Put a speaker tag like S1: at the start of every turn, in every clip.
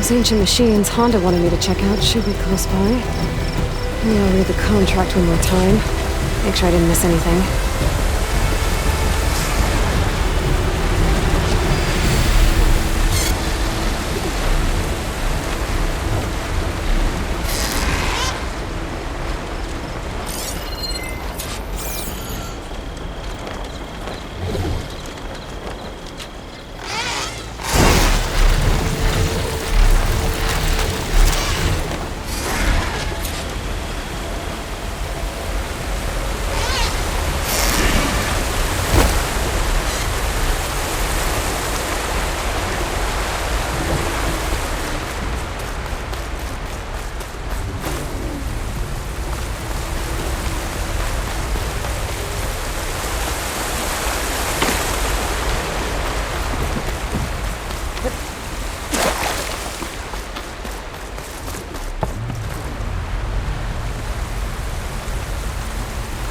S1: Those ancient machines Honda wanted me to check out should be close by. Maybe I'll read the contract one more time. Make sure I didn't miss anything.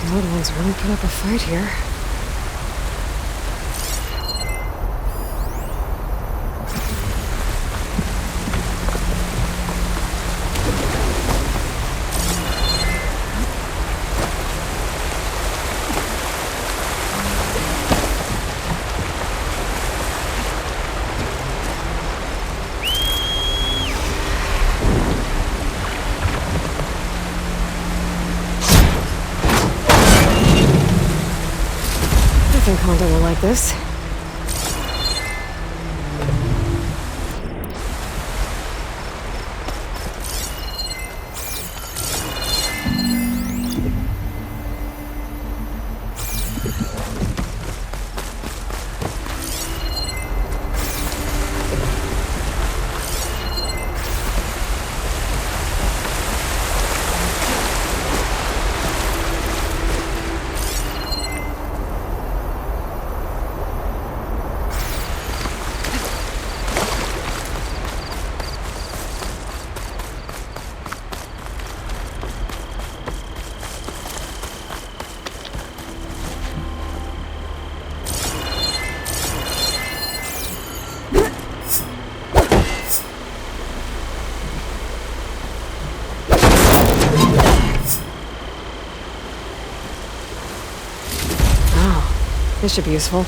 S1: The old ones really put up a fight here. I think Honda will like this. This should be useful.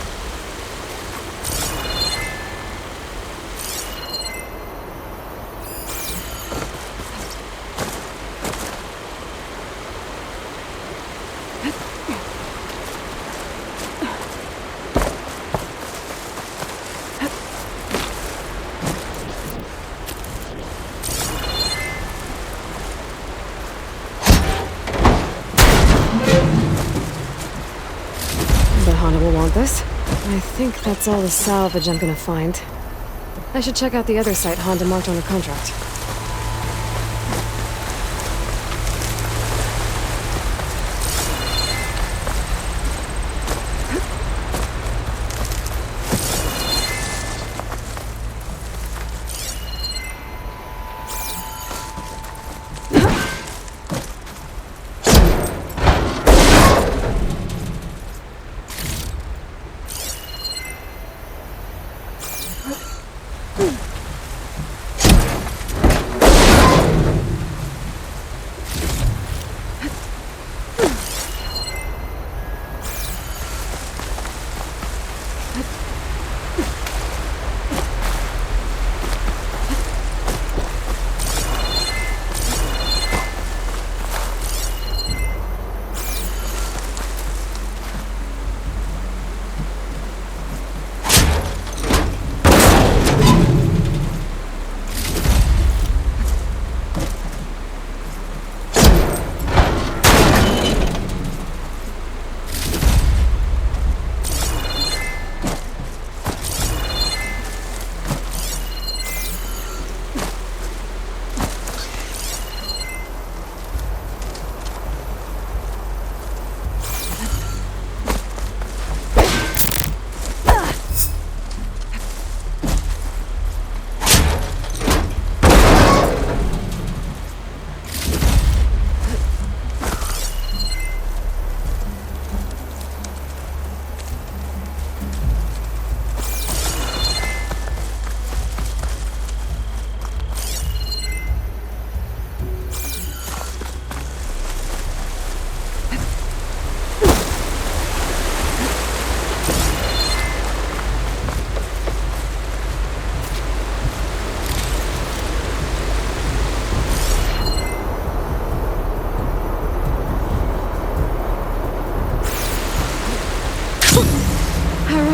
S1: Honda will want this. I think that's all the salvage I'm gonna find. I should check out the other site Honda marked on the contract.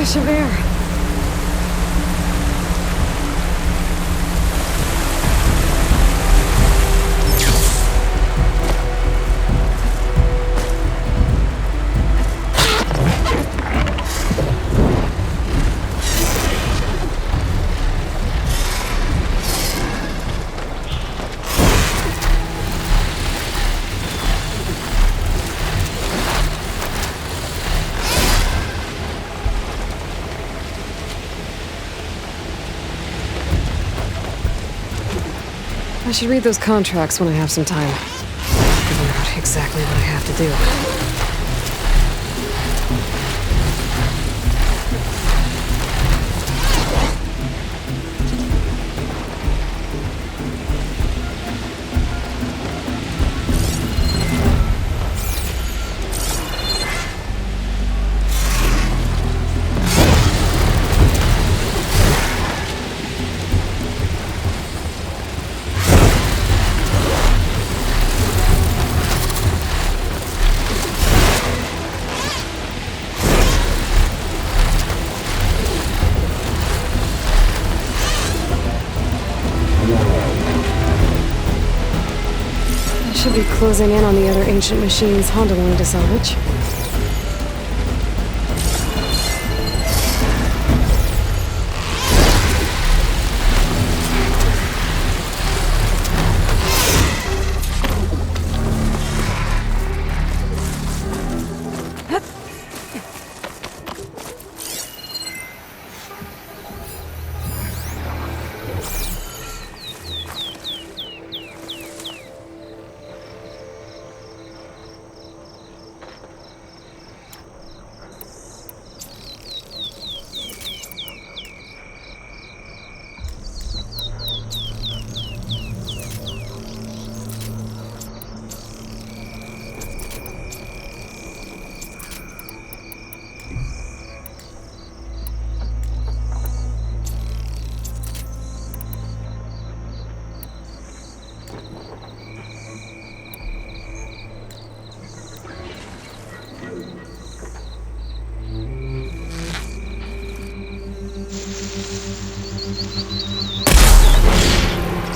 S1: rush of air. I should read those contracts when I have some time. Figure out exactly what I have to do. Should be closing in on the other ancient machines Honda wanted to salvage.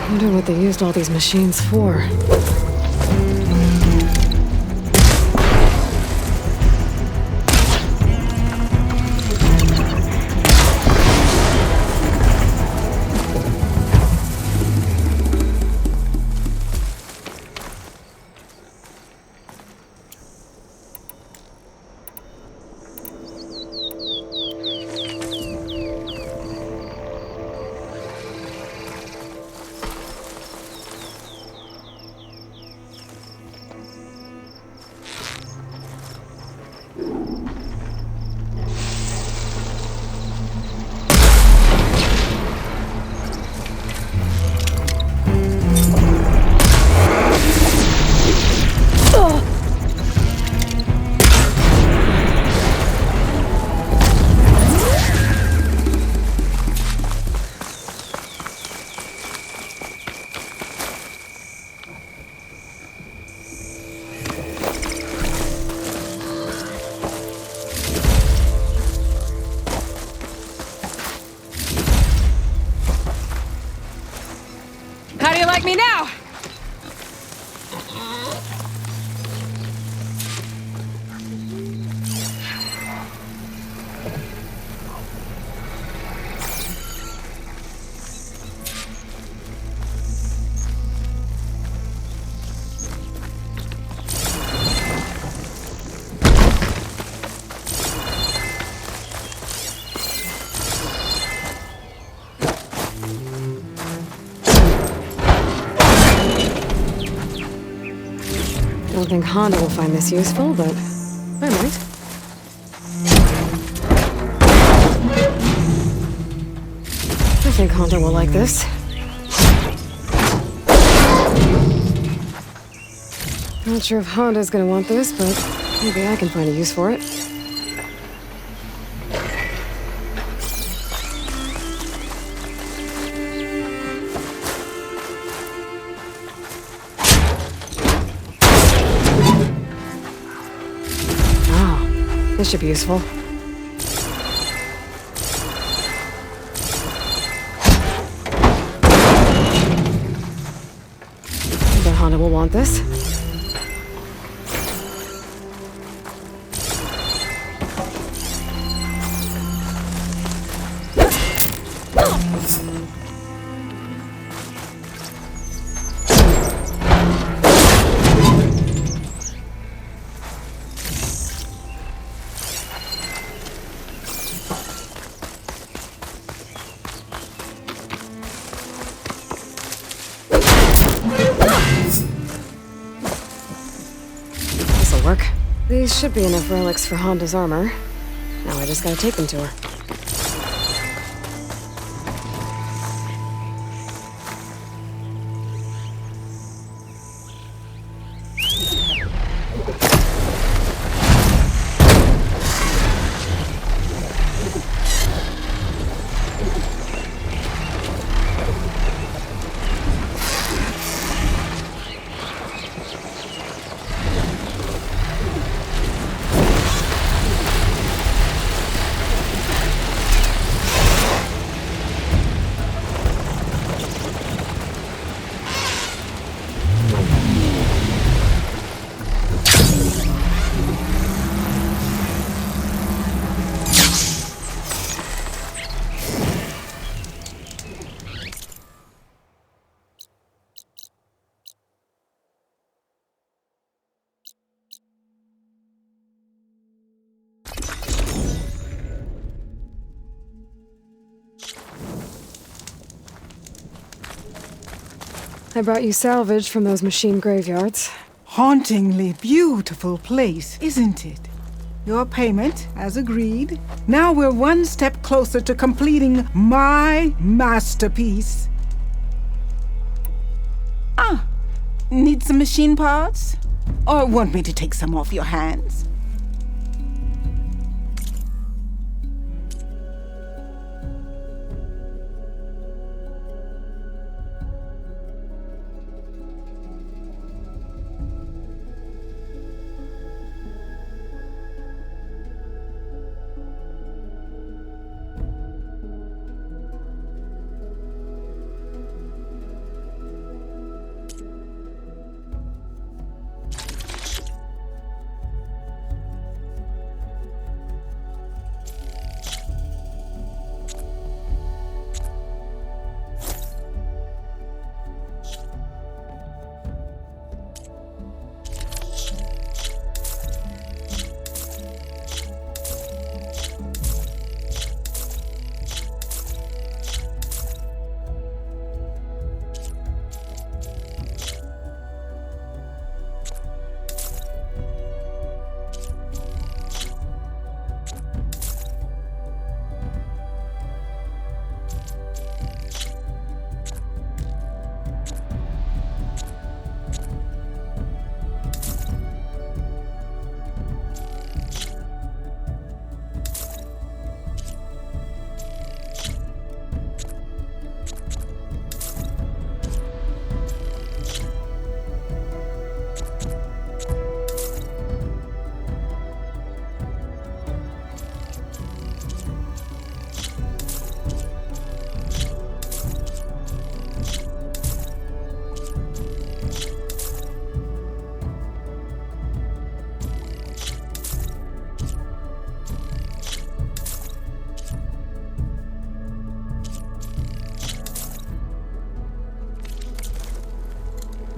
S1: I wonder what they used all these machines for. How do you like me now? I don't think Honda will find this useful, but I might. I think Honda will like this. Not sure if Honda's gonna want this, but maybe I can find a use for it. This should be useful. will want this. This'll work. These should be enough relics for Honda's armor. Now I just gotta take them to her. I brought you salvage from those machine graveyards.
S2: Hauntingly beautiful place, isn't it? Your payment, as agreed. Now we're one step closer to completing my masterpiece. Need some machine parts? Or want me to take some off your hands?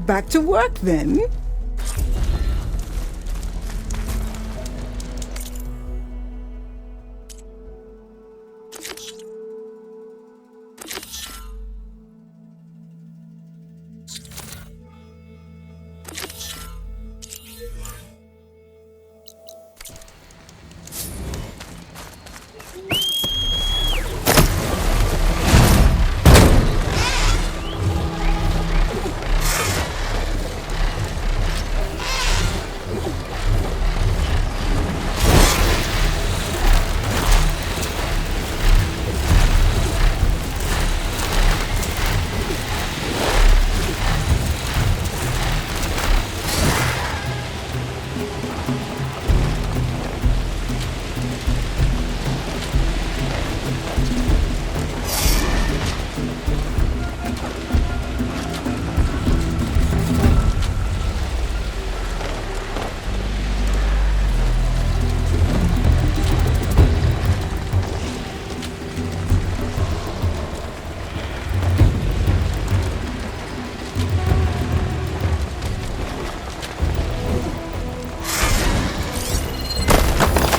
S2: Back to work, then.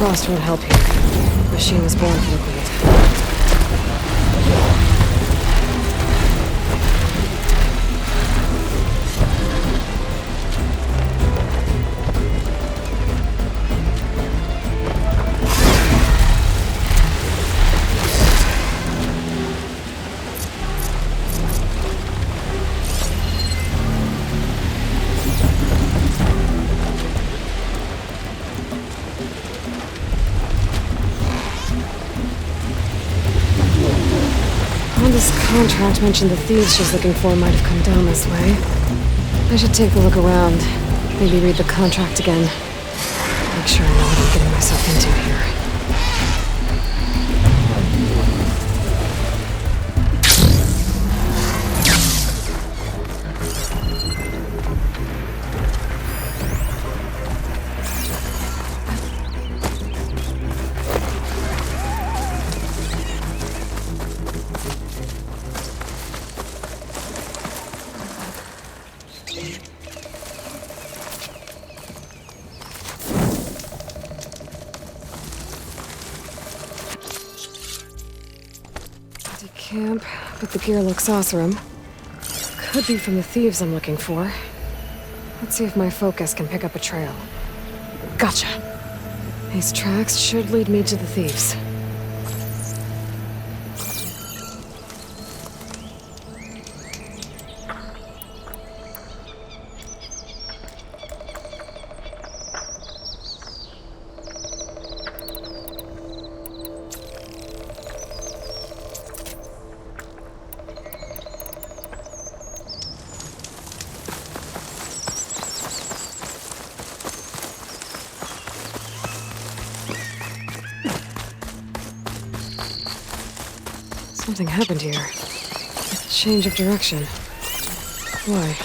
S1: frost won't help here. The machine was born for the cold. Honda's contract mentioned the thieves she's looking for might have come down this way. I should take a look around. Maybe read the contract again. Make sure I know what I'm getting myself into here. Camp, but the gear looks awesome. Could be from the thieves I'm looking for. Let's see if my focus can pick up a trail. Gotcha! These tracks should lead me to the thieves. Something happened here. A change of direction. Why?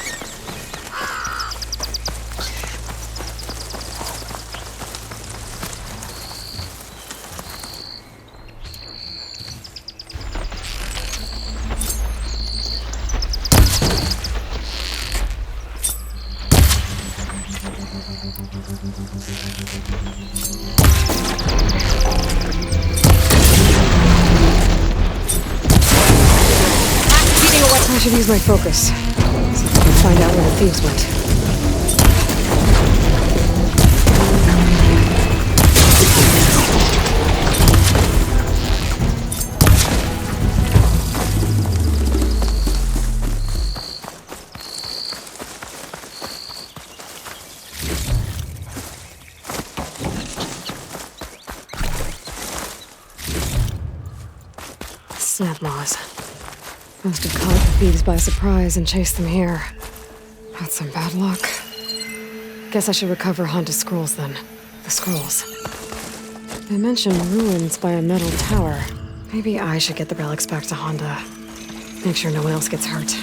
S1: I should use my focus. See if I can find out where the thieves went. Snap laws. Must have caught the thieves by surprise and chased them here. That's some bad luck. Guess I should recover Honda's scrolls then. The scrolls. They mentioned ruins by a metal tower. Maybe I should get the relics back to Honda. Make sure no one else gets hurt.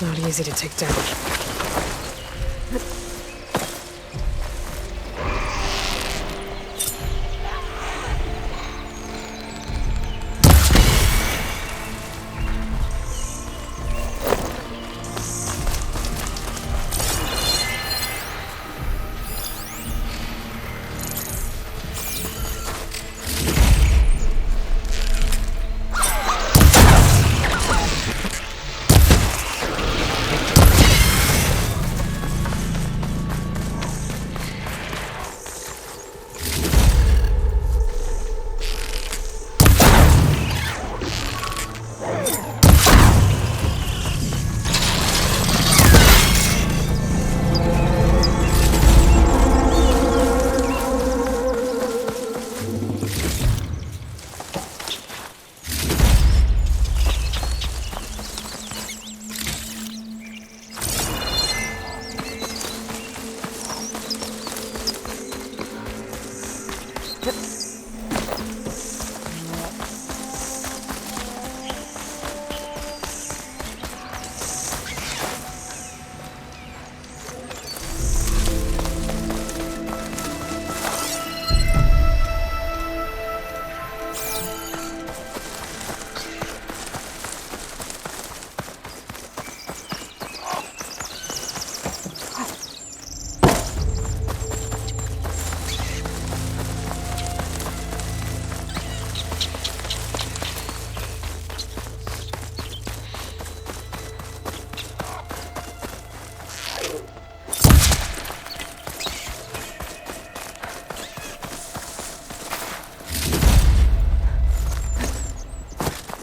S1: Not easy to take down.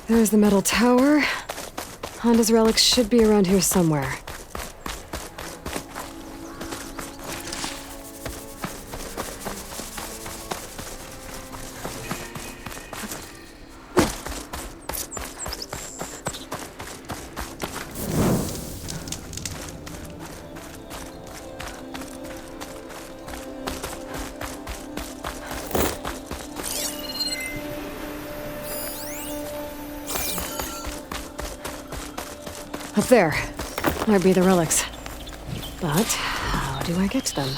S1: There's the metal tower. Honda's relics should be around here somewhere. Up there. Might be the relics. But how do I get to them?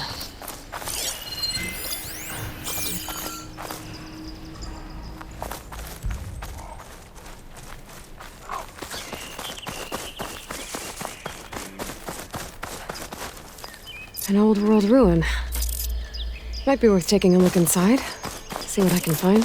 S1: An old world ruin. Might be worth taking a look inside. See what I can find.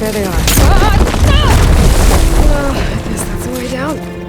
S1: There they are. I guess that's the way down.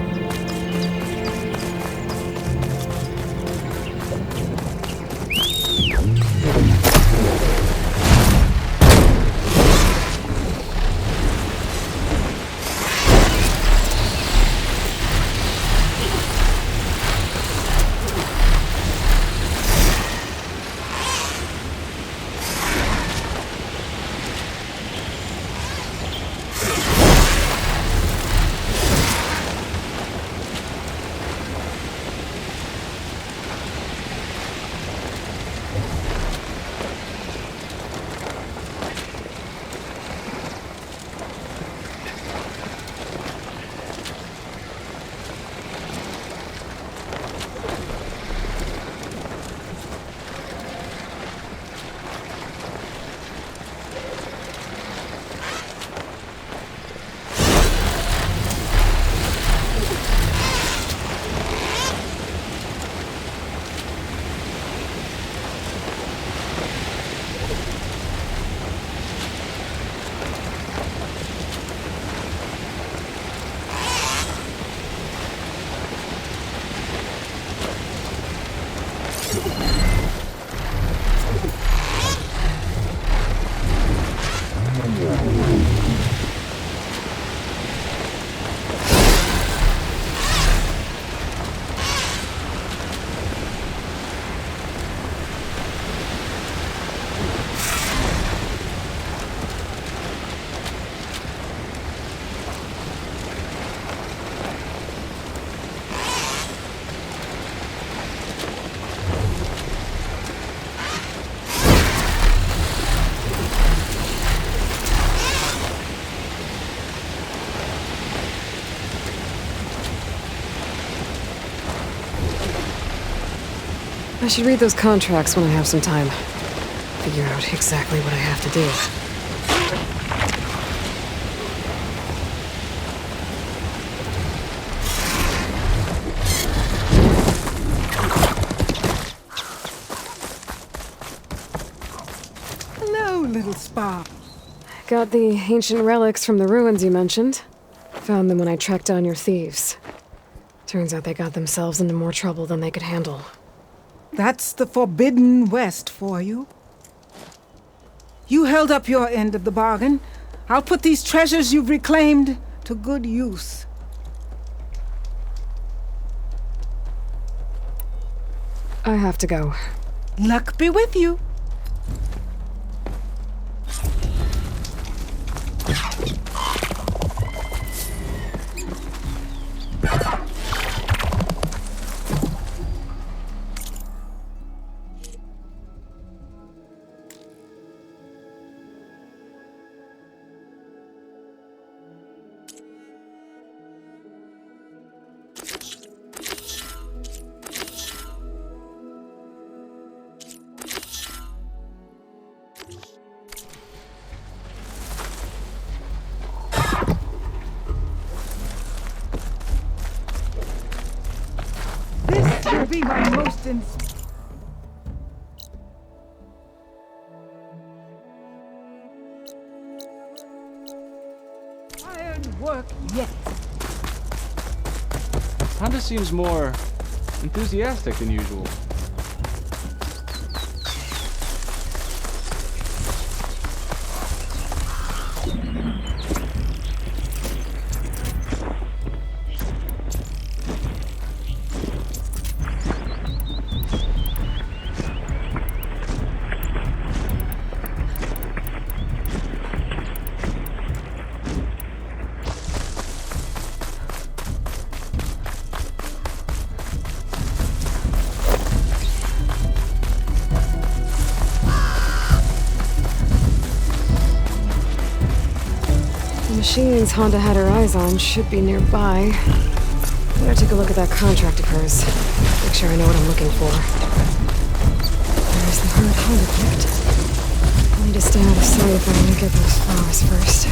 S1: I should read those contracts when I have some time. Figure out exactly what I have to do.
S2: Hello, little spark.
S1: Got the ancient relics from the ruins you mentioned. Found them when I tracked down your thieves. Turns out they got themselves into more trouble than they could handle.
S2: That's the Forbidden West for you. You held up your end of the bargain. I'll put these treasures you've reclaimed to good use.
S1: I have to go.
S2: Luck be with you. This will be my most iron work yet.
S3: Honda seems more enthusiastic than usual.
S1: The machines Honda had her eyes on should be nearby. Better take a look at that contract of hers. Make sure I know what I'm looking for. There's the hearth Honda picked. I'll need to stay out of sight if I want to get those flowers first.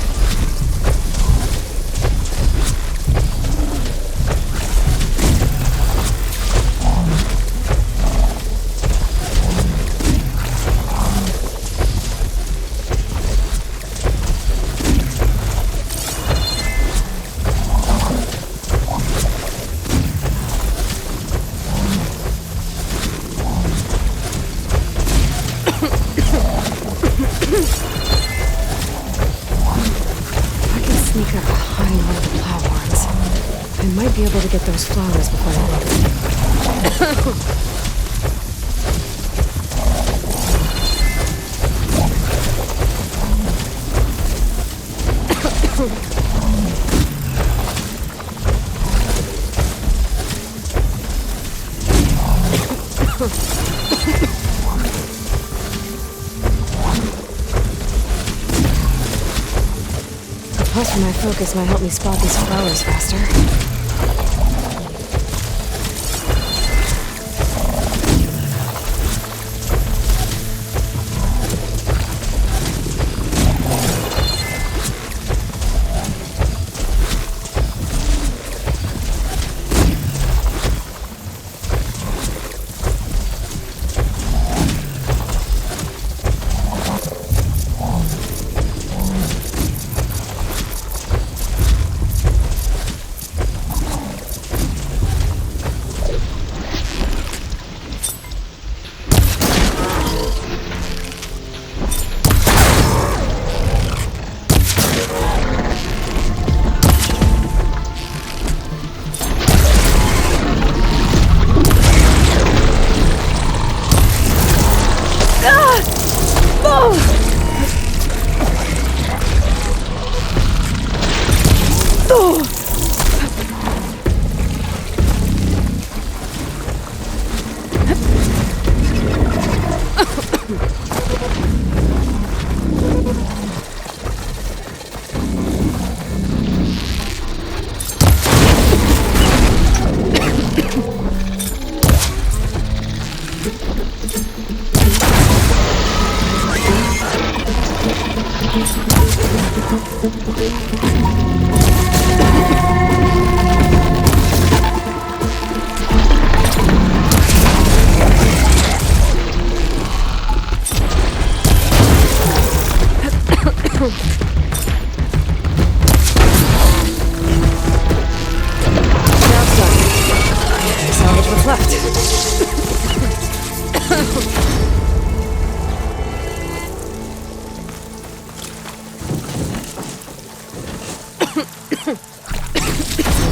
S1: sneak up behind one of the plow horns. I might be able to get those flowers before they blow. A pulse from my focus might help me spot these flowers faster.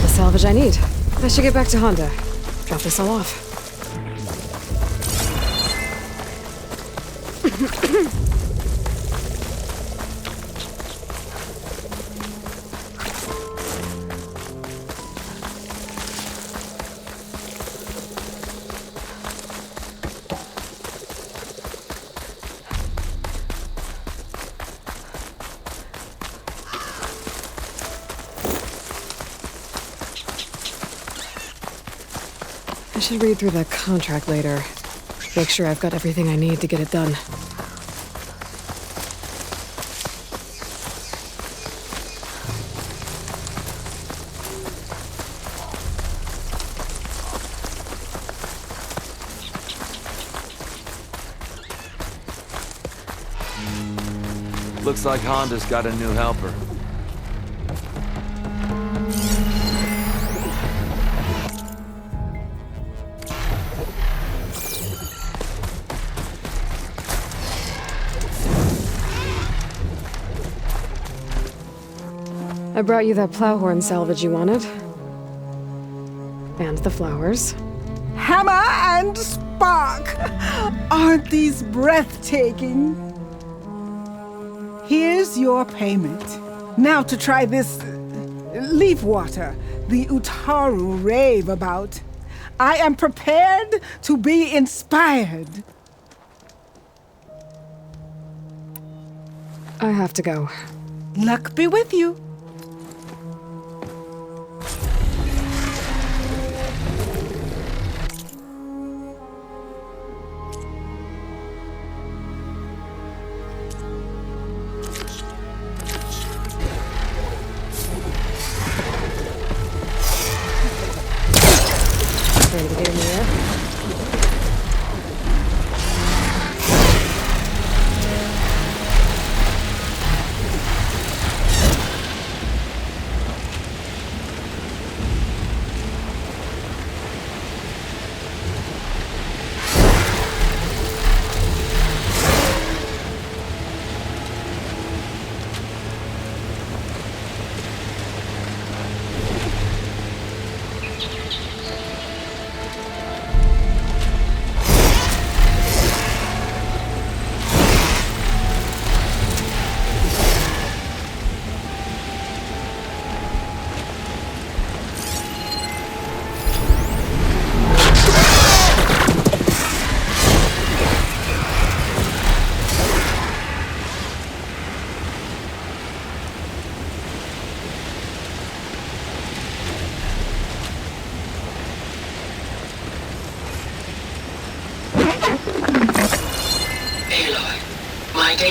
S1: Salvage I need. I should get back to Honda. Drop this all off. I should read through the contract later. Make sure I've got everything I need to get it done.
S4: Looks like Honda's got a new helper.
S1: I brought you that plowhorn salvage you wanted. And the flowers.
S2: Hammer and spark! Aren't these breathtaking? Here's your payment. Now to try this leaf water the Utaru rave about. I am prepared to be inspired.
S1: I have to go.
S2: Luck be with you.
S1: Ready to get in the air?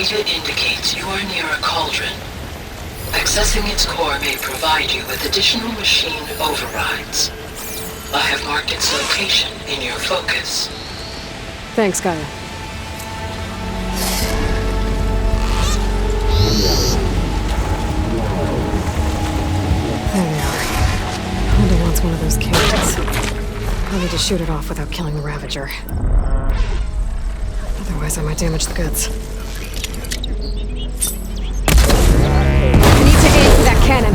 S5: data indicates you are near a cauldron. Accessing its core may provide you with additional machine overrides. I have marked its location in your focus.
S1: Thanks, Gaia. There they are. Honda wants one of those cannons. I'll need to shoot it off without killing the Ravager. Otherwise, I might damage the goods. I need to aim for that cannon.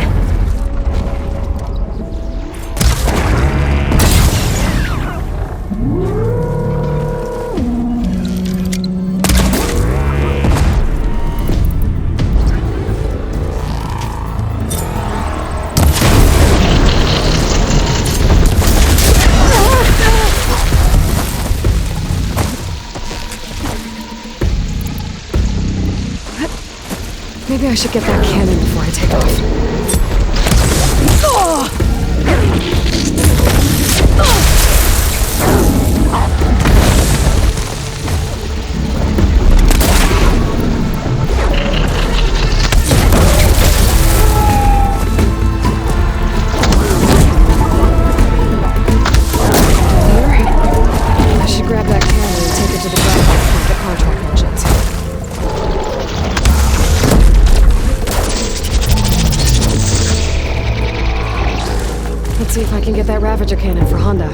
S1: Maybe I should get that cannon before I take off. Here? I should grab that cannon and take it to the drop-off point the contract mentions. Let's see if I can get that Ravager cannon for Honda.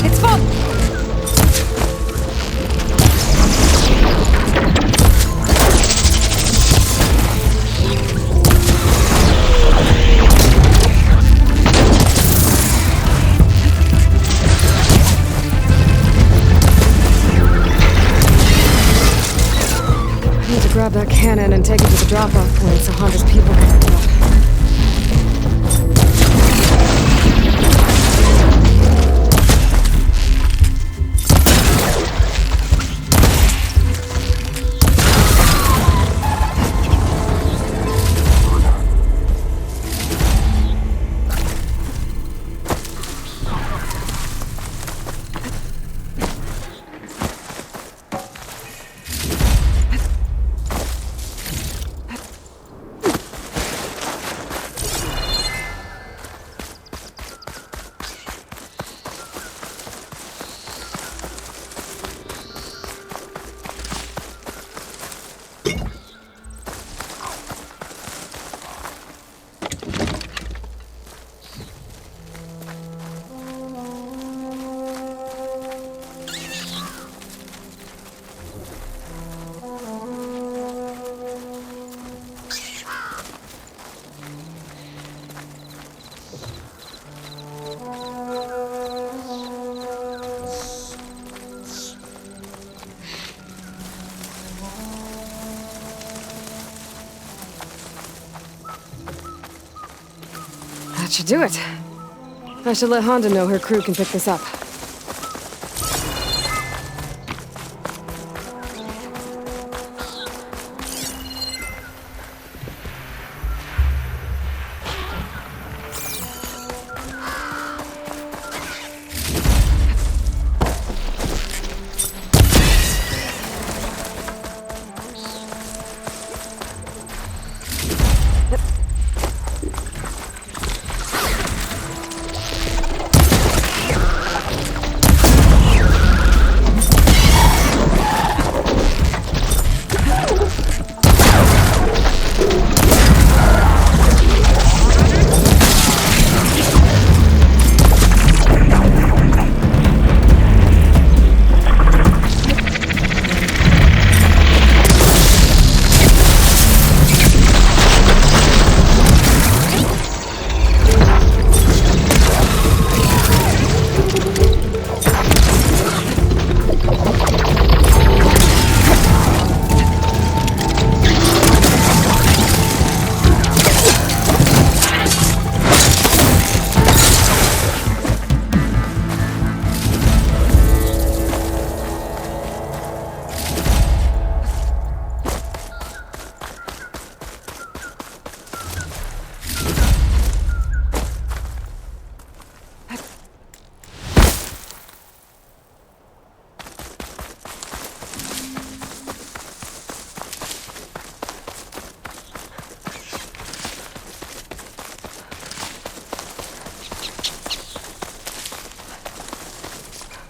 S1: It's full! Grab that cannon and take it to the drop-off point so Honda's people can pick it up. That should do it. I should let Honda know her crew can pick this up.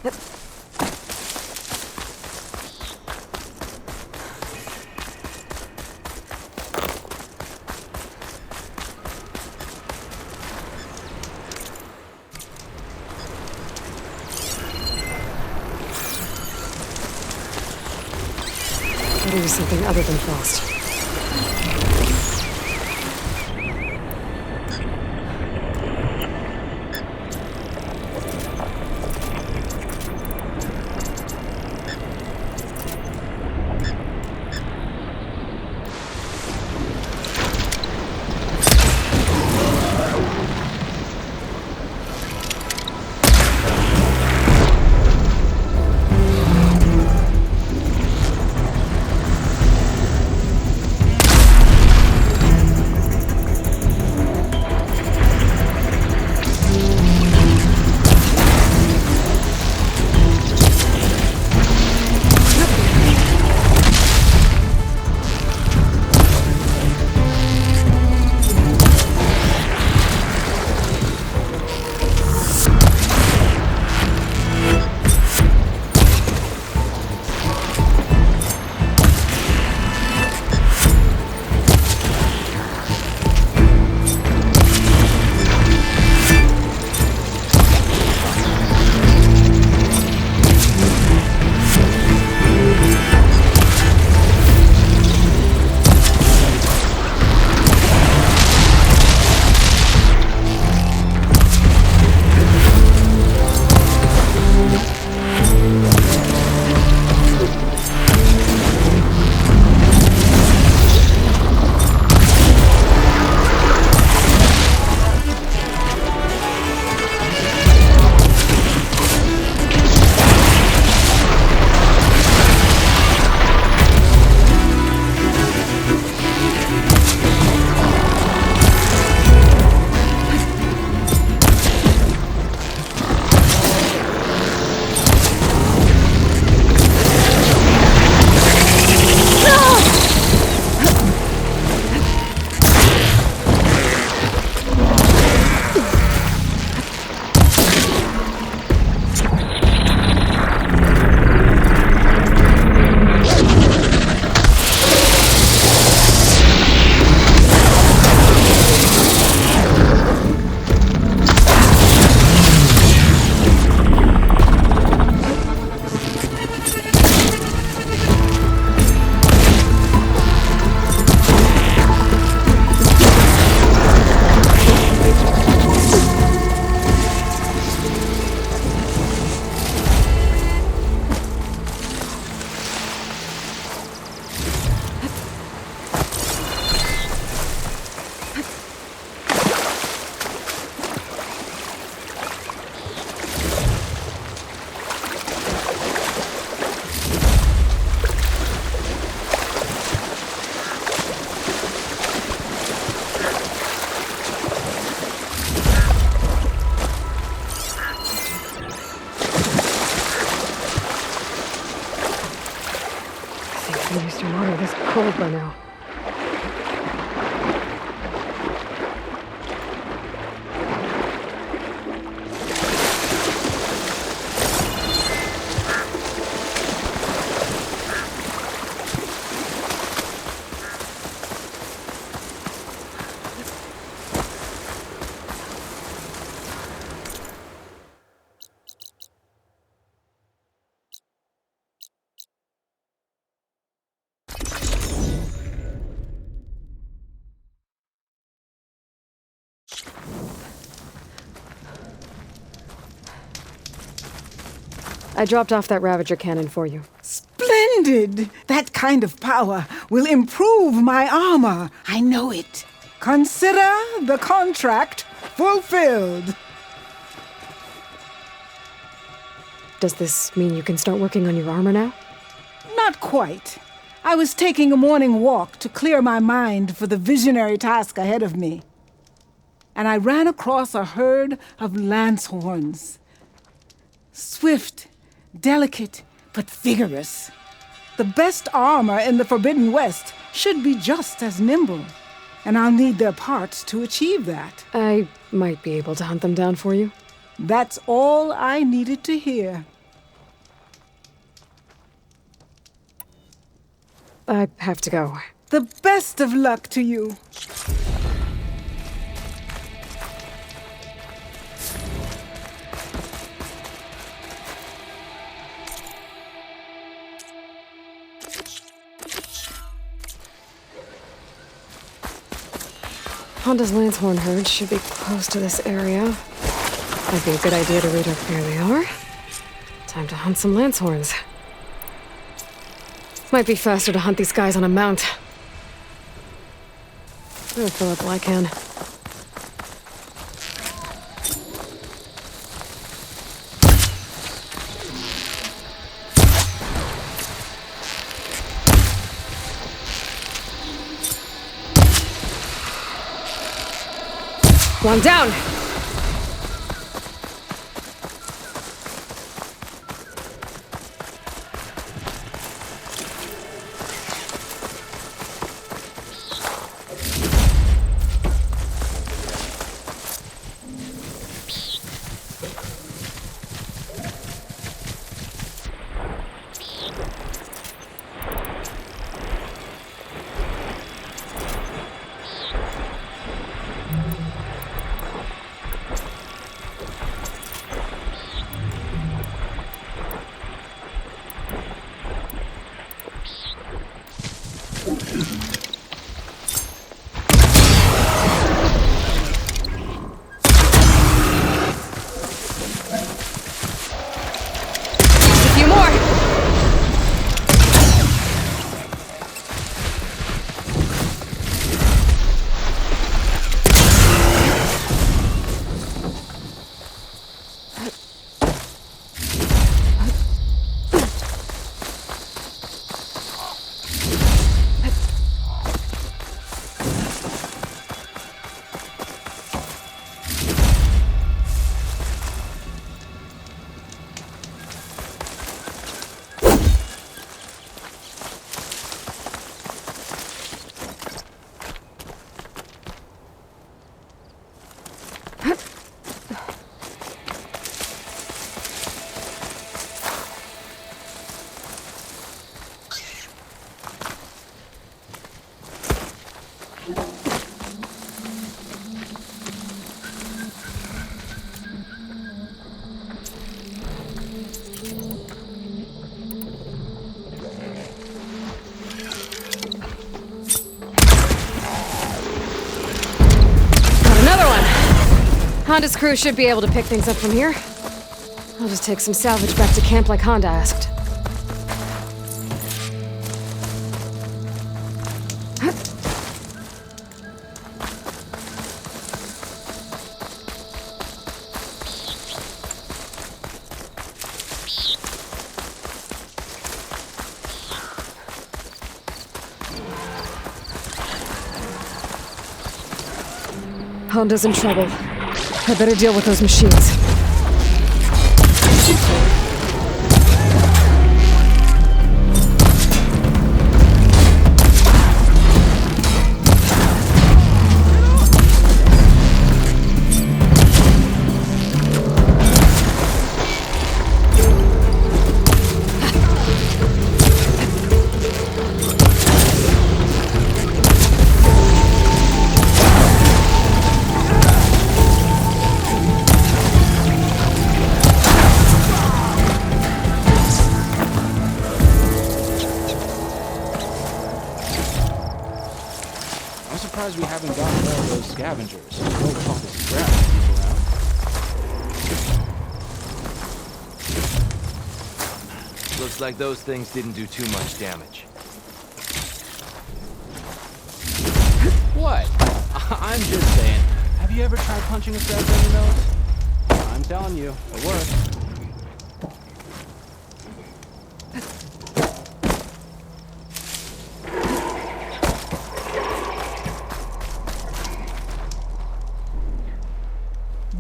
S1: Gotta use something other than frost. I'm used to water this cold by now. I dropped off that Ravager cannon for you.
S2: Splendid! That kind of power will improve my armor. I know it. Consider the contract fulfilled.
S1: Does this mean you can start working on your armor now?
S2: Not quite. I was taking a morning walk to clear my mind for the visionary task ahead of me. And I ran across a herd of lancehorns. Swift, delicate, but vigorous. The best armor in the Forbidden West should be just as nimble. And I'll need their parts to achieve that.
S1: I might be able to hunt them down for you.
S2: That's all I needed to hear.
S1: I have to go.
S2: The best of luck to you.
S1: Honda's Lancehorn herd should be close to this area. Might be a good idea to read up. Here they are. Time to hunt some Lancehorns. Might be faster to hunt these guys on a mount. I'll fill up while I can. One down! Honda's crew should be able to pick things up from here. I'll just take some salvage back to camp like Honda asked. Honda's in trouble. I better deal with those machines.
S3: I'm surprised we haven't gotten more of those scavengers. No pockets of crap around.
S4: Looks like those things didn't do too much damage.
S3: What? I'm just saying. Have you ever tried punching a strap in the nose? I'm telling you, it works.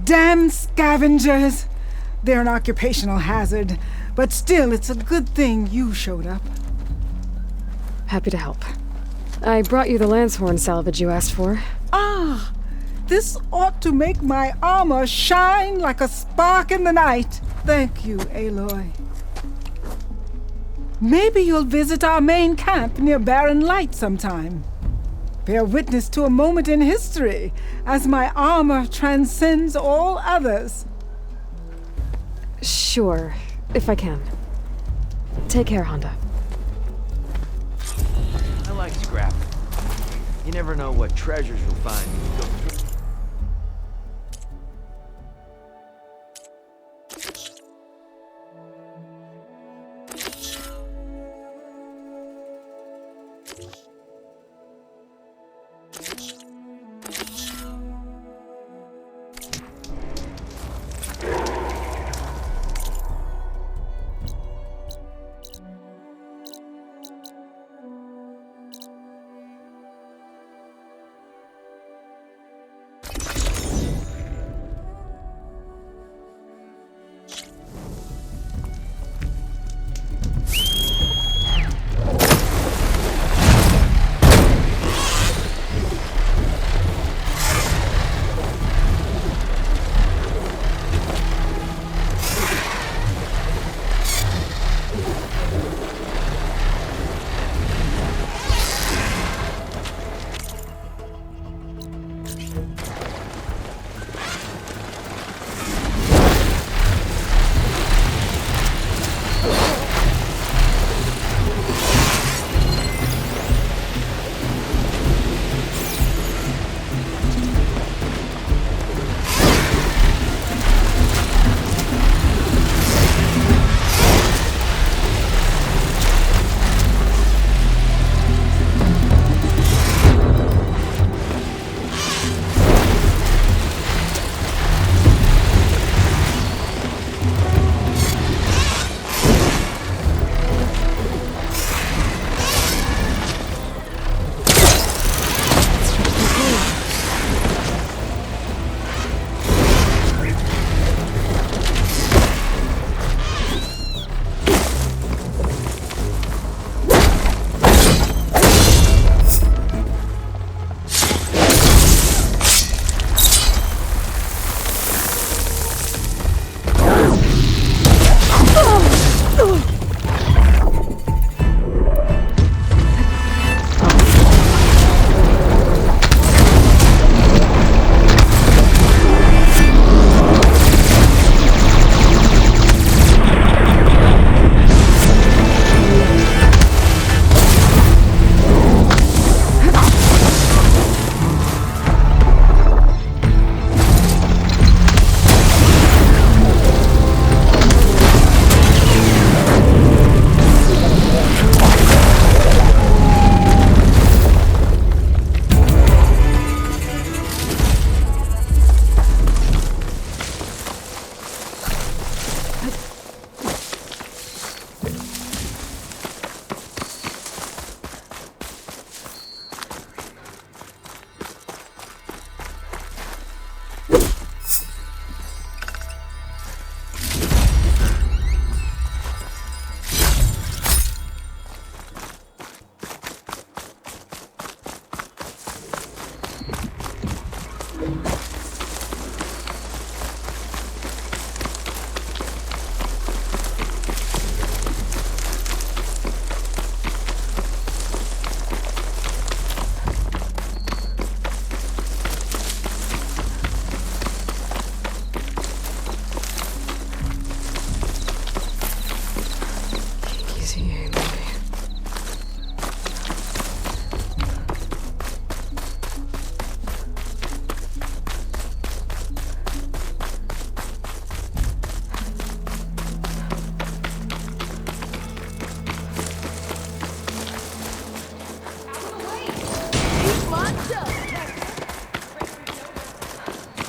S2: Damn scavengers! They're an occupational hazard, but still, it's a good thing you showed up.
S1: Happy to help. I brought you the Lancehorn salvage you asked for.
S2: Ah! This ought to make my armor shine like a spark in the night. Thank you, Aloy. Maybe you'll visit our main camp near Barren Light sometime. Bear witness to a moment in history as my armor transcends all others.
S1: Sure, if I can. Take care, Honda.
S4: I like scrap. You never know what treasures you'll find when you go through.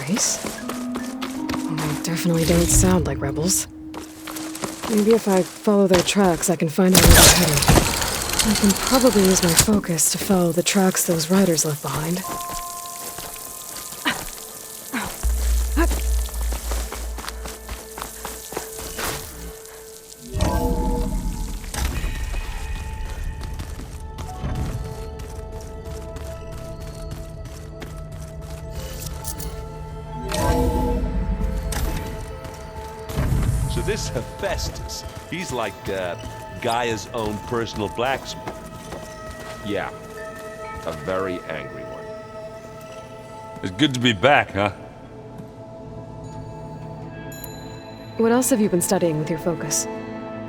S1: Race? They definitely don't sound like rebels. Maybe if I follow their tracks, I can find out where they're headed. I can probably use my focus to follow the tracks those riders left behind.
S6: So this Hephaestus, he's like, Gaia's own personal blacksmith.
S7: Yeah, a very angry one.
S8: It's good to be back, huh?
S1: What else have you been studying with your focus?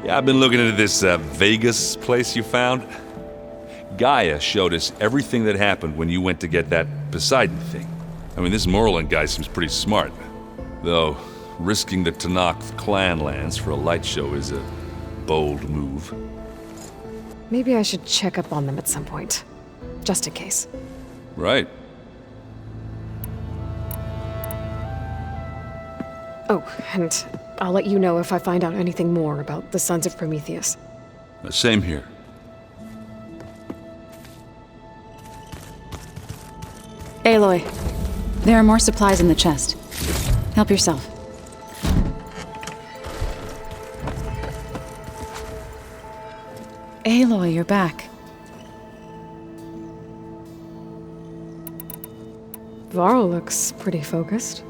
S8: Yeah, I've been looking into this Vegas place you found. Gaia showed us everything that happened when you went to get that Poseidon thing. I mean, this Morland guy seems pretty smart. Though, risking the Tanakh clan lands for a light show is a bold move.
S1: Maybe I should check up on them at some point. Just in case.
S8: Right.
S1: Oh, and I'll let you know if I find out anything more about the Sons of Prometheus.
S8: Same here.
S9: Aloy, there are more supplies in the chest. Help yourself. Aloy, you're back.
S1: Varl looks pretty focused.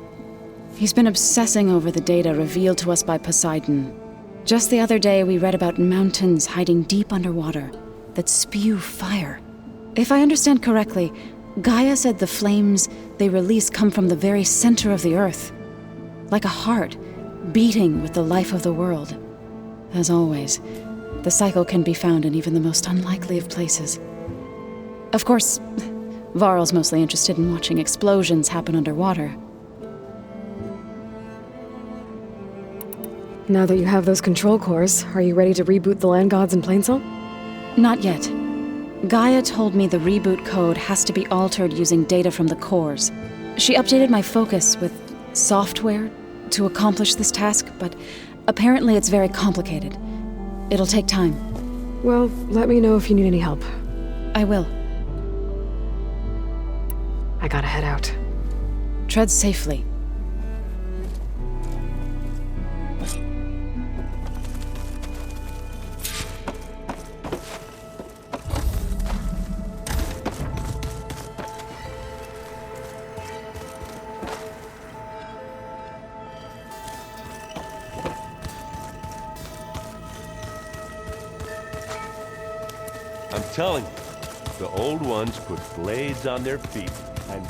S9: He's been obsessing over the data revealed to us by Poseidon. Just the other day, we read about mountains hiding deep underwater that spew fire. If I understand correctly, Gaia said the flames they release come from the very center of the Earth. Like a heart, beating with the life of the world. As always, the cycle can be found in even the most unlikely of places. Of course, Varl's mostly interested in watching explosions happen underwater.
S1: Now that you have those control cores, are you ready to reboot the land gods in Plainsong?
S9: Not yet. Gaia told me the reboot code has to be altered using data from the cores. She updated my focus with software to accomplish this task, but apparently it's very complicated. It'll take time.
S1: Well, let me know if you need any help.
S9: I will.
S1: I gotta head out.
S9: Tread safely.
S6: I'm telling you, the old ones put blades on their feet and...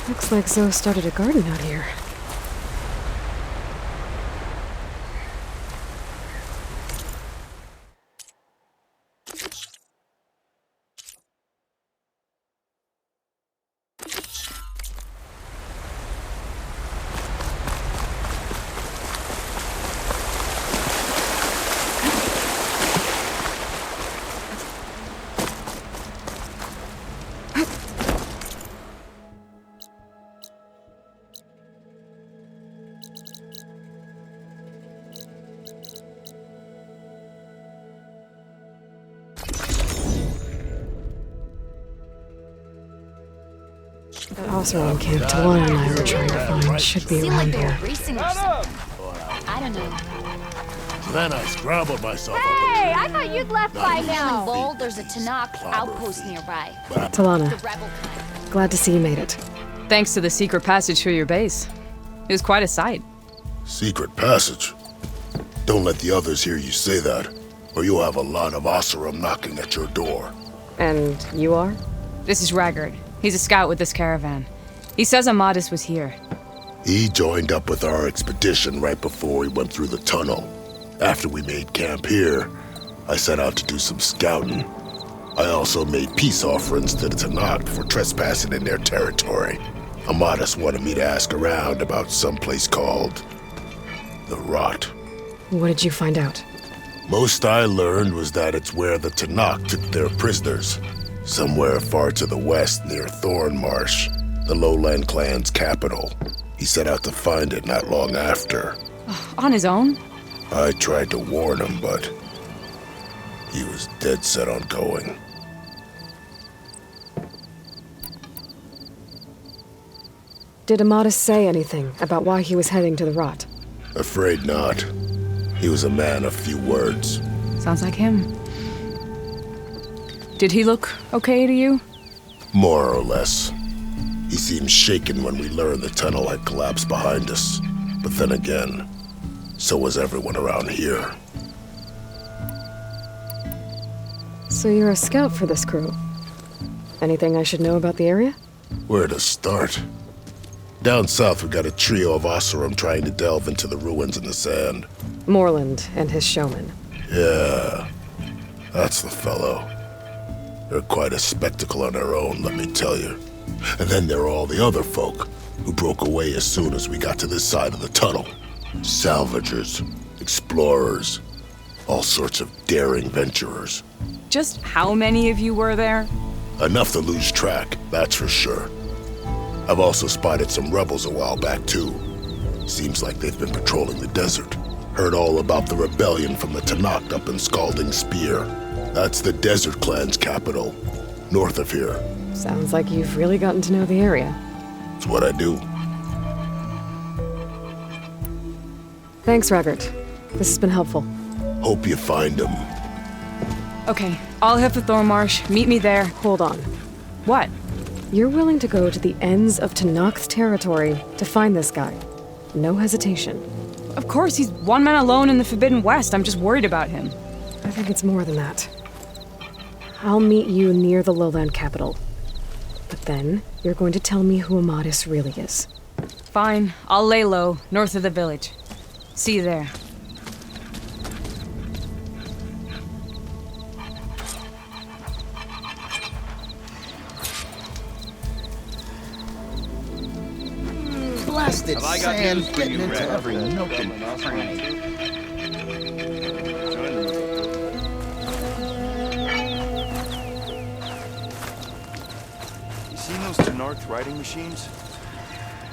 S1: Looks like Zoe started a garden out here. That Oseram camp Talana and I were trying to find should be around here.
S10: Racing or something. I don't know.
S11: Then I scrambled myself
S10: Hey, I thought you'd left by
S11: Not
S10: now.
S11: even.
S10: Bold, there's a Tanakh outpost nearby.
S1: Talana,
S10: The rebel kind.
S1: glad to see you made it.
S12: Thanks to the secret passage through your base. It was quite a sight.
S11: Secret passage? Don't let the others hear you say that, or you'll have a lot of Oseram knocking at your door.
S1: And you are?
S12: This is Raggard. He's a scout with this caravan. He says Amadis was here.
S11: He joined up with our expedition right before we went through the tunnel. After we made camp here, I set out to do some scouting. I also made peace offerings to the Tanakh for trespassing in their territory. Amadis wanted me to ask around about some place called the Rot.
S1: What did you find out?
S11: Most I learned was that it's where the Tanakh took their prisoners. Somewhere far to the west near Thornmarsh, the Lowland clan's capital. He set out to find it not long after.
S12: On his own?
S11: I tried to warn him, but he was dead set on going.
S1: Did Amadis say anything about why he was heading to the rot?
S11: Afraid not. He was a man of few words.
S12: Sounds like him. Did he look okay to you?
S11: More or less. He seemed shaken when we learned the tunnel had collapsed behind us. But then again, so was everyone around here.
S1: So you're a scout for this crew. Anything I should know about the area?
S11: Where to start? Down south, we got a trio of Oseram trying to delve into the ruins in the sand.
S1: Moreland and his showman.
S11: Yeah, that's the fellow. They're quite a spectacle on their own, let me tell you. And then there are all the other folk who broke away as soon as we got to this side of the tunnel. Salvagers, explorers, all sorts of daring venturers.
S12: Just how many of you were there?
S11: Enough to lose track, that's for sure. I've also spotted some rebels a while back, too. Seems like they've been patrolling the desert. Heard all about the rebellion from the Tanakh up in Scalding Spear. That's the Desert Clan's capital, north of here.
S1: Sounds like you've really gotten to know the area.
S11: It's what I do.
S1: Thanks, Raggart. This has been helpful.
S11: Hope you find him.
S12: Okay, I'll head for Thormarsh. Meet me there.
S1: Hold on.
S12: What?
S1: You're willing to go to the ends of Tanakh's territory to find this guy. No hesitation.
S12: Of course, he's one man alone in the Forbidden West. I'm just worried about him.
S1: I think it's more than that. I'll meet you near the lowland capital. But then, you're going to tell me who Amadis really is.
S12: Fine. I'll lay low, north of the village. See you there.
S13: Blasted sand getting into every nook and cranny.
S14: You seen those Tanarch riding machines?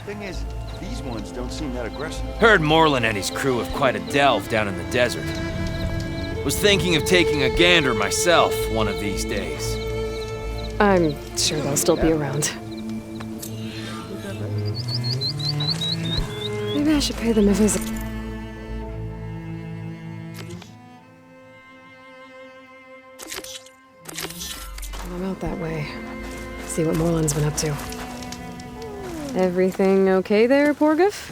S14: Thing is, these ones don't seem that aggressive.
S4: Heard Moreland and his crew have quite a delve down in the desert. Was thinking of taking a gander myself one of these days.
S1: I'm sure they'll still be around. Maybe I should pay them a visit. I'm out that way. See what Moreland's been up to. Everything okay there, Porgif?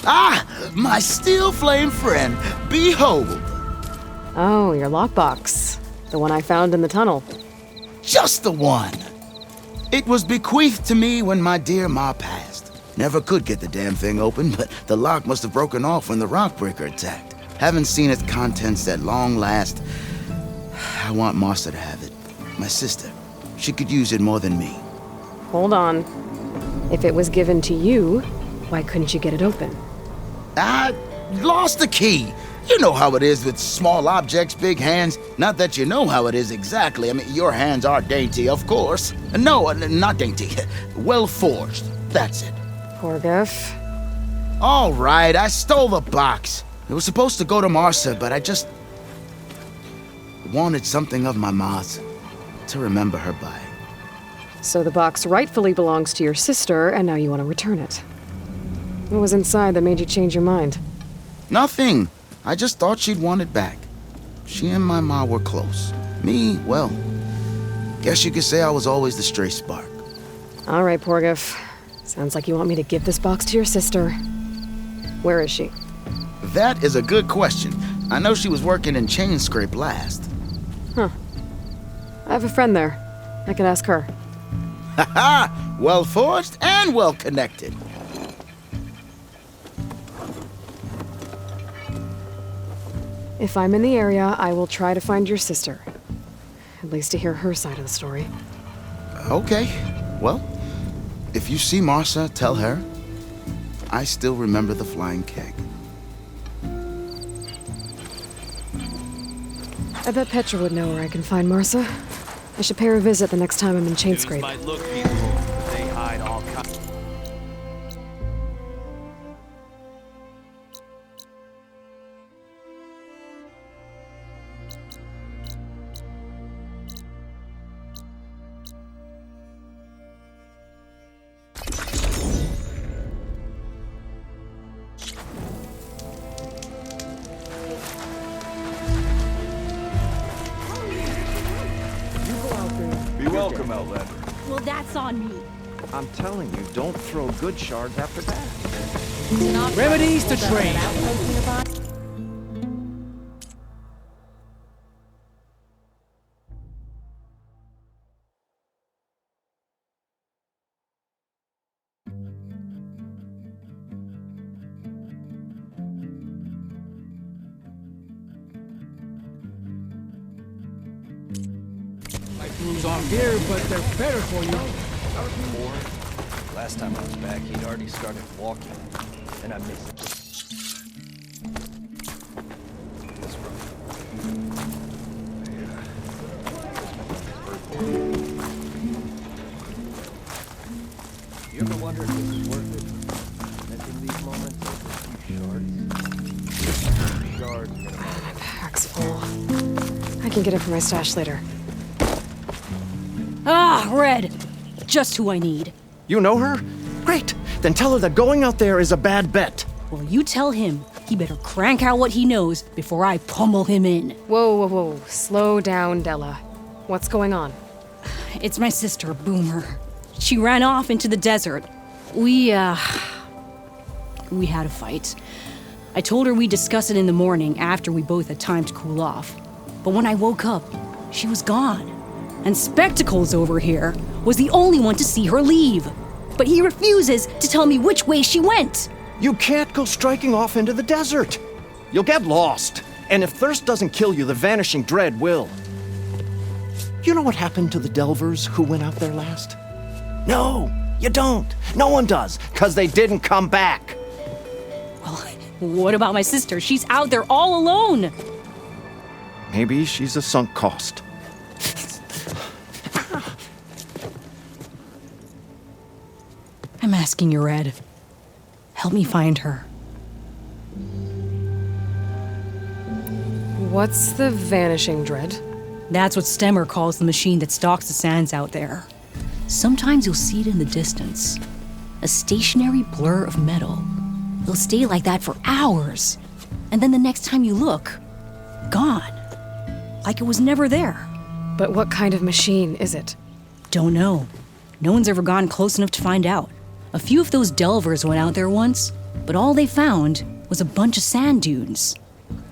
S13: Ah! My steel flame friend! Behold!
S1: Oh, your lockbox. The one I found in the tunnel.
S13: Just the one! It was bequeathed to me when my dear ma passed. Never could get the damn thing open, but the lock must have broken off when the rockbreaker attacked. Haven't seen its contents at long last. I want Martha to have it. My sister. She could use it more than me.
S1: Hold on. If it was given to you, why couldn't you get it open?
S13: I lost the key. You know how it is with small objects, big hands. Not that you know how it is exactly. I mean, your hands are dainty, of course. No, not dainty. Well forged. That's it.
S1: Porgif.
S13: All right, I stole the box. It was supposed to go to Martha, but I just wanted something of my ma's to remember her by.
S1: So the box rightfully belongs to your sister, and now you want to return it. What was inside that made you change your mind?
S13: Nothing. I just thought she'd want it back. She and my ma were close. Me, well, guess you could say I was always the stray spark.
S1: All right, Porgif. Sounds like you want me to give this box to your sister. Where is she?
S13: That is a good question. I know she was working in Chainscrape last.
S1: Huh. I have a friend there. I could ask her.
S13: Ha-ha! Well forged and well connected.
S1: If I'm in the area, I will try to find your sister. At least to hear her side of the story.
S13: Okay. Well, if you see Martha, tell her I still remember the flying keg.
S1: I bet Petra would know where I can find Martha. I should pay her a visit the next time I'm in Chainscrape.
S4: Might look peaceful, but they hide all kinds.
S14: broke him out, Leonard.
S10: Well, that's on me.
S15: I'm telling you, don't throw good shards after that.
S3: Remedies to train. Might lose off here, but they're better for you.
S15: Last time I was back, he'd already started walking, and I missed it. That's rough. You ever wonder if this is worth it? Missing these moments over a few shards?
S1: My pack's full. I can get it from my stash later.
S16: Ah, Red! Just who I need.
S15: You know her? Great! Then tell her that going out there is a bad bet.
S16: Well, you tell him he better crank out what he knows before I pummel him in.
S1: Whoa. Slow down, Della. What's going on?
S16: It's my sister, Boomer. She ran off into the desert. We had a fight. I told her we'd discuss it in the morning after we both had time to cool off. But when I woke up, she was gone. And Spectacles over here was the only one to see her leave. But he refuses to tell me which way she went.
S15: You can't go striking off into the desert. You'll get lost. And if thirst doesn't kill you, the vanishing dread will. You know what happened to the Delvers who went out there last? No, you don't. No one does, because they didn't come back.
S16: Well, what about my sister? She's out there all alone.
S15: Maybe she's a sunk cost.
S16: I'm asking you, Red. Help me find her.
S1: What's the vanishing dread?
S16: That's what Stemmer calls the machine that stalks the sands out there. Sometimes you'll see it in the distance. A stationary blur of metal. It'll stay like that for hours. And then the next time you look, gone. Like it was never there.
S1: But what kind of machine is it?
S16: Don't know. No one's ever gone close enough to find out. A few of those delvers went out there once, but all they found was a bunch of sand dunes.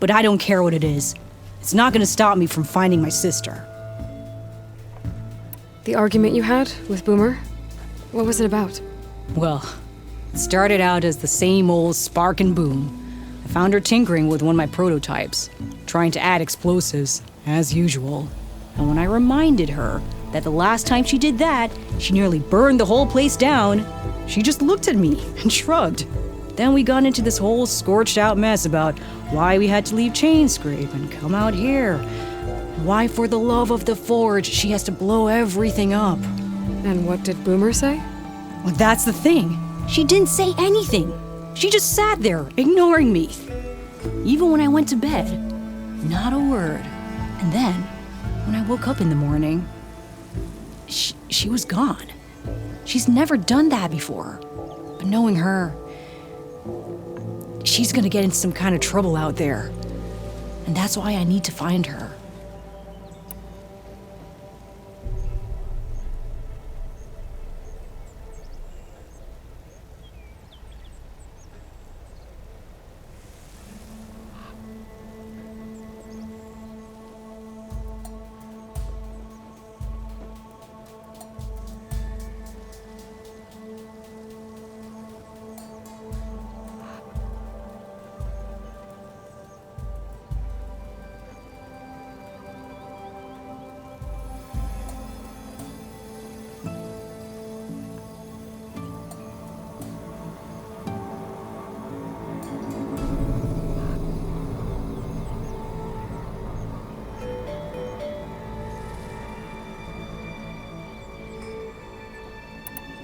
S16: But I don't care what it is. It's not gonna stop me from finding my sister.
S1: The argument you had with Boomer? What was it about?
S16: Well, it started out as the same old spark and boom. I found her tinkering with one of my prototypes, trying to add explosives, as usual. And when I reminded her that the last time she did that, she nearly burned the whole place down, she just looked at me and shrugged. Then we got into this whole scorched out mess about why we had to leave Chainscrape and come out here. Why, for the love of the Forge, she has to blow everything up.
S1: And what did Boomer say?
S16: Well, that's the thing. She didn't say anything. She just sat there, ignoring me. Even when I went to bed, not a word. And then, when I woke up in the morning, she was gone. She's never done that before. But knowing her, she's gonna get into some kind of trouble out there. And that's why I need to find her.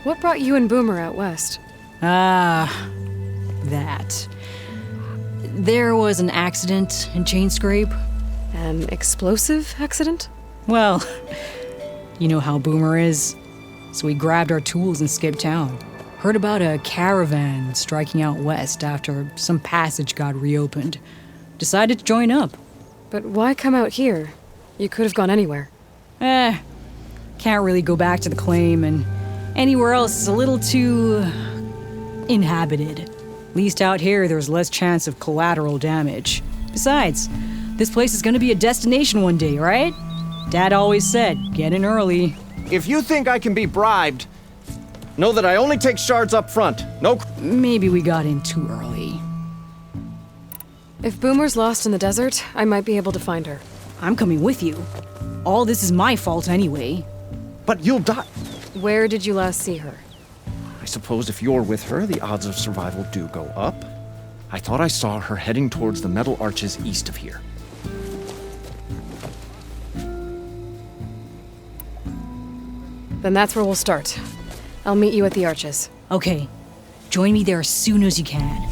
S1: What brought you and Boomer out west?
S16: That. There was an accident in Chainscrape.
S1: An explosive accident?
S16: Well, you know how Boomer is. So we grabbed our tools and skipped town. Heard about a caravan striking out west after some passage got reopened. Decided to join up.
S1: But why come out here? You could have gone anywhere.
S16: Can't really go back to the claim, and anywhere else is a little too inhabited. At least out here, there's less chance of collateral damage. Besides, this place is gonna be a destination one day, right? Dad always said, get in early.
S15: If you think I can be bribed, know that I only take shards up front. No.
S16: Maybe we got in too early.
S1: If Boomer's lost in the desert, I might be able to find her.
S16: I'm coming with you. All this is my fault anyway.
S15: But you'll die.
S1: Where did you last see her?
S15: I suppose if you're with her, the odds of survival do go up. I thought I saw her heading towards the metal arches east of here.
S1: Then that's where we'll start. I'll meet you at the arches.
S16: Okay. Join me there as soon as you can.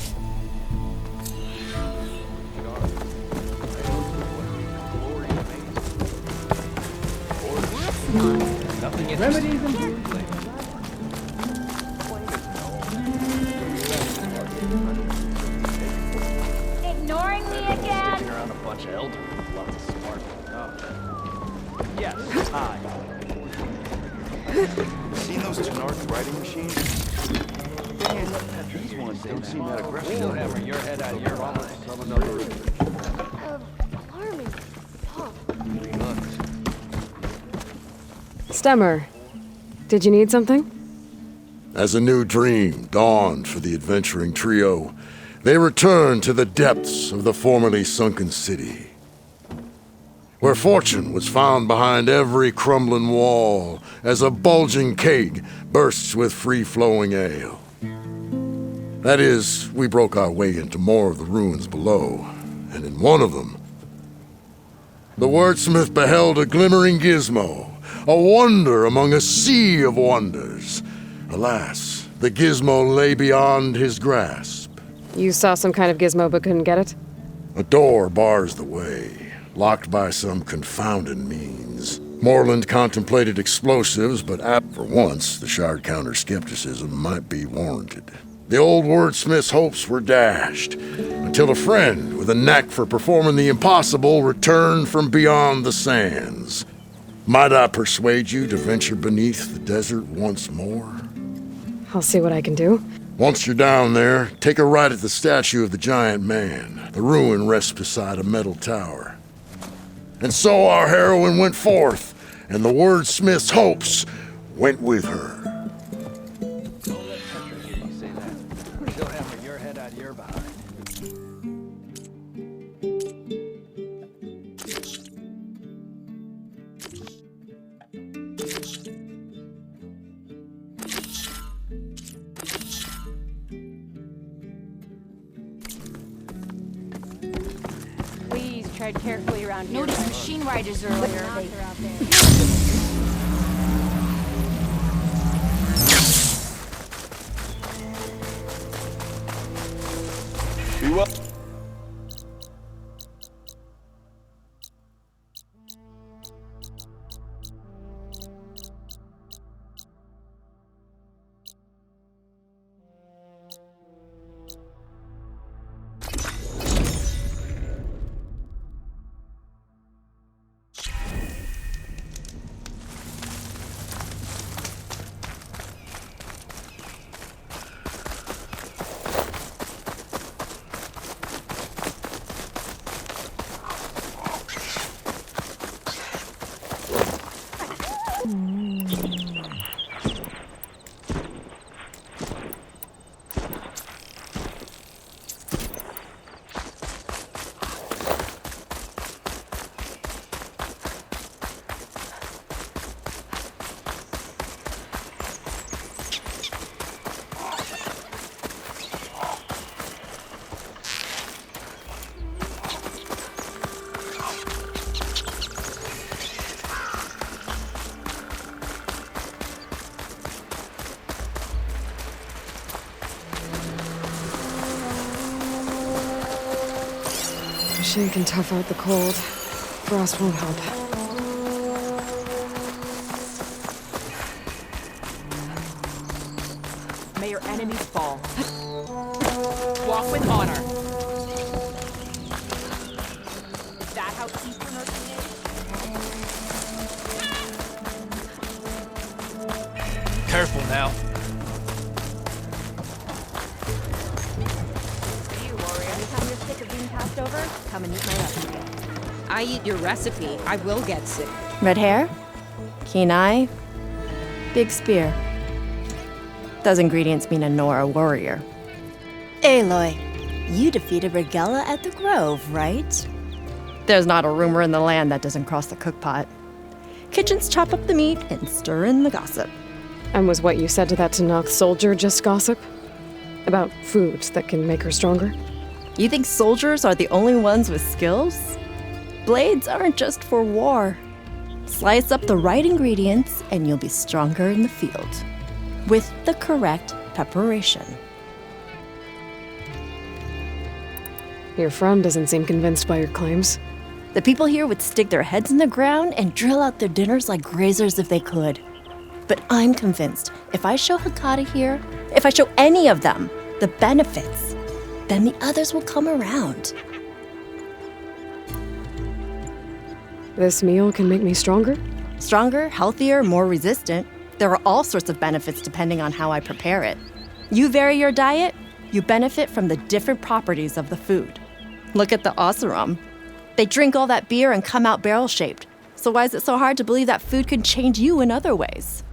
S3: Remedies and
S10: Ignoring me again?
S3: around a bunch of elders with lots of smart. Yes, hi.
S14: Seen those Tenarch riding machines? These ones don't seem that aggressive.
S3: Don't hammer your head out of your office.
S10: Alarming. Oh.
S1: Stemmer, did you need something?
S11: As a new dream dawned for the adventuring trio, they returned to the depths of the formerly sunken city, where fortune was found behind every crumbling wall as a bulging keg bursts with free-flowing ale. That is, we broke our way into more of the ruins below, and in one of them, the wordsmith beheld a glimmering gizmo, a wonder among a sea of wonders. Alas, the gizmo lay beyond his grasp.
S1: You saw some kind of gizmo but couldn't get it?
S11: A door bars the way, locked by some confounded means. Moreland contemplated explosives, but for once, the shard counter skepticism might be warranted. The old wordsmith's hopes were dashed, until a friend with a knack for performing the impossible returned from beyond the sands. Might I persuade you to venture beneath the desert once more?
S1: I'll see what I can do.
S11: Once you're down there, take a right at the statue of the giant man. The ruin rests beside a metal tower. And so our heroine went forth, and the wordsmith's hopes went with her.
S3: Don't hammer your head out of your behind.
S10: Please tread carefully around here. Noticed machine riders earlier. They're out there.
S14: Be well.
S1: Machine can tough out the cold. Frost won't help.
S17: May your enemies fall. Walk with honor. Is that how Eastern nursing is?
S3: Careful now.
S10: Anytime you're sick of being passed over, come and eat my recipe.
S17: I eat your recipe, I will get sick.
S18: Red hair, keen eye, big spear. Those ingredients mean a Nora warrior. Aloy, you defeated Regella at the Grove, right? There's not a rumor in the land that doesn't cross the cookpot. Kitchens chop up the meat and stir in the gossip.
S1: And was what you said to that Tanakh soldier just gossip? About foods that can make her stronger?
S18: You think soldiers are the only ones with skills? Blades aren't just for war. Slice up the right ingredients and you'll be stronger in the field. With the correct preparation.
S1: Your friend doesn't seem convinced by your claims.
S18: The people here would stick their heads in the ground and drill out their dinners like grazers if they could. But I'm convinced if I show Hakata here, if I show any of them the benefits, then the others will come around.
S1: This meal can make me stronger?
S18: Stronger, healthier, more resistant. There are all sorts of benefits depending on how I prepare it. You vary your diet, you benefit from the different properties of the food. Look at the Oseram. They drink all that beer and come out barrel-shaped. So why is it so hard to believe that food can change you in other ways?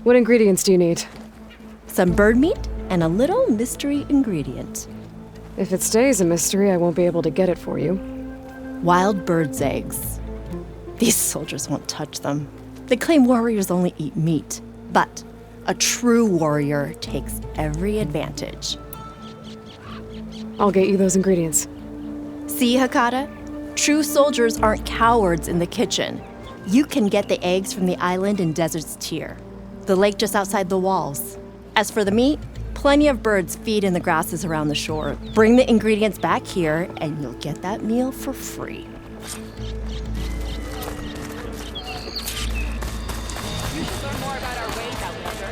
S1: What ingredients do you need?
S18: Some bird meat and a little mystery ingredient.
S1: If it stays a mystery, I won't be able to get it for you.
S18: Wild bird's eggs. These soldiers won't touch them. They claim warriors only eat meat. But a true warrior takes every advantage.
S1: I'll get you those ingredients.
S18: See, Hakata? True soldiers aren't cowards in the kitchen. You can get the eggs from the island in Desert's Tier, the lake just outside the walls. As for the meat, plenty of birds feed in the grasses around the shore. Bring the ingredients back here, and you'll get that meal for free.
S17: You should learn more about our ways out there.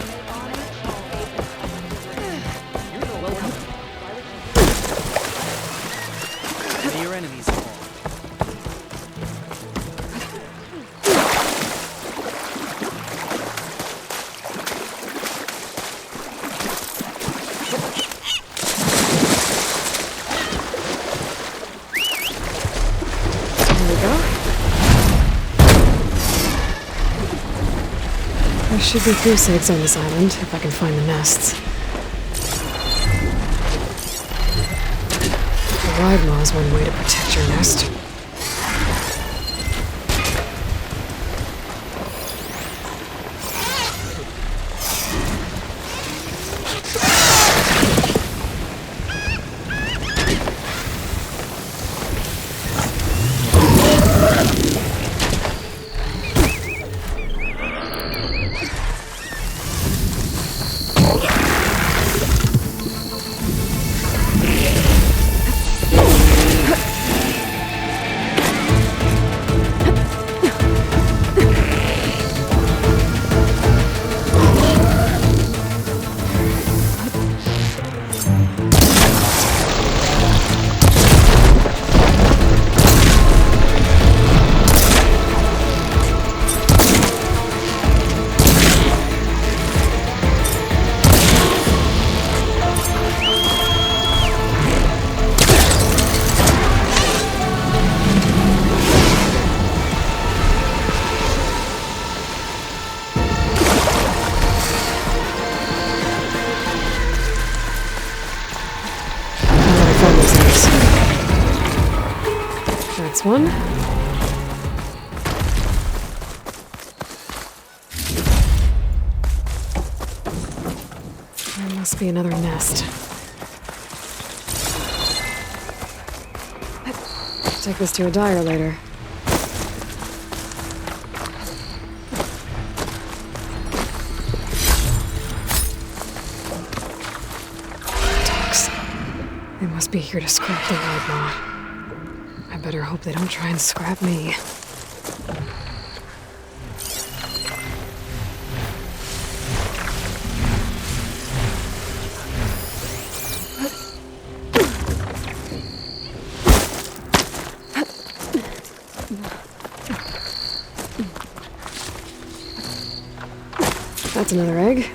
S3: May your enemies fall.
S1: There should be goose eggs on this island, if I can find the nests. The ride maw is one way to protect your nest. That's one. There must be another nest. Take this to a dyer later. Dogs. They must be here to scrap the ride maw. I better hope they don't try and scrap me. That's another egg.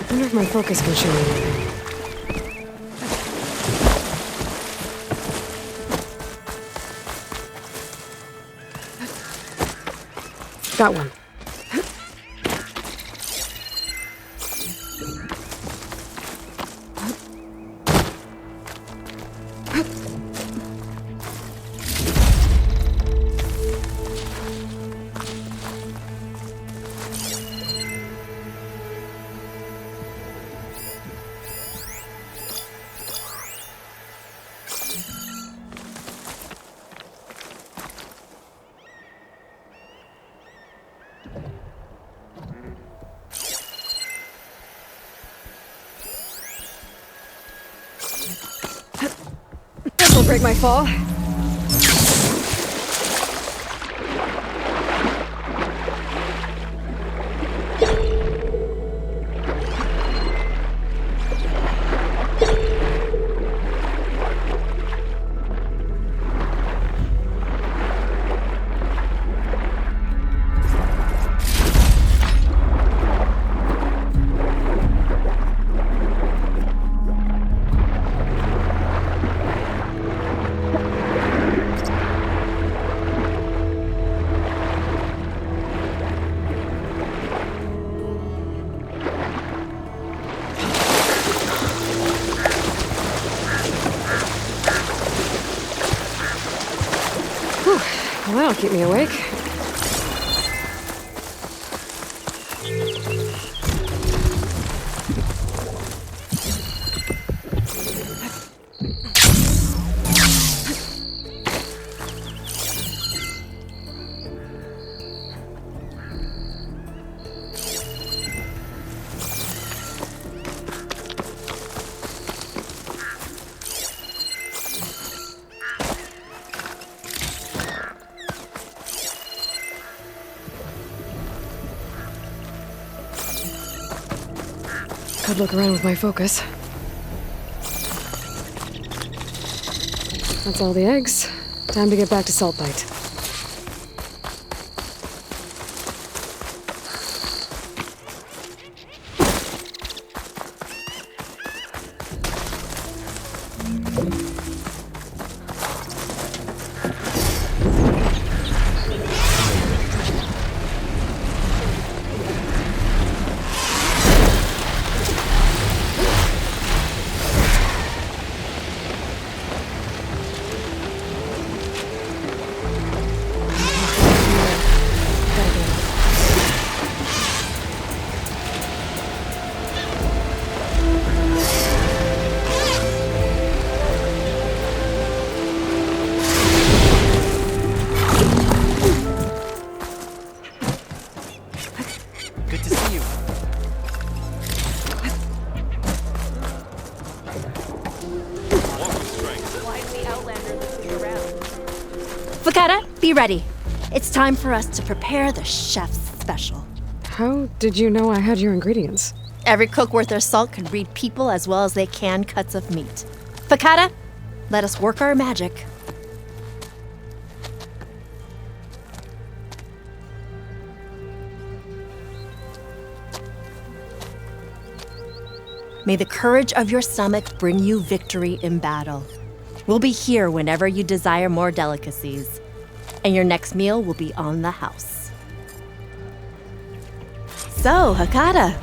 S1: I wonder if my focus can show me anything. Got one. This'll break my fall. Well, that'll keep me awake. Could look around with my focus. That's all the eggs. Time to get back to Saltbite.
S18: Fakata, be ready. It's time for us to prepare the chef's special.
S1: How did you know I had your ingredients?
S18: Every cook worth their salt can read people as well as they can cuts of meat. Fakata, let us work our magic. May the courage of your stomach bring you victory in battle. We'll be here whenever you desire more delicacies, and your next meal will be on the house. So, Hakata.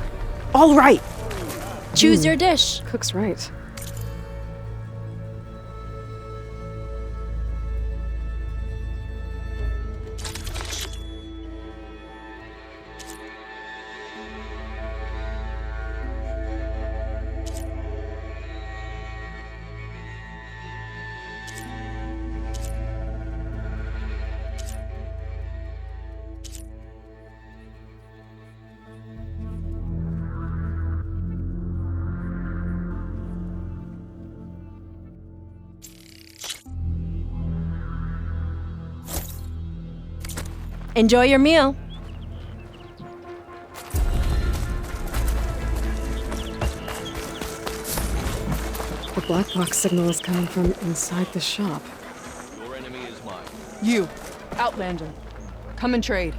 S2: All right.
S18: Choose your dish.
S1: Cook's right.
S18: Enjoy your meal.
S1: The black box signal is coming from inside the shop.
S17: Your enemy is mine. You, Outlander. Come and trade.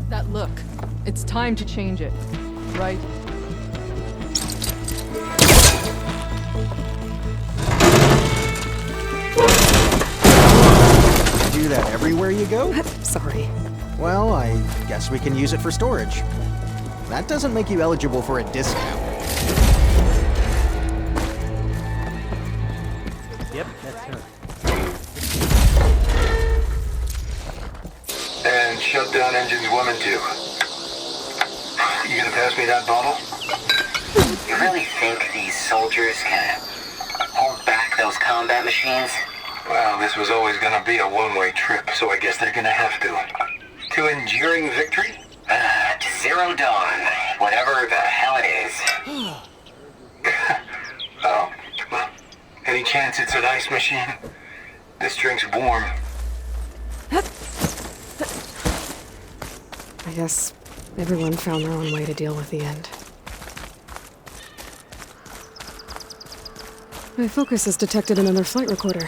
S17: That look. It's time to change it, right?
S15: You do that everywhere you go?
S1: Sorry.
S15: Well, I guess we can use it for storage. That doesn't make you eligible for a discount.
S3: Yep, that's her.
S19: And shut down engines 1 and 2. You gonna pass me that bottle?
S20: You really think these soldiers can hold back those combat machines?
S19: Well, this was always gonna be a one-way trip, so I guess they're gonna have to. To enduring victory?
S20: To Zero Dawn, whatever the hell it is.
S19: Oh, well, any chance it's an ice machine? This drink's warm.
S1: I guess everyone found their own way to deal with the end. My focus has detected another flight recorder.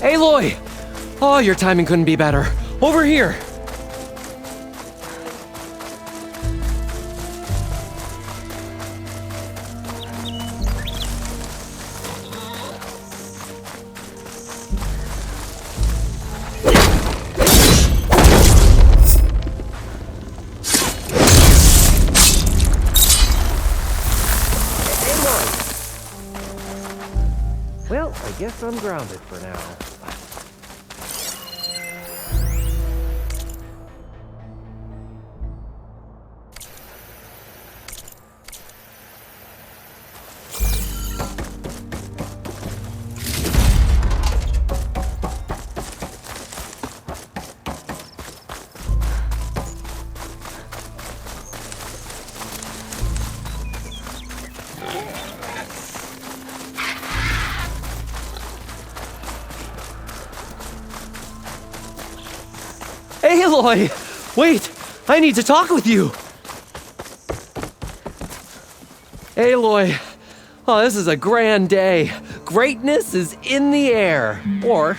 S21: Aloy! Oh, your timing couldn't be better. Over here!
S15: guess I'm grounded for now.
S21: Aloy! Wait! I need to talk with you! Aloy! Oh, this is a grand day. Greatness is in the air. Or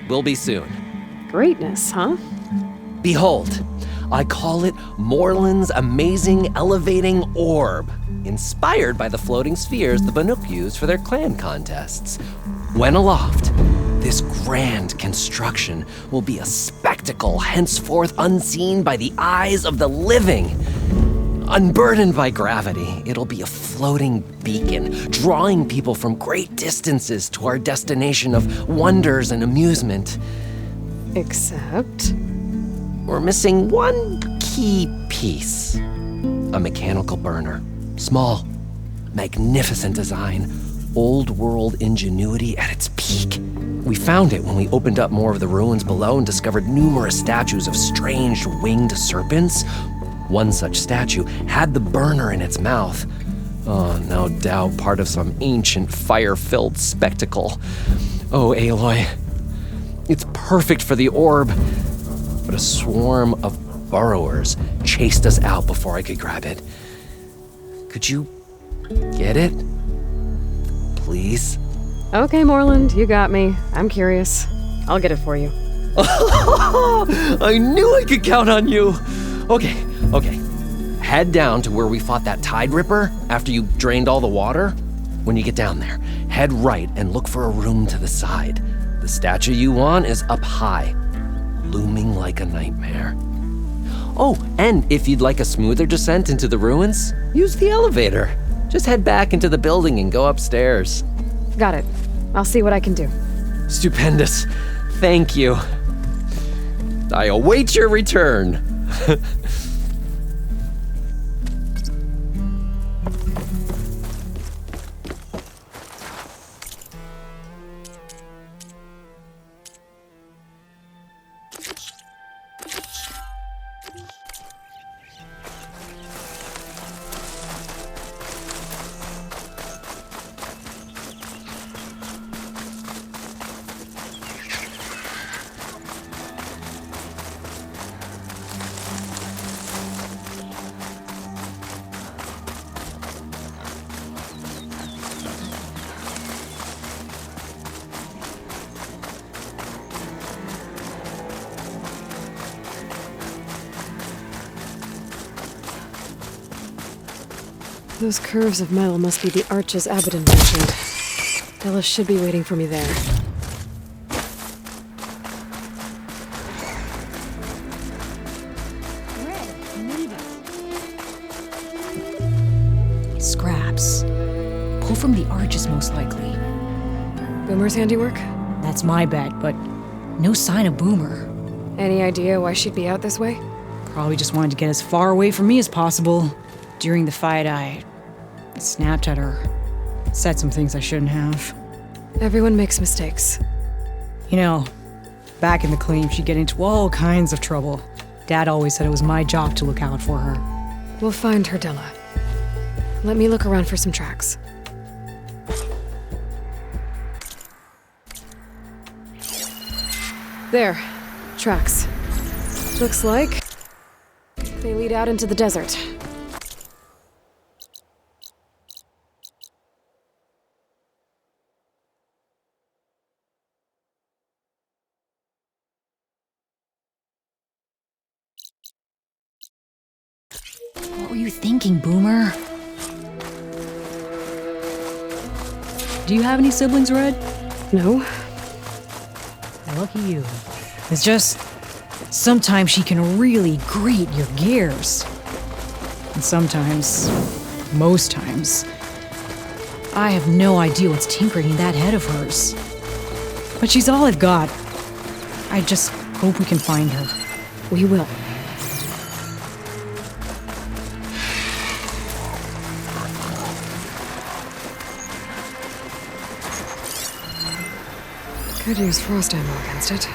S21: will be soon.
S1: Greatness, huh?
S21: Behold, I call it Morland's amazing elevating orb, inspired by the floating spheres the Banuk used for their clan contests. When aloft, this grand construction will be a spectacle henceforth unseen by the eyes of the living. Unburdened by gravity, it'll be a floating beacon, drawing people from great distances to our destination of wonders and amusement.
S1: Except?
S21: We're missing one key piece. A mechanical burner. Small, magnificent design, old world ingenuity at its peak. We found it when we opened up more of the ruins below and discovered numerous statues of strange winged serpents. One such statue had the burner in its mouth. Oh, no doubt part of some ancient fire-filled spectacle. Oh, Aloy, it's perfect for the orb. But a swarm of burrowers chased us out before I could grab it. Could you get it? Please?
S1: Okay, Morland, you got me. I'm curious. I'll get it for you.
S21: I knew I could count on you! Okay. Head down to where we fought that Tide Ripper after you drained all the water. When you get down there, head right and look for a room to the side. The statue you want is up high, looming like a nightmare. Oh, and if you'd like a smoother descent into the ruins, use the elevator. Just head back into the building and go upstairs.
S1: Got it. I'll see what I can do.
S21: Stupendous. Thank you. I await your return.
S1: Those curves of metal must be the arches Abaddon mentioned. Dallas should be waiting for me there.
S16: Scraps. Pull from the arches, most likely.
S1: Boomer's handiwork?
S16: That's my bet, but no sign of Boomer.
S1: Any idea why she'd be out this way?
S16: Probably just wanted to get as far away from me as possible. During the fight, I snapped at her. Said some things I shouldn't have.
S1: Everyone makes mistakes.
S16: You know, back in the claim, she'd get into all kinds of trouble. Dad always said it was my job to look out for her.
S1: We'll find her, Della. Let me look around for some tracks. There. Tracks. Looks like they lead out into the desert.
S16: What were you thinking, Boomer? Do you have any siblings, Red?
S1: No.
S16: Lucky you. It's just, sometimes she can really grate your gears. And sometimes, most times, I have no idea what's tinkering in that head of hers. But she's all I've got. I just hope we can find her.
S1: We will. Could use frost ammo against it.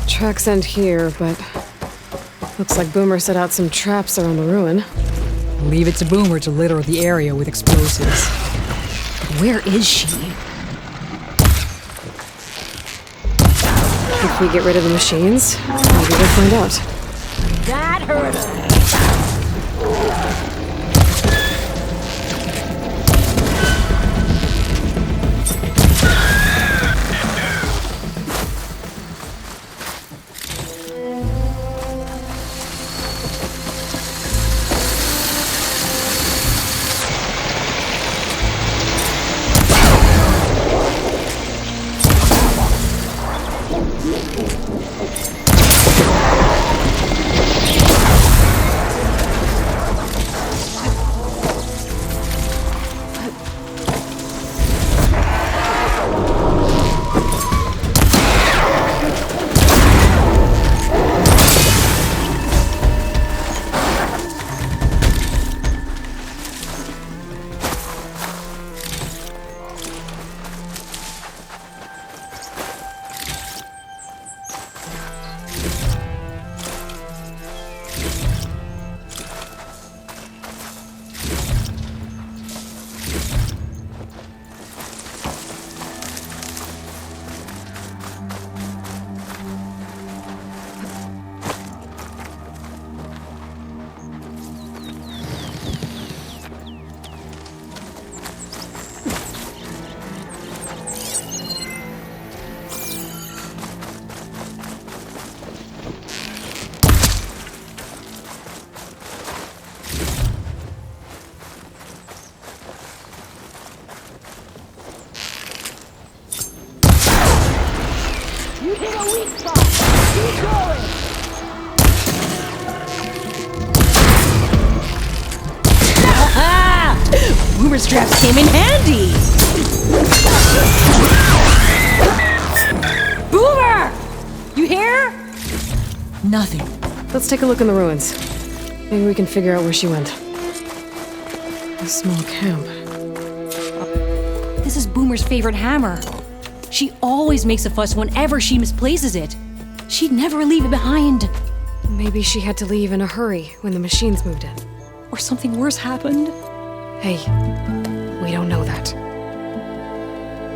S1: Tracks end here, but looks like Boomer set out some traps around the ruin.
S16: Leave it to Boomer to litter the area with explosives. But where is she?
S1: If we get rid of the machines, maybe we'll find out.
S10: That hurt her. You hit a weak spot. Keep going.
S16: Boomer straps came in handy! Boomer! You here? Nothing.
S1: Let's take a look in the ruins. Maybe we can figure out where she went. A small camp.
S16: This is Boomer's favorite hammer. She always makes a fuss whenever she misplaces it. She'd never leave it behind.
S1: Maybe she had to leave in a hurry when the machines moved in.
S16: Or something worse happened.
S1: Hey, we don't know that.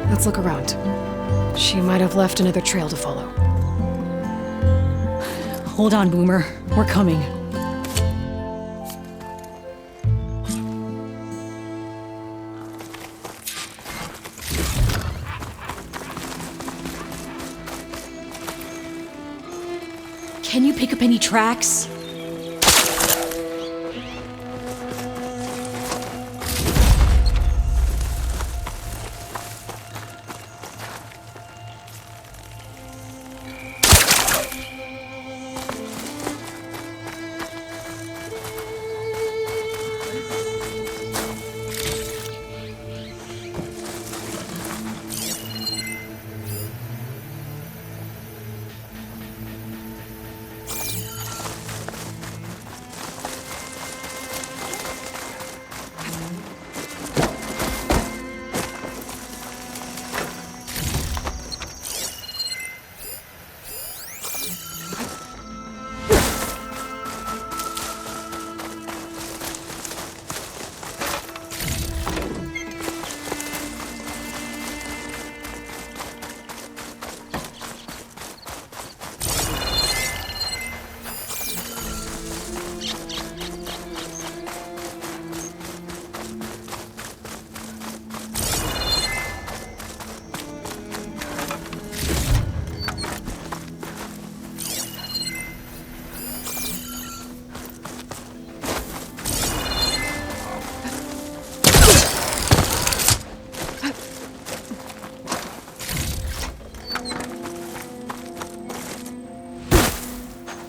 S1: Let's look around. She might have left another trail to follow.
S16: Hold on, Boomer. We're coming. Can you pick up any tracks?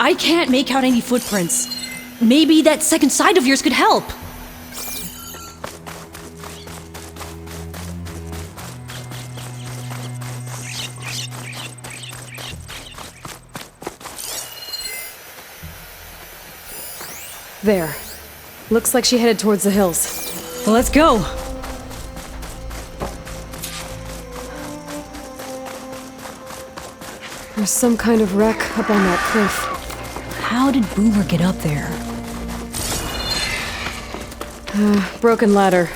S16: I can't make out any footprints. Maybe that second side of yours could help.
S1: There. Looks like she headed towards the hills.
S16: Well, let's go.
S1: There's some kind of wreck up on that cliff.
S16: How did Boomer get up there?
S1: Broken ladder.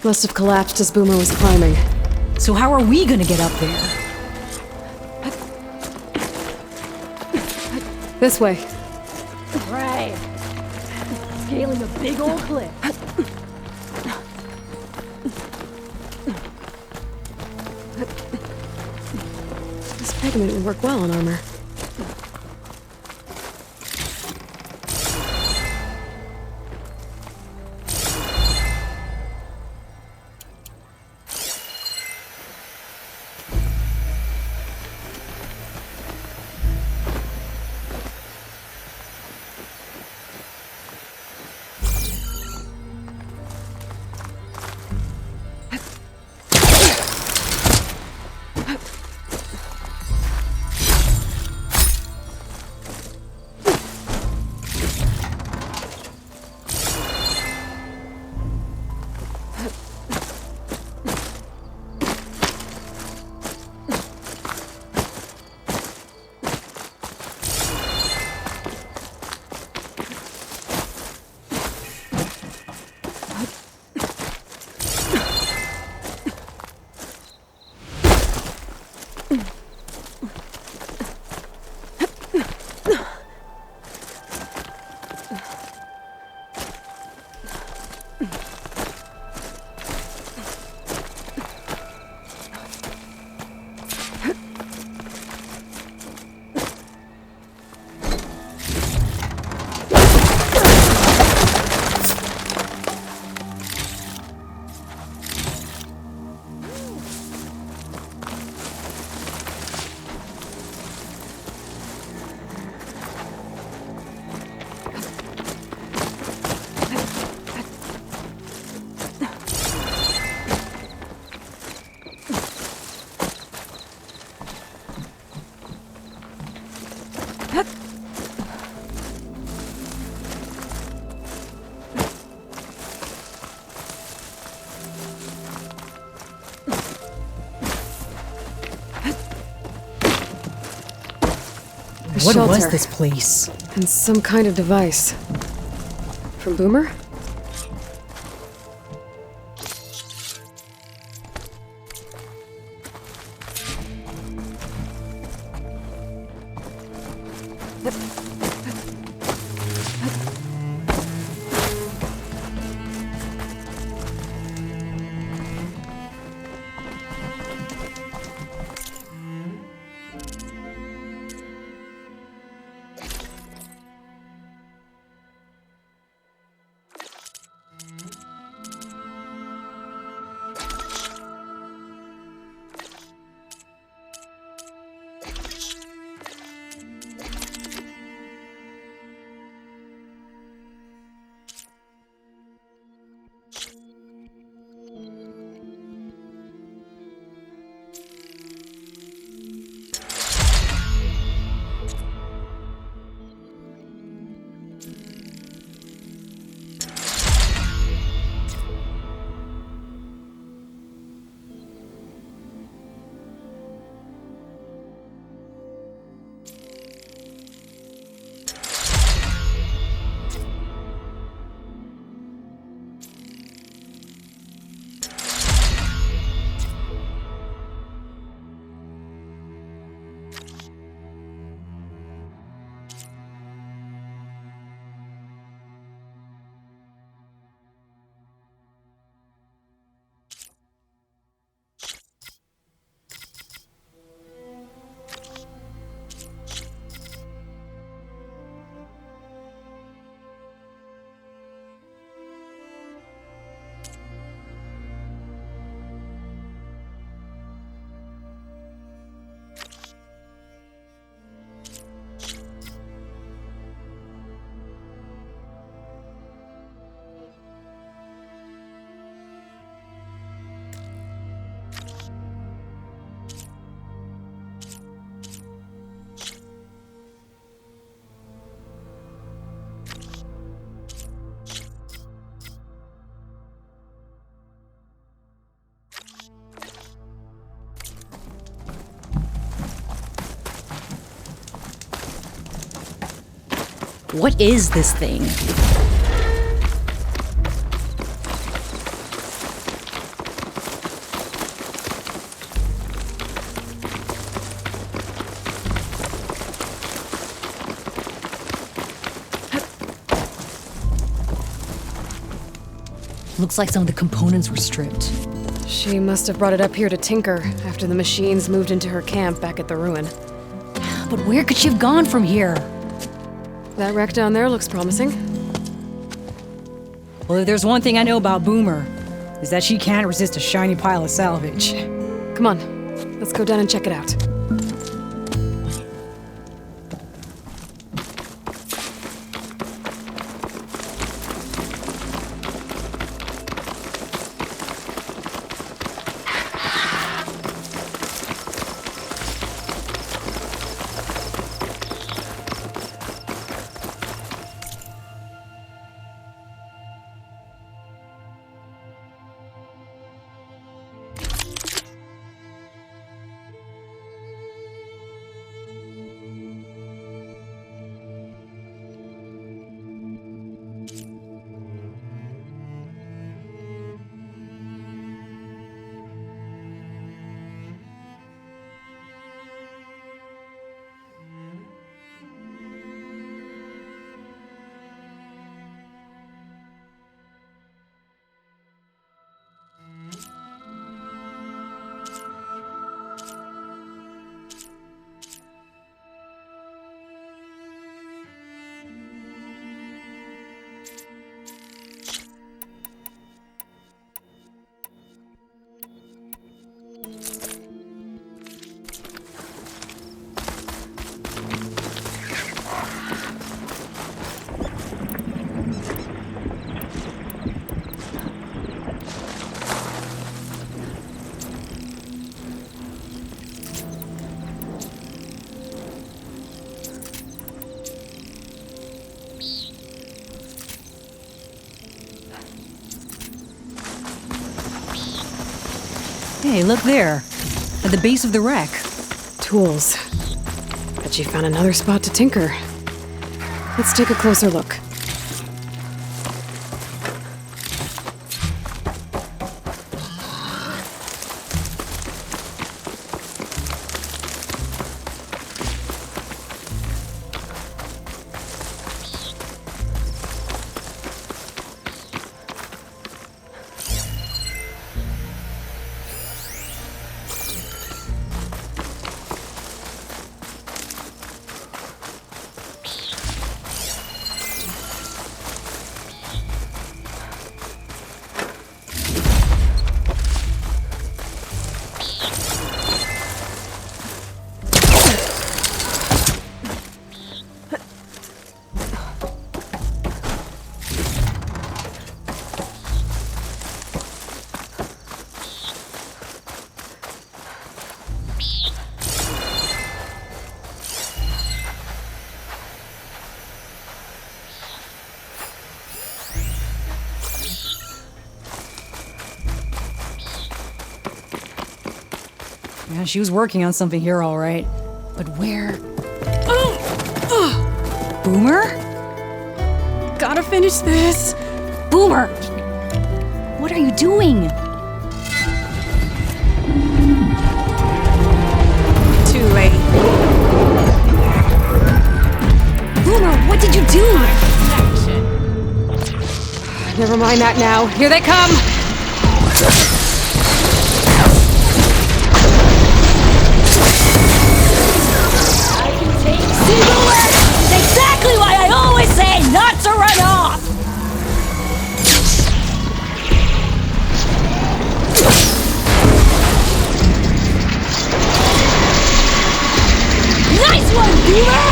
S1: Must have collapsed as Boomer was climbing.
S16: So how are we gonna get up there?
S1: This way.
S10: Right. Scaling a big old cliff.
S1: This pigment would work well on armor.
S16: What was this place?
S1: And some kind of device. From Boomer?
S16: What is this thing? Looks like some of the components were stripped.
S1: She must have brought it up here to tinker after the machines moved into her camp back at the ruin.
S16: But where could she have gone from here?
S1: That wreck down there looks promising.
S16: Well, if there's one thing I know about Boomer, is that she can't resist a shiny pile of salvage.
S1: Come on, let's go down and check it out.
S16: Hey, look there. At the base of the wreck.
S1: Tools. Bet you found another spot to tinker. Let's take a closer look.
S16: Yeah, she was working on something here, all right. But where? Boomer? Gotta finish this. Boomer! What are you doing?
S5: Too late.
S16: Boomer, what did you do?
S1: Never mind that now. Here they come!
S10: See, Boomer? It's exactly why I always say not to run off! Nice one, Boomer!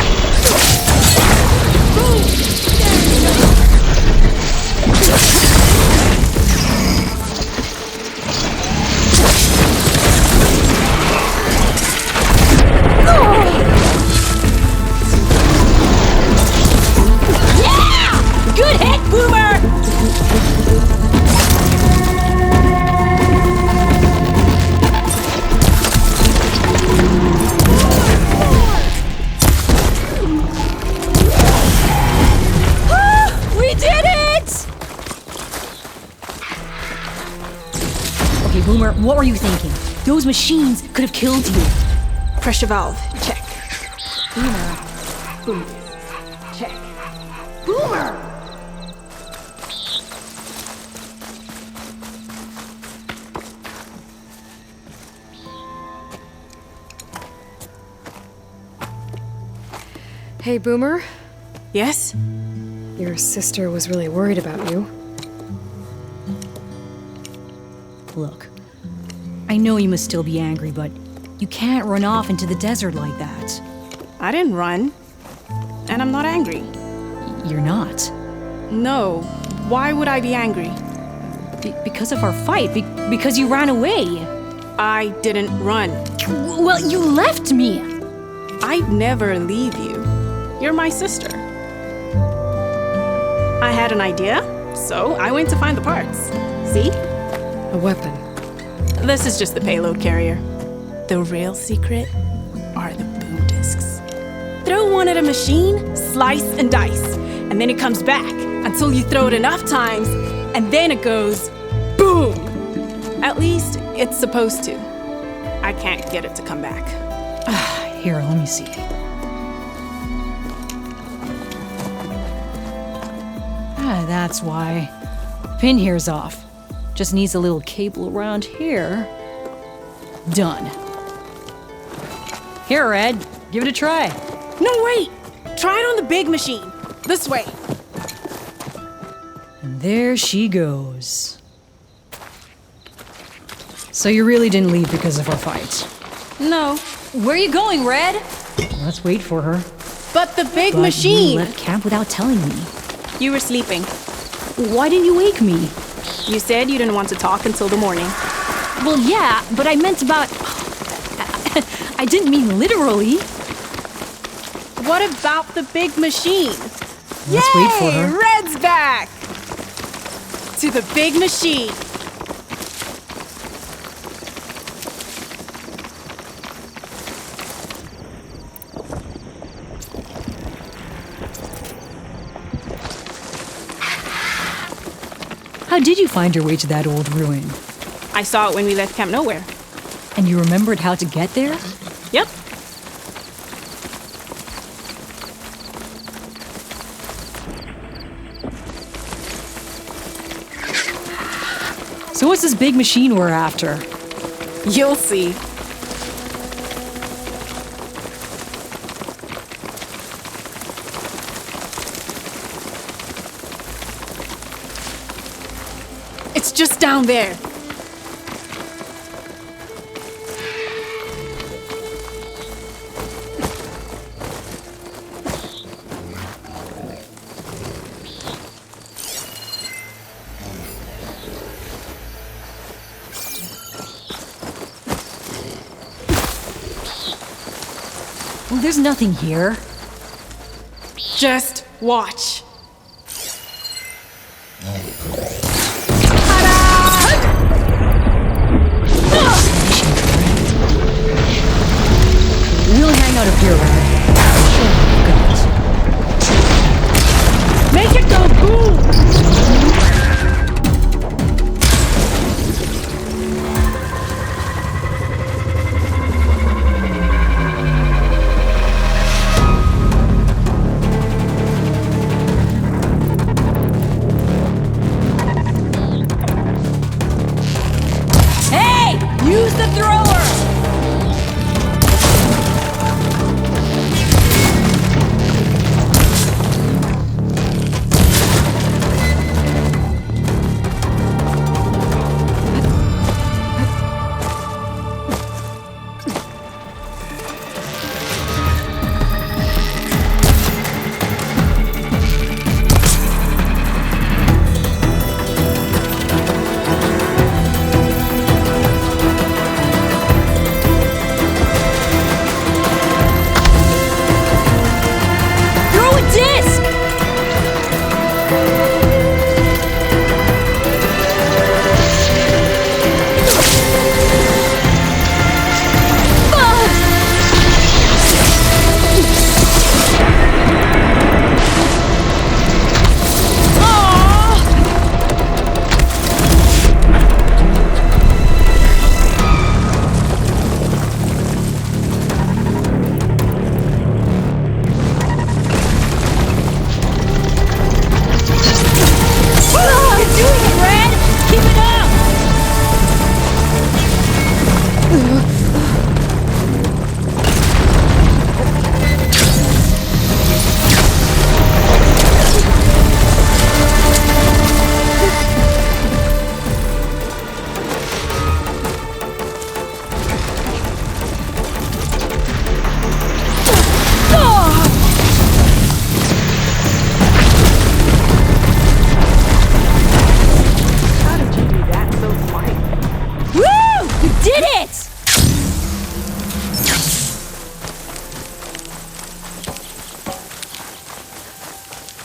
S10: Yeah! Good hit, Boomer! We did it!
S16: Okay, Boomer, what were you thinking? Those machines could have killed you.
S5: Pressure valve, check.
S16: Boomer.
S5: Boom.
S16: Check. Boomer!
S1: Hey, Boomer?
S5: Yes?
S1: Your sister was really worried about you.
S16: Look, I know you must still be angry, but you can't run off into the desert like that.
S5: I didn't run. And I'm not angry.
S16: You're not.
S5: No. Why would I be angry?
S16: Because of our fight. Because you ran away.
S5: I didn't run.
S16: Well, you left me.
S5: I'd never leave you. You're my sister. I had an idea, so I went to find the parts. See?
S1: A weapon.
S5: This is just the payload carrier. The real secret are the boom discs. Throw one at a machine, slice and dice, and then it comes back until you throw it enough times, and then it goes boom! At least it's supposed to. I can't get it to come back.
S16: Here, let me see. That's why. Pin here's off. Just needs a little cable around here. Done. Here, Red. Give it a try.
S5: No, wait! Try it on the big machine. This way.
S16: And there she goes. So you really didn't leave because of our fight?
S5: No.
S16: Where are you going, Red? Let's wait for her.
S5: But the big
S16: But
S5: machine!
S16: you left camp without telling me.
S5: You were sleeping.
S16: Why didn't you wake me?
S5: You said you didn't want to talk until the morning.
S16: Well, yeah, but I meant about... I didn't mean literally.
S5: What about the big machine?
S16: Let's wait for her.
S5: Red's back! To the big machine.
S16: How did you find your way to that old ruin?
S5: I saw it when we left Camp Nowhere.
S16: And you remembered how to get there?
S5: Yep.
S16: So what's this big machine we're after?
S5: You'll see. It's just down there.
S16: Well, there's nothing here.
S5: Just watch.
S10: Flamethrower!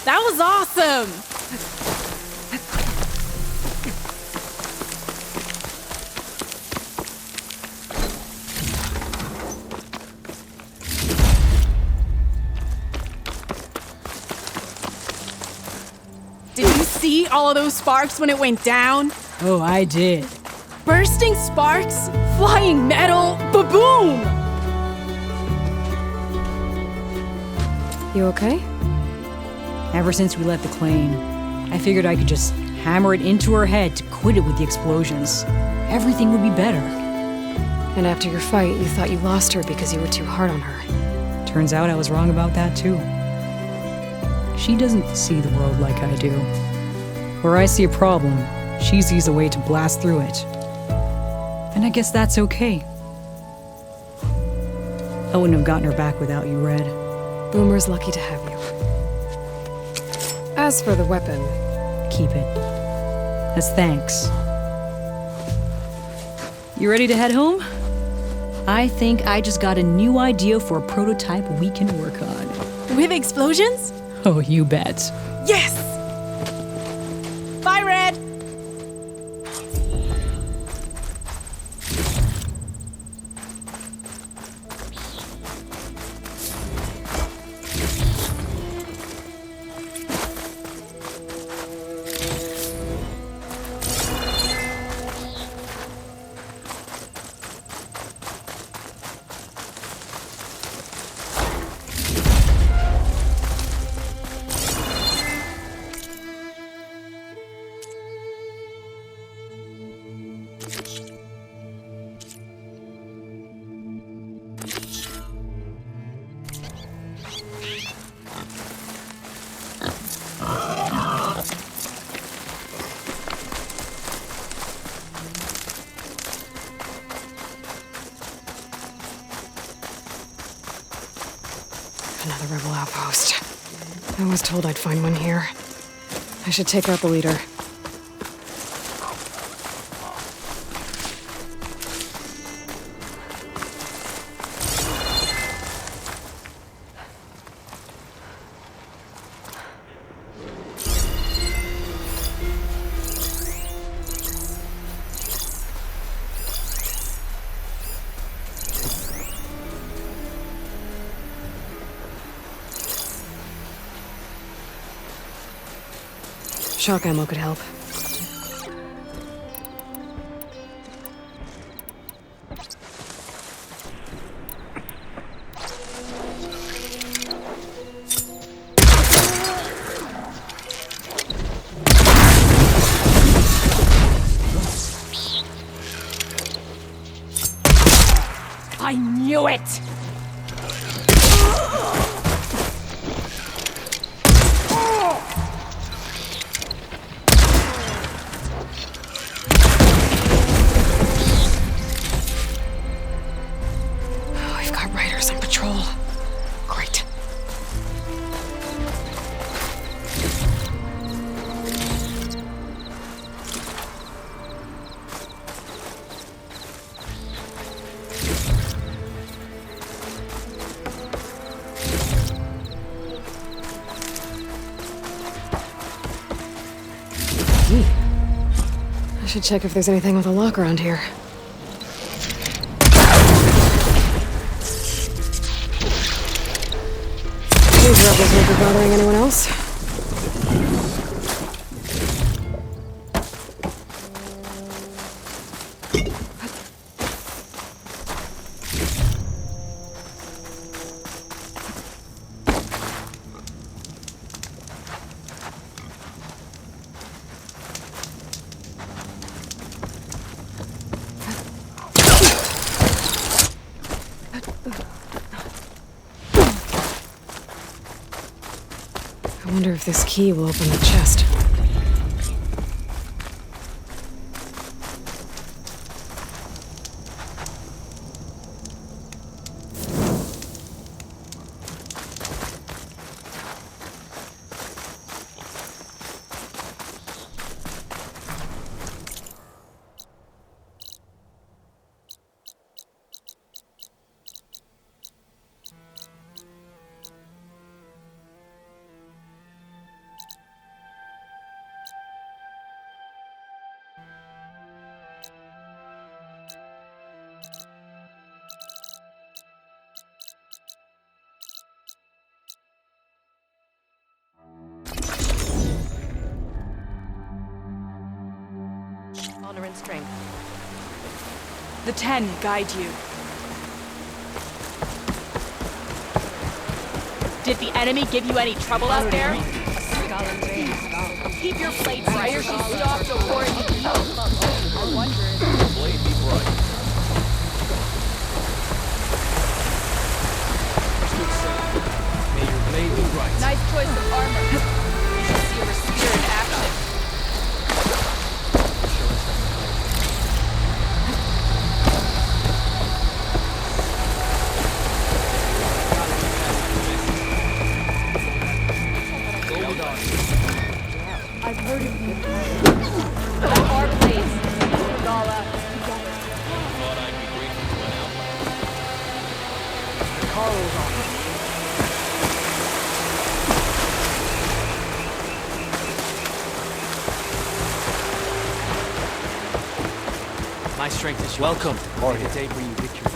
S5: That was awesome! Did you see all of those sparks when it went down?
S16: Oh, I did.
S5: Bursting sparks, flying metal, ba-boom!
S1: You okay?
S16: Ever since we left the claim, I figured I could just hammer it into her head to quit it with the explosions. Everything would be better.
S1: And after your fight, you thought you lost her because you were too hard on her.
S16: Turns out I was wrong about that too. She doesn't see the world like I do. Where I see a problem, she sees a way to blast through it. And I guess that's okay. I wouldn't have gotten her back without you, Red.
S1: Boomer's lucky to have you. As for the weapon,
S16: keep it. As thanks. You ready to head home? I think I just got a new idea for a prototype we can work on.
S5: With explosions?
S16: Oh, you bet.
S5: Yes! Bye, Red!
S1: Another rebel outpost. I was told I'd find one here. I should take out the leader. Shock ammo could help.
S10: I knew it!
S1: We've got raiders on patrol. Great. I should check if there's anything with a lock around here. These rebels won't be bothering anyone else. I wonder if this key will open the chest.
S17: Honor and strength. The 10 guide you. Did the enemy give you any trouble out there? Keep your blade bright or she stops the war. I wonder.
S4: Blade be bright. May your blade be bright.
S17: Nice choice of armor. You should see a receiver in action. I've heard of you. Our blades. Regala. Together.
S4: Thought I'd be grateful to an outlaw.
S15: Carlo's on.
S3: My strength is welcome. Or the day bring you victory.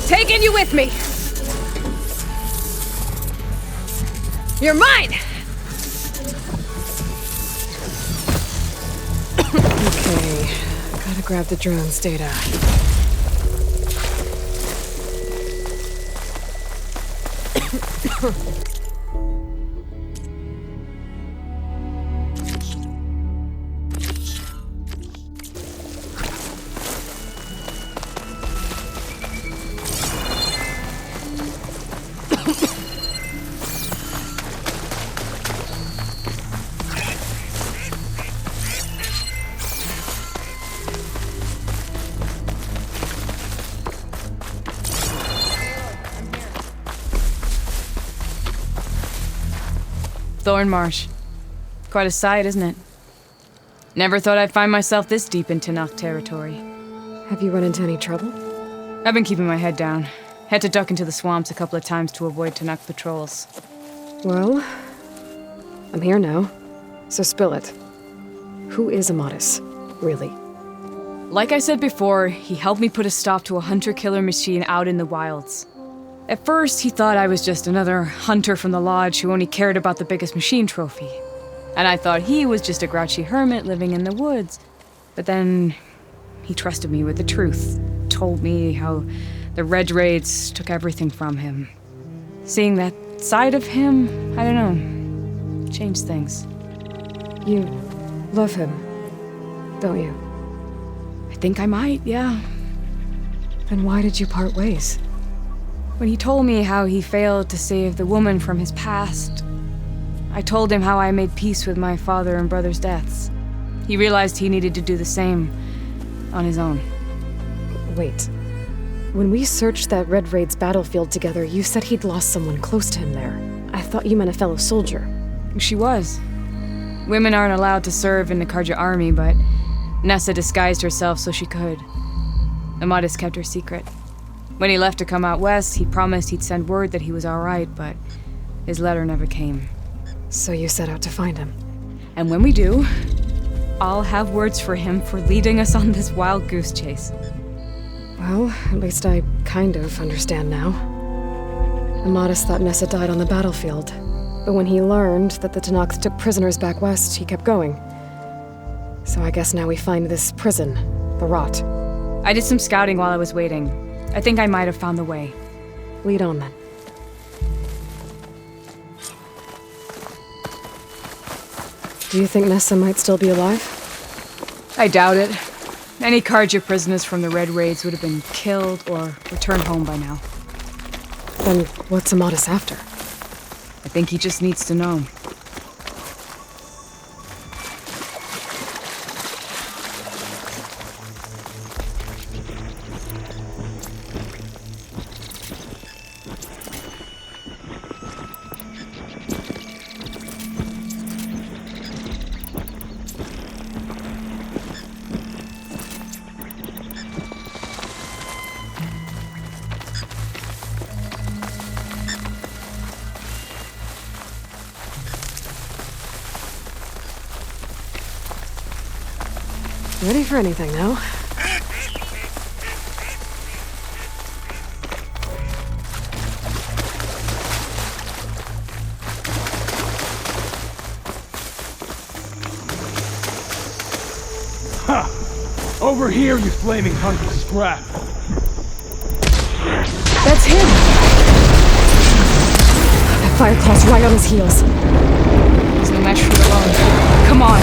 S1: Taking you with me. You're mine. Okay, gotta grab the drone's data.
S12: Thornmarsh. Quite a sight, isn't it? Never thought I'd find myself this deep in Tanakh territory.
S1: Have you run into any trouble?
S12: I've been keeping my head down. Had to duck into the swamps a couple of times to avoid Tanakh patrols.
S1: Well, I'm here now, so spill it. Who is Amadis, really?
S12: Like I said before, he helped me put a stop to a hunter-killer machine out in the wilds. At first, he thought I was just another hunter from the lodge who only cared about the biggest machine trophy. And I thought he was just a grouchy hermit living in the woods. But then, he trusted me with the truth. Told me how the Red Raids took everything from him. Seeing that side of him, I don't know, changed things.
S1: You love him, don't you?
S12: I think I might, yeah.
S1: Then why did you part ways?
S12: When he told me how he failed to save the woman from his past, I told him how I made peace with my father and brother's deaths. He realized he needed to do the same on his own.
S1: Wait. When we searched that Red Raid's battlefield together, you said he'd lost someone close to him there. I thought you meant a fellow soldier.
S12: She was. Women aren't allowed to serve in the Karja army, but Nessa disguised herself so she could. Amadis kept her secret. When he left to come out west, he promised he'd send word that he was all right, but his letter never came.
S1: So you set out to find him?
S12: And when we do, I'll have words for him for leading us on this wild goose chase.
S1: Well, at least I kind of understand now. Amadis thought Nessa died on the battlefield, but when he learned that the Tanakhs took prisoners back west, he kept going. So I guess now we find this prison, the Rot.
S12: I did some scouting while I was waiting. I think I might have found the way.
S1: Lead on, then. Do you think Nessa might still be alive?
S12: I doubt it. Any Karja prisoners from the Red Raids would have been killed or returned home by now.
S1: Then what's Amadis after?
S12: I think he just needs to know.
S1: Ready for anything now?
S7: Ha! Over here, you flaming hunk of scrap!
S1: That's him! That Fireclaw's right on his heels.
S12: He's no match for the alone. Come on!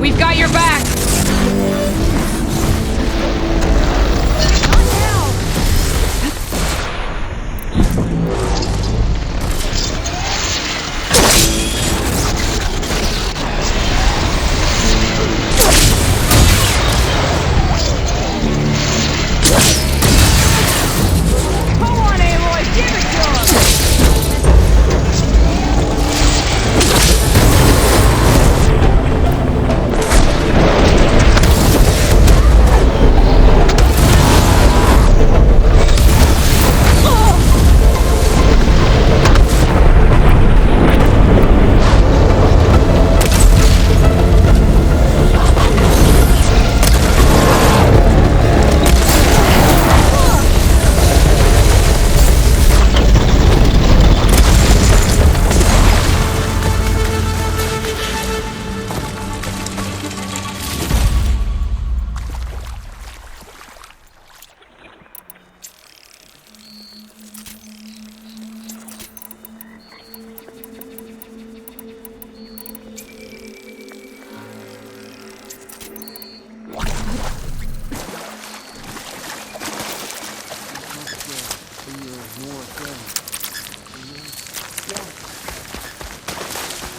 S12: We've got your back! Come on, Aloy, give it to him!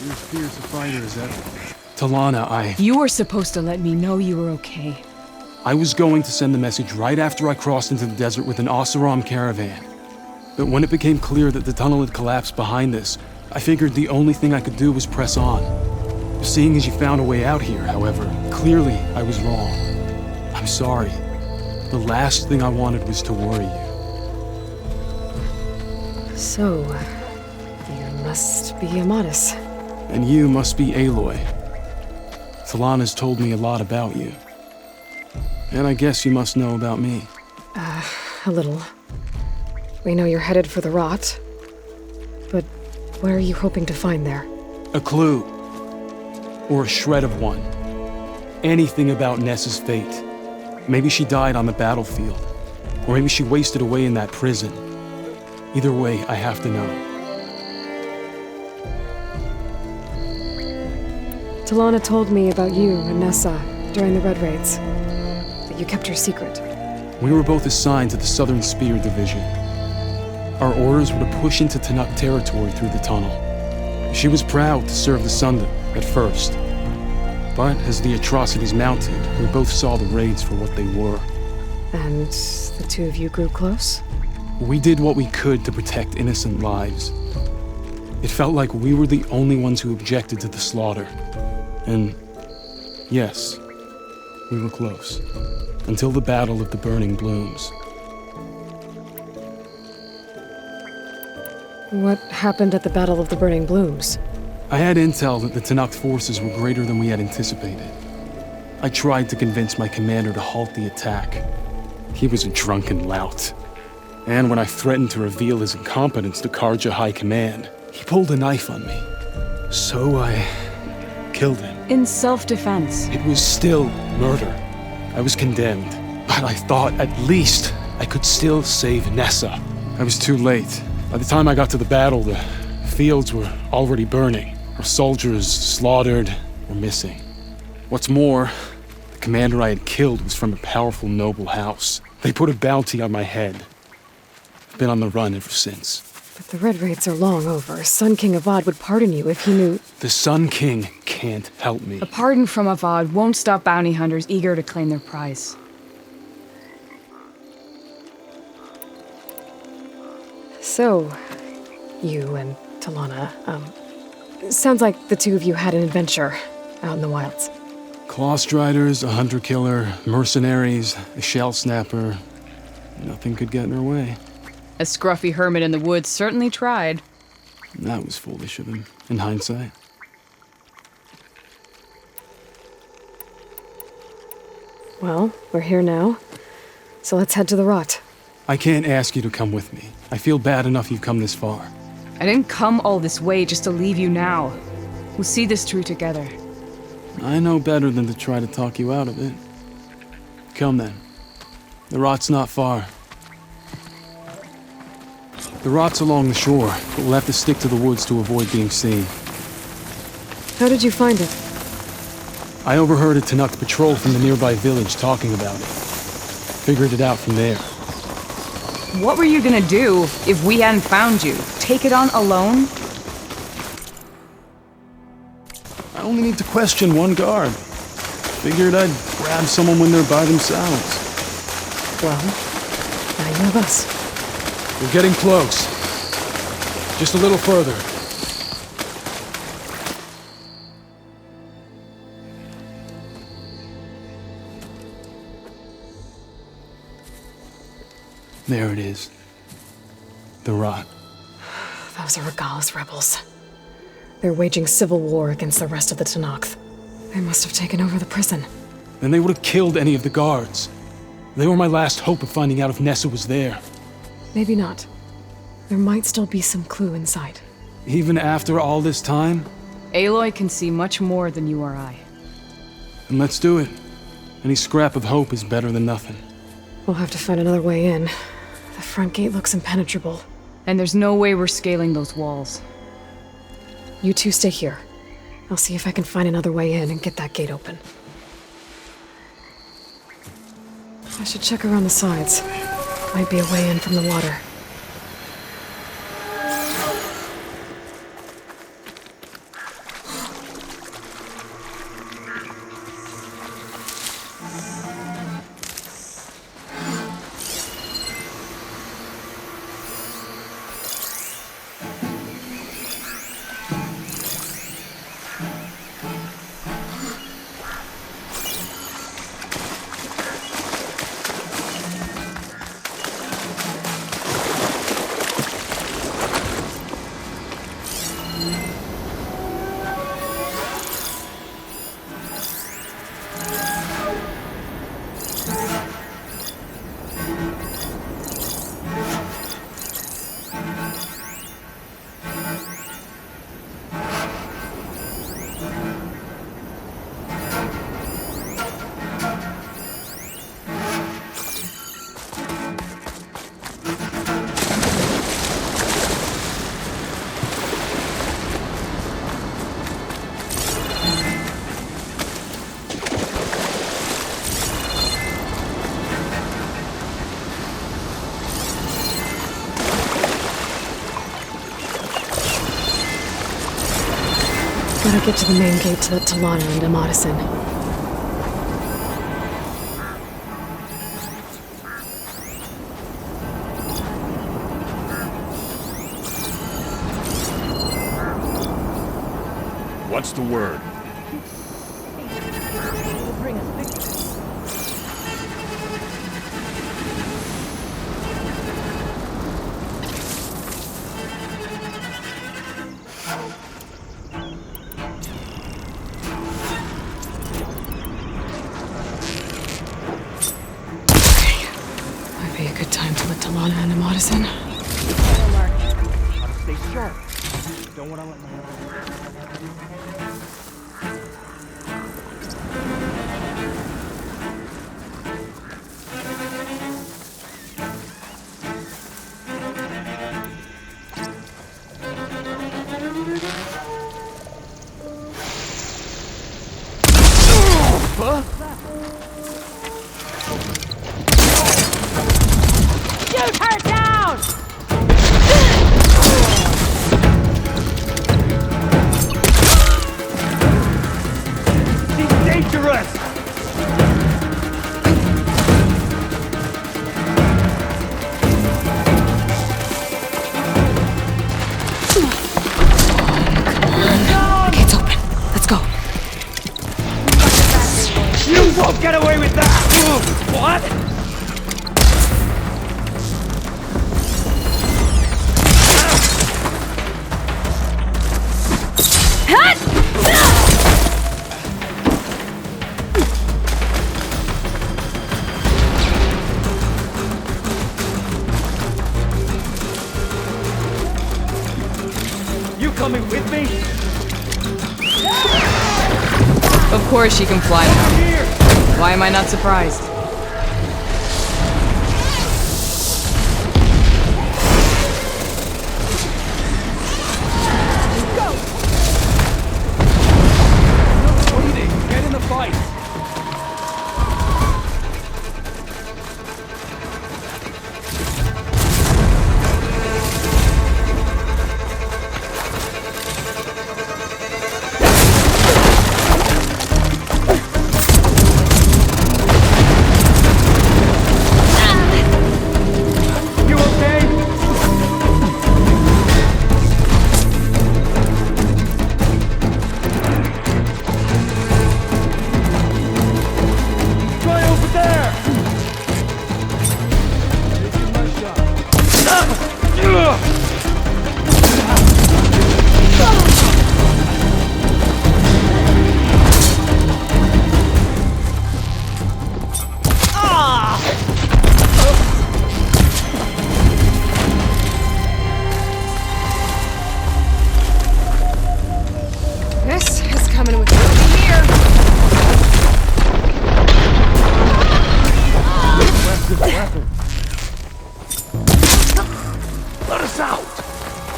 S7: You're as fierce a fighter as ever. Talana,
S12: You were supposed to let me know you were okay.
S7: I was going to send the message right after I crossed into the desert with an Oseram caravan. But when it became clear that the tunnel had collapsed behind us, I figured the only thing I could do was press on. Seeing as you found a way out here, however, clearly I was wrong. I'm sorry. The last thing I wanted was to worry you.
S1: So, you must be Amatis.
S7: And you must be Aloy. Talana's told me a lot about you. And I guess you must know about me.
S1: A little. We know you're headed for the rot. But what are you hoping to find there?
S7: A clue. Or a shred of one. Anything about Nessa's fate. Maybe she died on the battlefield. Or maybe she wasted away in that prison. Either way, I have to know.
S1: Talana told me about you and Nessa during the Red Raids. That you kept her secret.
S7: We were both assigned to the Southern Spear Division. Our orders were to push into Tanuk territory through the tunnel. She was proud to serve the Sundom at first. But as the atrocities mounted, we both saw the raids for what they were.
S1: And the two of you grew close?
S7: We did what we could to protect innocent lives. It felt like we were the only ones who objected to the slaughter. And yes, we were close. Until the Battle of the Burning Blooms.
S1: What happened at the Battle of the Burning Blooms?
S7: I had intel that the Tanakh forces were greater than we had anticipated. I tried to convince my commander to halt the attack. He was a drunken lout. And when I threatened to reveal his incompetence to Karja High Command, he pulled a knife on me. So I killed him.
S12: In self-defense.
S7: It was still murder. I was condemned, but I thought at least I could still save Nessa. I was too late. By the time I got to the battle, the fields were already burning. Our soldiers slaughtered or missing. What's more, the commander I had killed was from a powerful noble house. They put a bounty on my head. I've been on the run ever since.
S1: But the Red Raids are long over. Sun King Avad would pardon you if he knew...
S7: The Sun King can't help me.
S12: A pardon from Avad won't stop bounty hunters eager to claim their prize.
S1: So, you and Talana, sounds like the two of you had an adventure out in the wilds.
S7: Clawstriders, a hunter-killer, mercenaries, a shell snapper. Nothing could get in her way.
S12: A scruffy hermit in the woods certainly tried.
S7: That was foolish of him, in hindsight.
S1: Well, we're here now, so let's head to the rot.
S7: I can't ask you to come with me. I feel bad enough you've come this far.
S12: I didn't come all this way just to leave you now. We'll see this through together.
S7: I know better than to try to talk you out of it. Come then. The rot's not far. The rot's along the shore, but we'll have to stick to the woods to avoid being seen.
S1: How did you find it?
S7: I overheard a Tanukh patrol from the nearby village talking about it. Figured it out from there.
S12: What were you gonna do if we hadn't found you? Take it on alone?
S7: I only need to question one guard. Figured I'd grab someone when they're by themselves.
S1: Well, now you have us.
S7: We're getting close. Just a little further. There it is. The rot.
S1: Those are Regala's rebels. They're waging civil war against the rest of the Tanakh. They must have taken over the prison.
S7: Then they would have killed any of the guards. They were my last hope of finding out if Nessa was there.
S1: Maybe not. There might still be some clue inside.
S7: Even after all this time?
S12: Aloy can see much more than you or I.
S7: And let's do it. Any scrap of hope is better than nothing.
S1: We'll have to find another way in. The front gate looks impenetrable.
S12: And there's no way we're scaling those walls.
S1: You two stay here. I'll see if I can find another way in and get that gate open. I should check around the sides. Might be a way in from the water. Gotta get to the main gate to let Talana into Madison.
S7: What's the word?
S1: Might be a good time to let Talana into Madison.
S3: Stay sharp. Don't want to let my...
S10: Shoot her down!
S3: She's dangerous!
S1: The gate's open. Let's go.
S3: You won't get away with that! What? You coming with me?
S12: Of course she can fly now. Why am I not surprised?
S3: Get in the fight! You okay? Try over there! Taking my shot.
S1: This is coming with me here.
S3: Weapon. Let us out!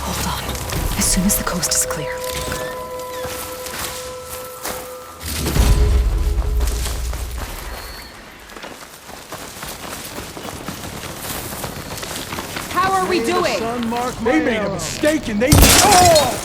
S1: Hold on. As soon as the coast is clear.
S16: How are we doing?
S7: They made a mistake and they... Oh!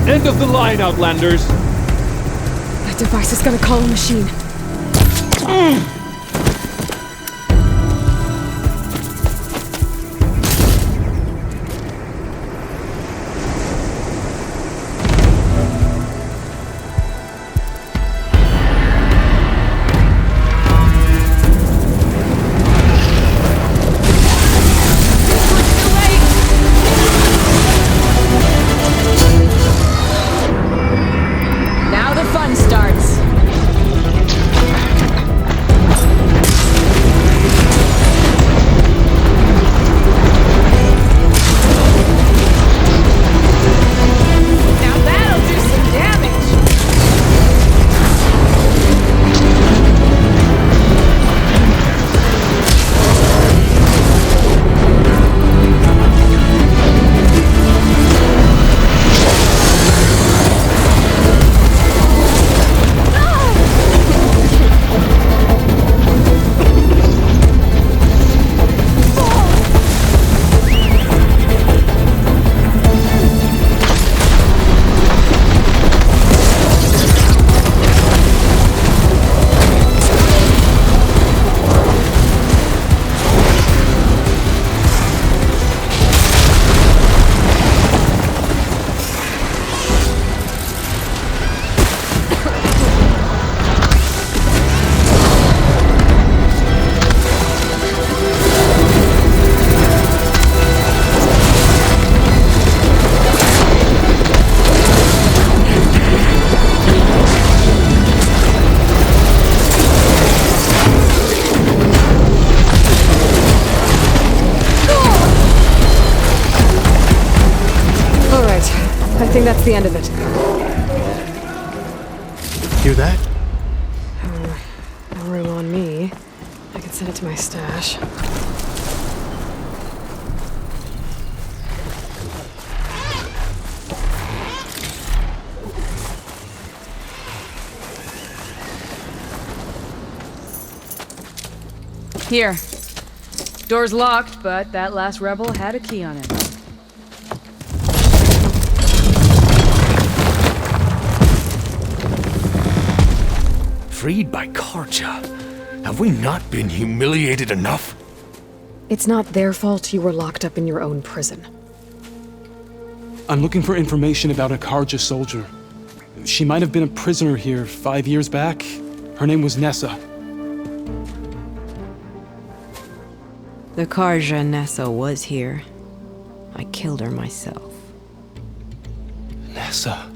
S3: End of the line, Outlanders!
S1: That device is gonna call a machine.
S12: Now the fun starts.
S1: that's the end of it.
S7: Hear that?
S1: No room on me. I could send it to my stash.
S12: Here. Door's locked, but that last rebel had a key on it.
S8: Freed by Karja. Have we not been humiliated enough?
S1: It's not their fault you were locked up in your own prison.
S7: I'm looking for information about a Karja soldier. She might have been a prisoner here 5 years back. Her name was Nessa.
S22: The Karja Nessa was here. I killed her myself.
S7: Nessa.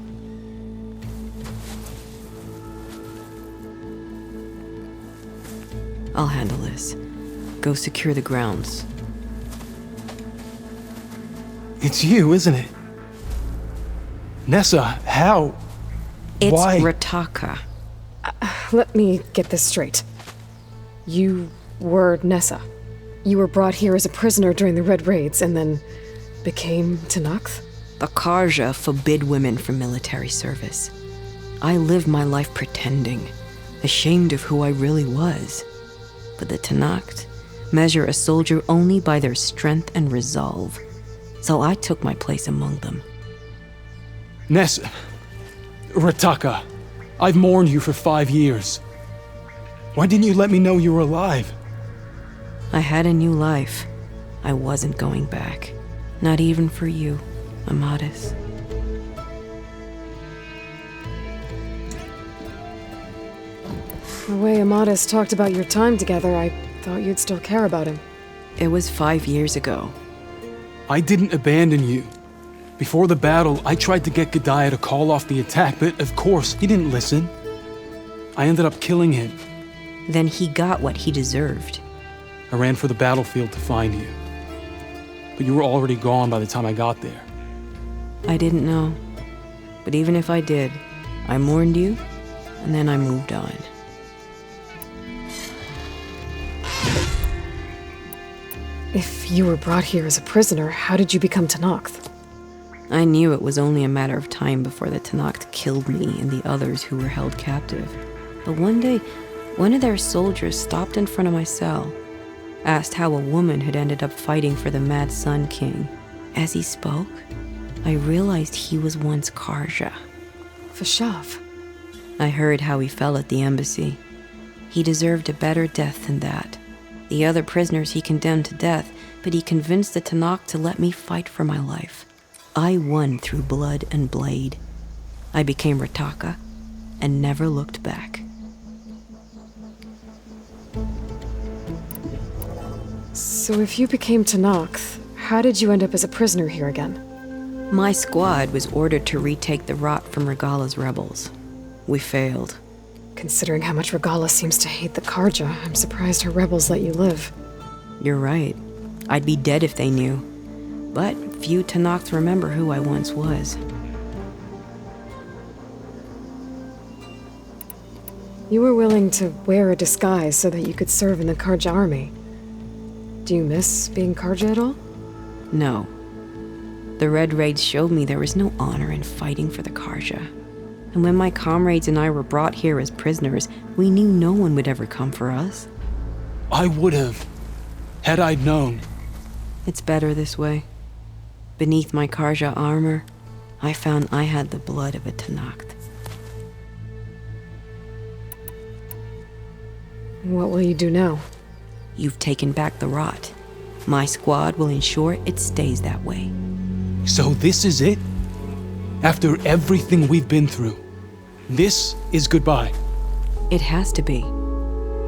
S22: I'll handle this. Go secure the grounds.
S7: It's you, isn't it? Nessa, how?
S22: It's
S7: Why?
S22: Rataka.
S1: Let me get this straight. You were Nessa. You were brought here as a prisoner during the Red Raids and then became Tenakth?
S22: The Karja forbid women from military service. I lived my life pretending, ashamed of who I really was. But the Tenakth measure a soldier only by their strength and resolve. So I took my place among them.
S7: Nessa. Rataka. I've mourned you for 5 years. Why didn't you let me know you were alive?
S22: I had a new life. I wasn't going back. Not even for you, Amadis.
S1: The way Amadis talked about your time together, I thought you'd still care about him.
S22: It was 5 years ago.
S7: I didn't abandon you. Before the battle, I tried to get G'daiah to call off the attack, but of course, he didn't listen. I ended up killing him.
S22: Then he got what he deserved.
S7: I ran for the battlefield to find you. But you were already gone by the time I got there.
S22: I didn't know. But even if I did, I mourned you, and then I moved on.
S1: If you were brought here as a prisoner, how did you become Tenakth?
S22: I knew it was only a matter of time before the Tenakth killed me and the others who were held captive. But one day, one of their soldiers stopped in front of my cell, asked how a woman had ended up fighting for the Mad Sun King. As he spoke, I realized he was once Karja.
S1: Vashav.
S22: I heard how he fell at the embassy. He deserved a better death than that. The other prisoners he condemned to death, but he convinced the Tenakth to let me fight for my life. I won through blood and blade. I became Rataka and never looked back.
S1: So if you became Tenakth, how did you end up as a prisoner here again?
S22: My squad was ordered to retake the Rot from Regala's rebels. We failed.
S1: Considering how much Regala seems to hate the Karja, I'm surprised her rebels let you live.
S22: You're right. I'd be dead if they knew. But few Tenakth remember who I once was.
S1: You were willing to wear a disguise so that you could serve in the Karja army. Do you miss being Karja at all?
S22: No. The Red Raids showed me there was no honor in fighting for the Karja. And when my comrades and I were brought here as prisoners, we knew no one would ever come for us.
S7: I would have, had I known.
S22: It's better this way. Beneath my Karja armor, I found I had the blood of a Tenakth.
S1: What will you do now?
S22: You've taken back the Rot. My squad will ensure it stays that way.
S7: So this is it? After everything we've been through, this is goodbye.
S22: It has to be.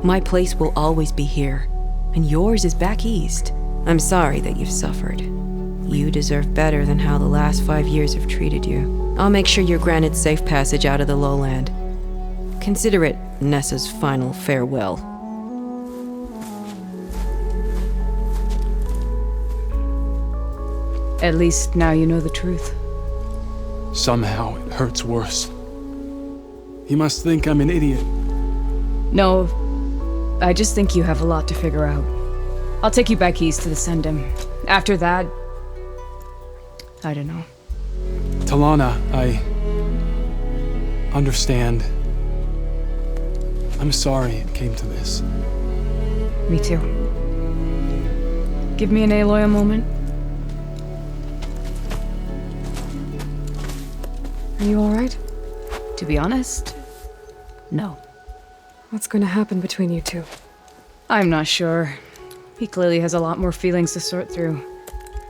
S22: My place will always be here, and yours is back east. I'm sorry that you've suffered. You deserve better than how the last 5 years have treated you. I'll make sure you're granted safe passage out of the lowland. Consider it Nessa's final farewell.
S12: At least now you know the truth.
S7: somehow it hurts worse. He must think I'm an idiot.
S12: No, I just think you have a lot to figure out. I'll take you back east to the Sendim. After that, I don't know.
S7: Talana, I understand. I'm sorry it came to this.
S12: Me too. Give me and Aloy a moment. Are you alright? To be honest, no.
S1: What's going to happen between you two?
S12: I'm not sure. He clearly has a lot more feelings to sort through,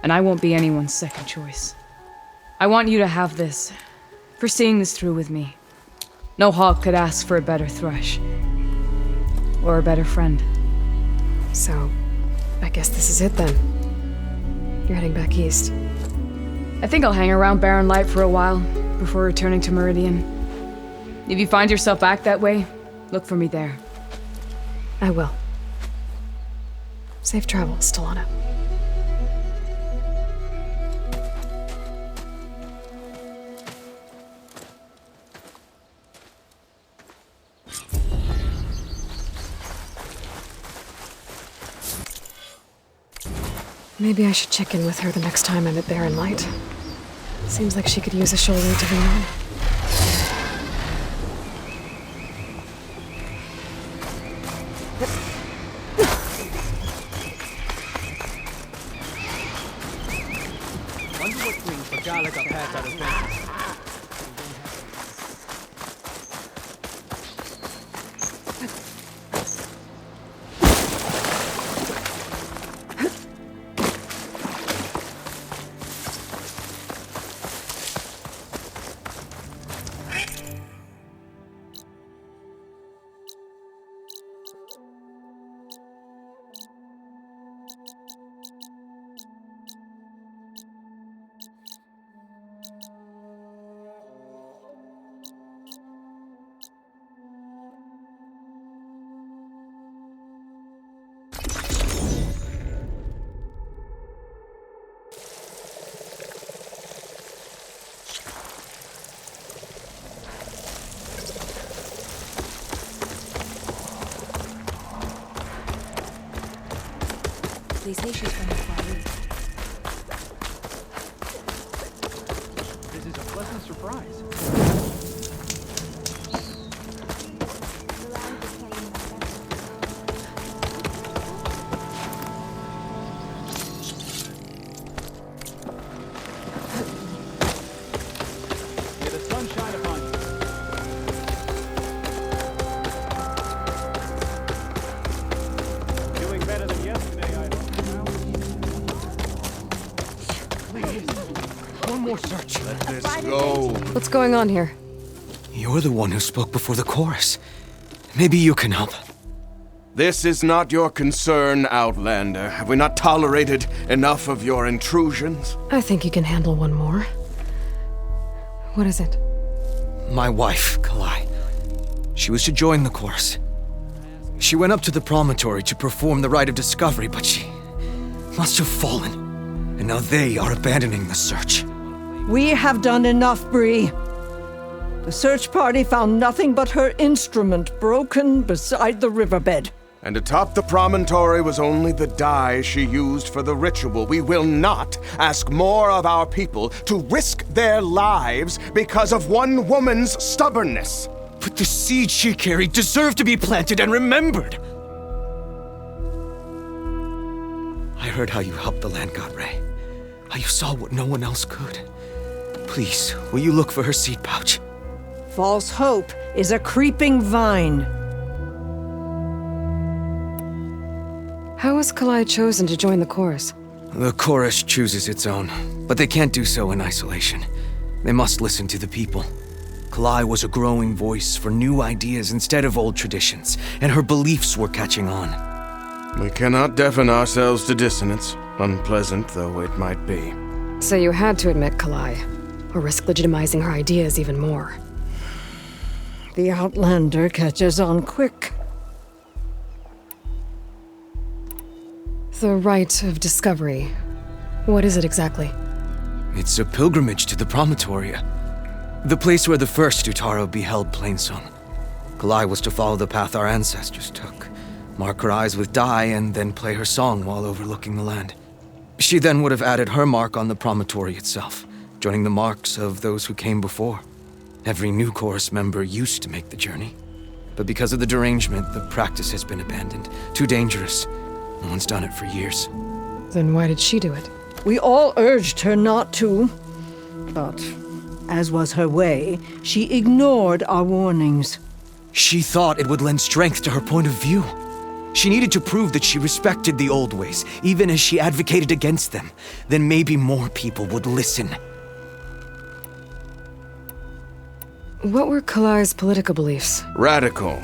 S12: and I won't be anyone's second choice. I want you to have this, for seeing this through with me. No hawk could ask for a better thrush. Or a better friend.
S1: So, I guess this is it then. You're heading back east.
S12: I think I'll hang around Barren Light for a while, before returning to Meridian. If you find yourself back that way, look for me there.
S1: I will. Safe travels, Talana. Maybe I should check in with her the next time I'm at Barren Light. Seems like she could use a shoulder to lean on.
S17: They say she's from the far east.
S3: This is a pleasant surprise. May the sun shine upon you. Doing better than yesterday, I hope.
S8: One more search. Let this go.
S1: What's going on here?
S8: You're the one who spoke before the chorus. Maybe you can help.
S6: This is not your concern, Outlander. Have we not tolerated enough of your intrusions?
S1: I think you can handle one more. What is it?
S8: My wife, Kalai. She was to join the chorus. She went up to the promontory to perform the rite of discovery, but she must have fallen. And now they are abandoning the search.
S9: We have done enough, Bree. The search party found nothing but her instrument broken beside the riverbed.
S6: And atop the promontory was only the dye she used for the ritual. We will not ask more of our people to risk their lives because of one woman's stubbornness.
S8: But the seed she carried deserved to be planted and remembered. I heard how you helped the land god Ray. How you saw what no one else could. Please, will you look for her seed pouch?
S9: False hope is a creeping vine.
S1: How was Kalai chosen to join the chorus?
S8: The chorus chooses its own, but they can't do so in isolation. They must listen to the people. Kalai was a growing voice for new ideas instead of old traditions, and her beliefs were catching on.
S6: We cannot deafen ourselves to dissonance, unpleasant though it might be.
S1: So you had to admit Kalai, or risk legitimizing her ideas even more.
S9: The Outlander catches on quick.
S1: The rite of discovery. What is it exactly?
S8: It's a pilgrimage to the promontory, The place where the first Utaro beheld Plainsong. Kalai was to follow the path our ancestors took, mark her eyes with dye, and then play her song while overlooking the land. She then would have added her mark on the promontory itself, joining the marks of those who came before. Every new chorus member used to make the journey, but because of the derangement, the practice has been abandoned. Too dangerous. No one's done it for years.
S1: Then why did she do it?
S9: We all urged her not to, but as was her way, she ignored our warnings.
S8: She thought it would lend strength to her point of view. She needed to prove that she respected the old ways, even as she advocated against them. Then maybe more people would listen.
S1: What were Kalai's political beliefs?
S6: Radical.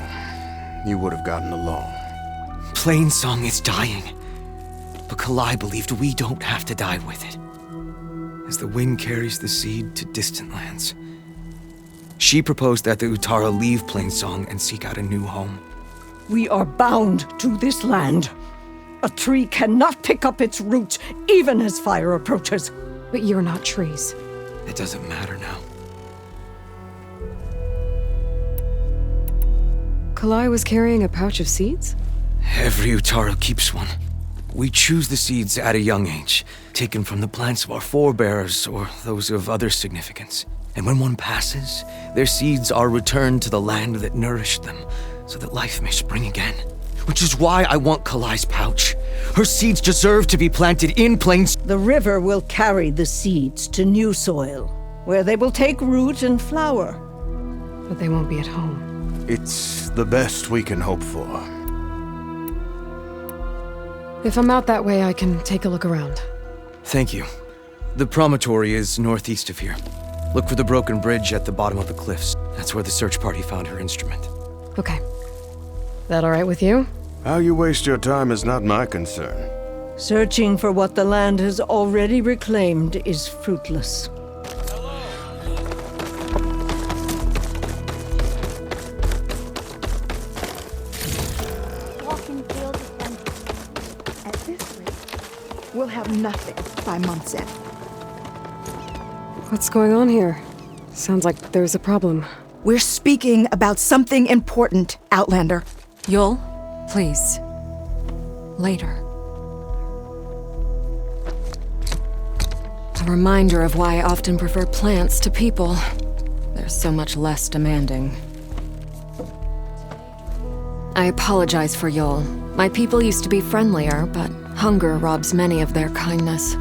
S6: You would have gotten along.
S8: Plainsong is dying. But Kalai believed we don't have to die with it. As the wind carries the seed to distant lands. She proposed that the Utara leave Plainsong and seek out a new home.
S9: We are bound to this land. A tree cannot pick up its roots, even as fire approaches.
S1: But you're not trees.
S8: It doesn't matter now.
S1: Kalai was carrying a pouch of seeds?
S8: Every Utaro keeps one. We choose the seeds at a young age, taken from the plants of our forebears or those of other significance. And when one passes, their seeds are returned to the land that nourished them, so that life may spring again. Which is why I want Kalai's pouch. Her seeds deserve to be planted in plains.
S9: The river will carry the seeds to new soil, where they will take root and flower.
S1: But they won't be at home.
S6: It's the best we can hope for.
S1: If I'm out that way, I can take a look around.
S8: Thank you. The promontory is northeast of here. Look for the broken bridge at the bottom of the cliffs. That's where the search party found her instrument.
S1: Okay. That all right with you?
S6: How you waste your time is not my concern.
S9: Searching for what the land has already reclaimed is fruitless.
S11: We'll have nothing by month's end.
S1: What's going on here? Sounds like there's a problem.
S11: We're speaking about something important, Outlander.
S16: Yul, please. Later. A reminder of why I often prefer plants to people. They're so much less demanding. I apologize for Yul. My people used to be friendlier, but hunger robs many of their kindness.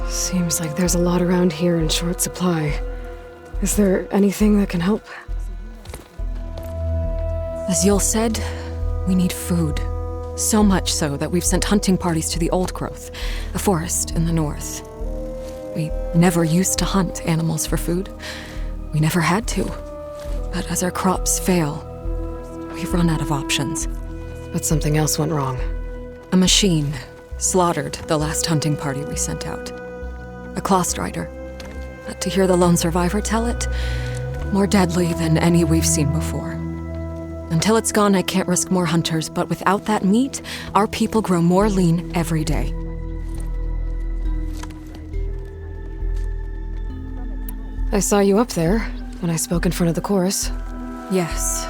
S1: Seems like there's a lot around here in short supply. Is there anything that can help?
S16: As Yul said, we need food. So much so that we've sent hunting parties to the Old Growth, a forest in the north. We never used to hunt animals for food. We never had to. But as our crops fail, we've run out of options.
S1: But something else went wrong.
S16: A machine slaughtered the last hunting party we sent out. A Clawstrider. But to hear the lone survivor tell it, more deadly than any we've seen before. Until it's gone, I can't risk more hunters, but without that meat, our people grow more lean every day.
S1: I saw you up there when I spoke in front of the chorus.
S16: Yes.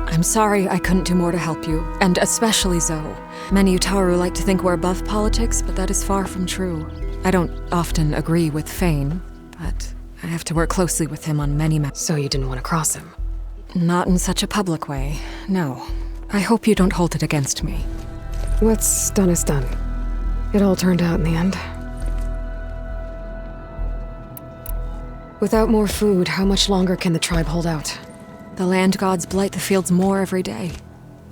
S16: I'm sorry I couldn't do more to help you, and especially Zoe. Many Utaru like to think we're above politics, but that is far from true. I don't often agree with Fane, but I have to work closely with him on many matters.
S1: So you didn't want to cross him?
S16: Not in such a public way, no. I hope you don't hold it against me.
S1: What's done is done. It all turned out in the end. Without more food, how much longer can the tribe hold out?
S16: The land gods blight the fields more every day.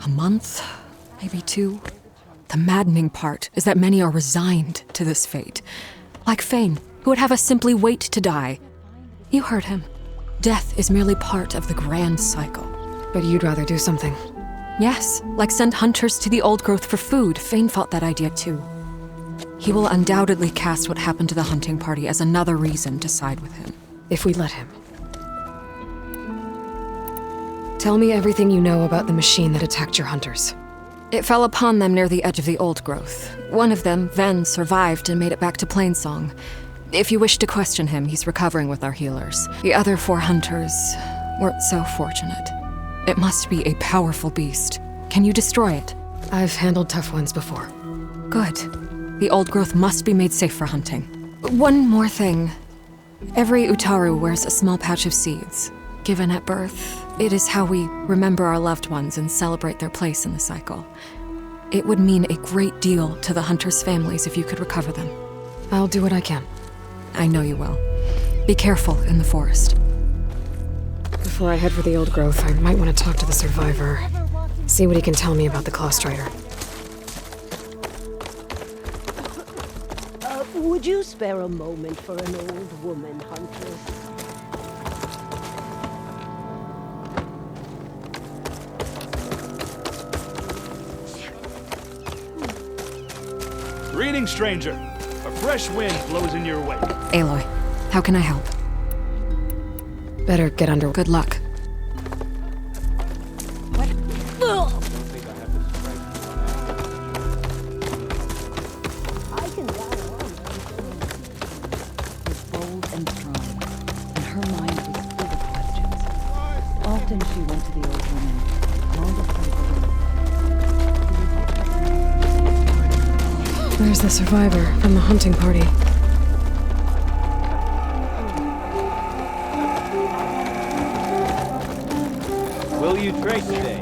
S16: A month, maybe 2. The maddening part is that many are resigned to this fate. Like Fane, who would have us simply wait to die. You heard him. Death is merely part of the grand cycle.
S1: But you'd rather do something.
S16: Yes, like send hunters to the Old Growth for food. Fane fought that idea too. He will undoubtedly cast what happened to the hunting party as another reason to side with him.
S1: If we let him. Tell me everything you know about the machine that attacked your hunters.
S16: It fell upon them near the edge of the Old Growth. One of them, Ven, survived and made it back to Plainsong.
S1: If you wish to question him, he's recovering with our healers. The other 4 hunters weren't so fortunate. It must be a powerful beast. Can you destroy it? I've handled tough ones before. Good. The old growth must be made safe for hunting. One more thing. Every Utaru wears a small pouch of seeds. Given at birth, it is how we remember our loved ones and celebrate their place in the cycle. It would mean a great deal to the hunters' families if you could recover them. I'll do what I can. I know you will. Be careful in the forest. Before I head for the old growth, I might want to talk to the survivor. See what he can tell me about the Claw Strider.
S10: Would you spare a moment for an old woman, Huntress?
S13: Greetings, stranger. A fresh wind blows in your way.
S1: Aloy, how can I help? Better get under. Good luck.
S14: Bold and strong, and her mind was full of questions. Often she went to the old woman, long before
S1: Where's the survivor from the hunting party?
S3: Will you trade today?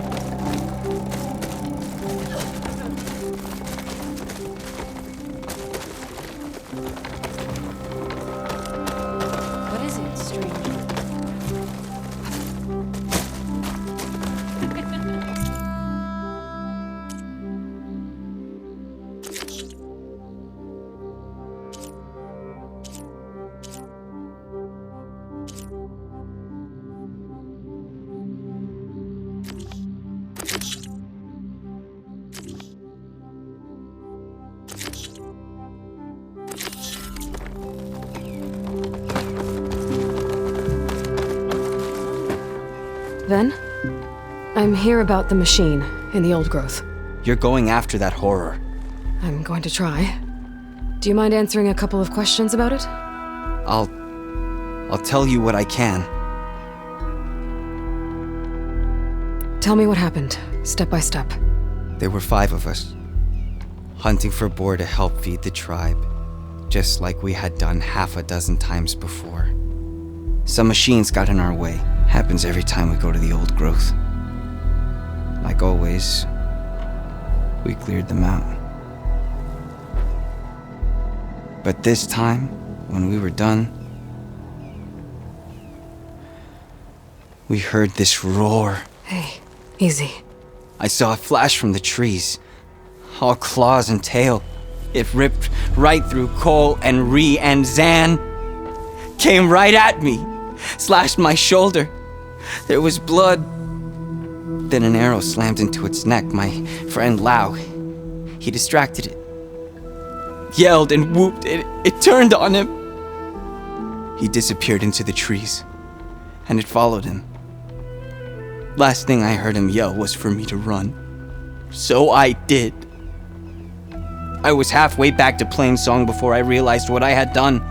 S1: What is it, stranger? Then, I'm here about the machine in the old growth.
S8: You're going after that horror.
S1: I'm going to try. Do you mind answering a couple of questions about it?
S8: I'll tell you what I can.
S1: Tell me what happened, step by step.
S8: There were 5 of us, hunting for boar to help feed the tribe, just like we had done half a dozen times before. Some machines got in our way. Happens every time we go to the old growth. Like always, we cleared them out. But this time, when we were done, we heard this roar.
S1: Hey, easy.
S8: I saw a flash from the trees, all claws and tail. It ripped right through Cole and Ree, and Zan came right at me, slashed my shoulder. There was blood. Then an arrow slammed into its neck. My friend Lao, he distracted it. Yelled and whooped. It turned on him. He disappeared into the trees, and it followed him. Last thing I heard him yell was for me to run. So I did. I was halfway back to Plainsong before I realized what I had done.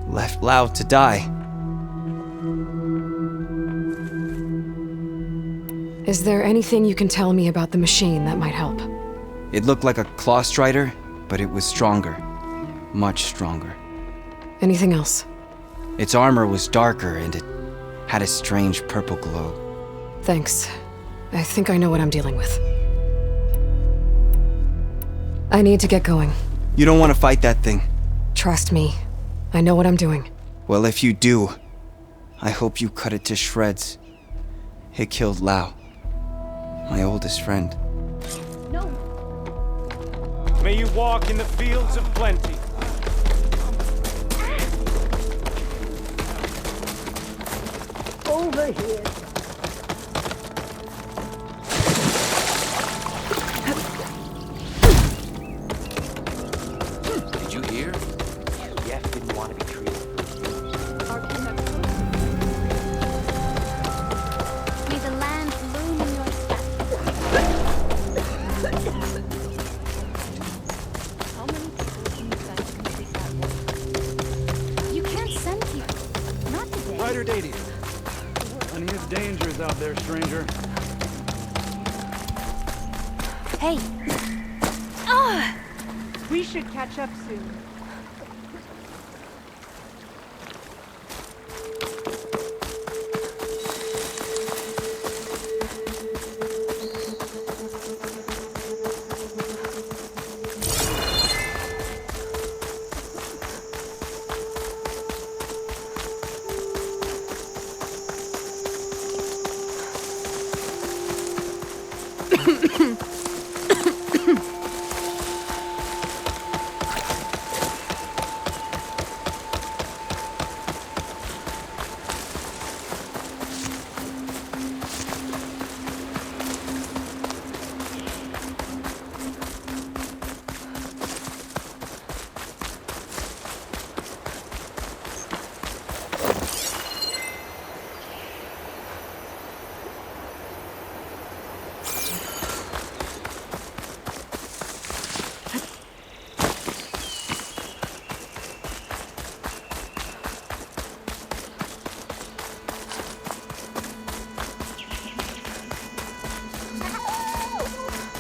S8: Left Lao to die.
S1: Is there anything you can tell me about the machine that might help?
S8: It looked like a claw strider, but it was stronger. Much stronger.
S1: Anything else?
S8: Its armor was darker, and it had a strange purple glow.
S1: Thanks. I think I know what I'm dealing with. I need to get going.
S8: You don't want to fight that thing.
S1: Trust me. I know what I'm doing.
S8: Well, if you do, I hope you cut it to shreds. It killed Lao, my oldest friend.
S13: May you walk in the fields of plenty.
S10: Over here.
S4: Did you hear?
S20: Jeff didn't want to be treated.
S23: May the land bloom in your step. How many people can you try to
S13: spider dating? Plenty of dangers out there, stranger.
S10: Hey.
S2: We should catch up soon.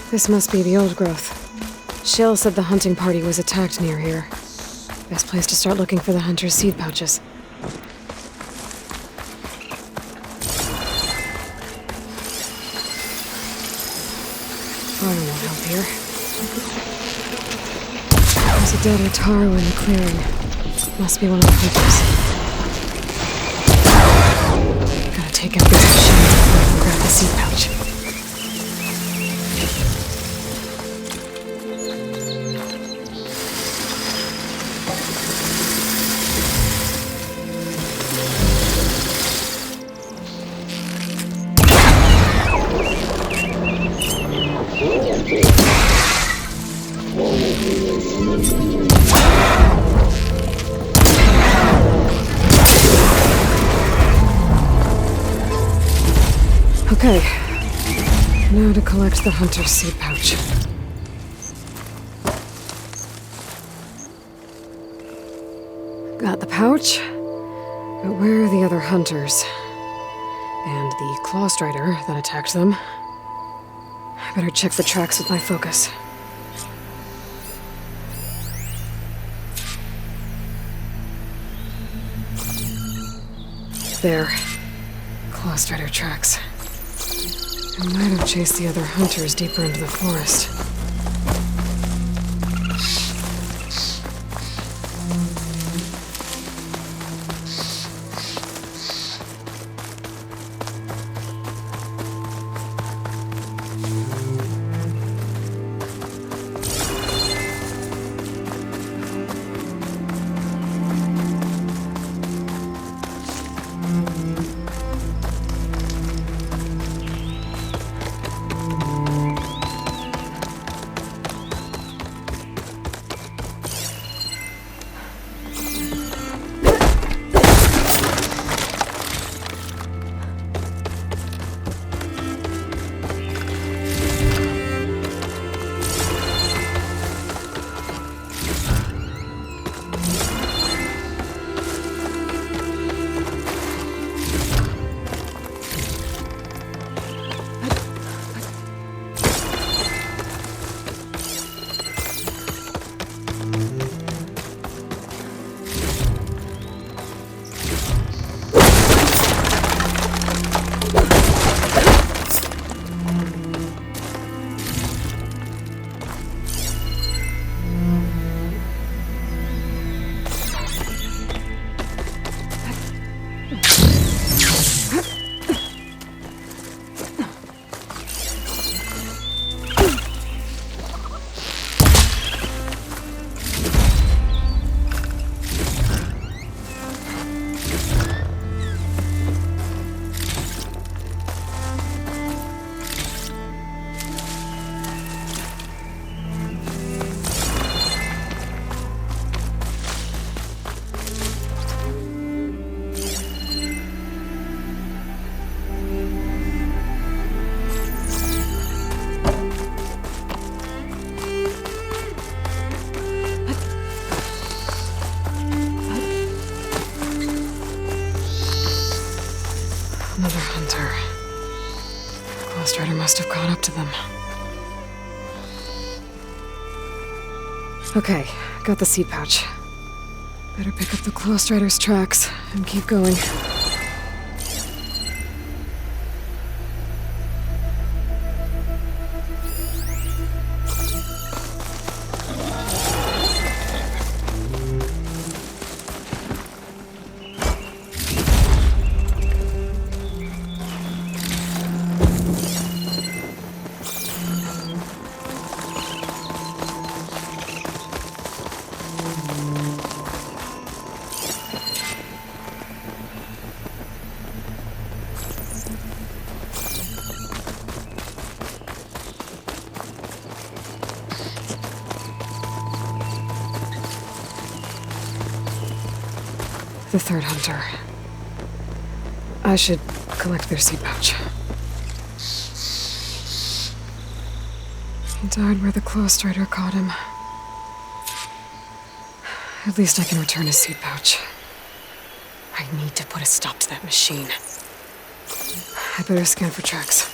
S1: This must be the old growth. Shell said the hunting party was attacked near here. Best place to start looking for the hunter's seed pouches. Fire won't help here. There's a dead Ataru in the clearing. Must be one of the hunters. Gotta take out these machines before I can grab the seed pouch. Okay, now to collect the hunter's seed pouch. Got the pouch, but where are the other hunters? And the claw strider that attacked them? I better check for tracks with my focus. There. Claw strider tracks. I might have chased the other hunters deeper into the forest. Another hunter. Ghost Rider must have caught up to them. Okay, got the seat pouch. Better pick up the Ghost Rider's tracks and keep going. The third hunter. I should collect their seat pouch. He died where the Ghost Rider caught him. At least I can return his seat pouch. I need to put a stop to that machine. I better scan for tracks.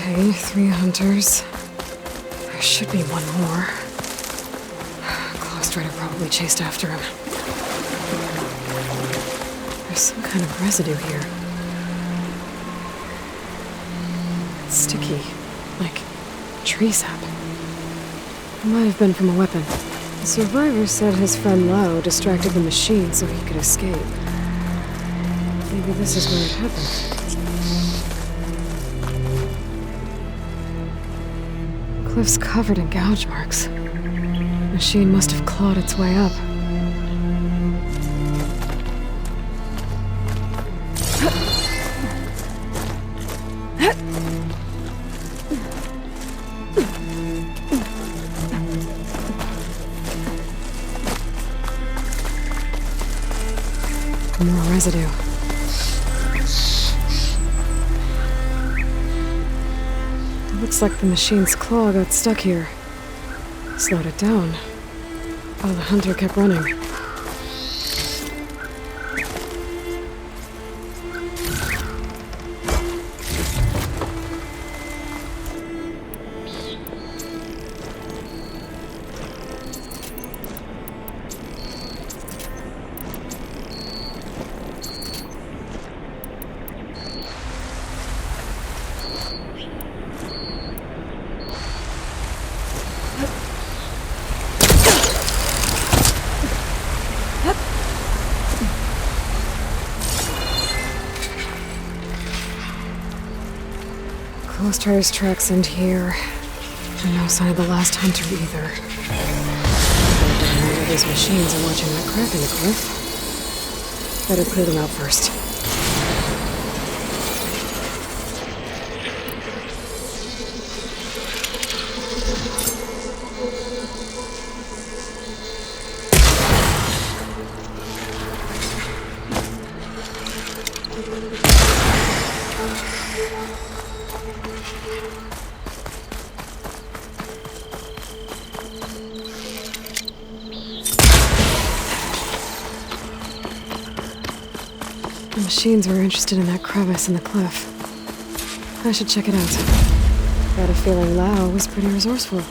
S1: Okay, 3 hunters. There should be one more. Ghost Rider probably chased after him. There's some kind of residue here. It's sticky, like tree sap. It might have been from a weapon. The survivor said his friend Lao distracted the machine so he could escape. Maybe this is where it happened. Cliff's covered in gouge marks. The machine must have clawed its way up. More residue. Looks like the machine's claw got stuck here. Slowed it down. While the hunter kept running. Ghost Rider's tracks end here. And no sign of the last hunter either. One of these machines are watching that crack in the cliff. Better clear them out first. The machines were interested in that crevice in the cliff. I should check it out. Got a feeling Lao was pretty resourceful.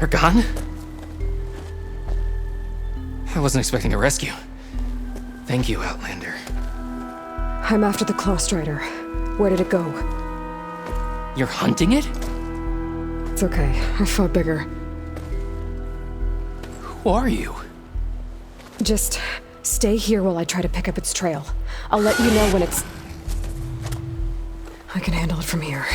S18: They're gone? I wasn't expecting a rescue. Thank you, Outlander.
S1: I'm after the Claw Strider. Where did it go?
S18: You're hunting it?
S1: It's okay. I fought bigger.
S18: Who are you?
S1: Just stay here while I try to pick up its trail. I'll let you know when it's... I can handle it from here.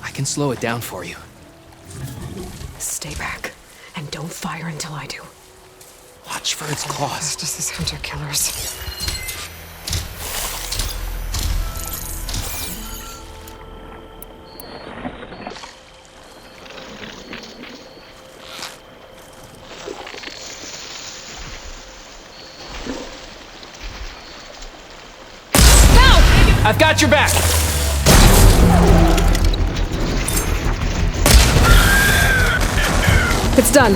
S18: I can slow it down for you.
S1: Stay back, and don't fire until I do.
S18: Watch for its claws.
S1: It's just these hunter-killers.
S18: I've got your back!
S1: It's done.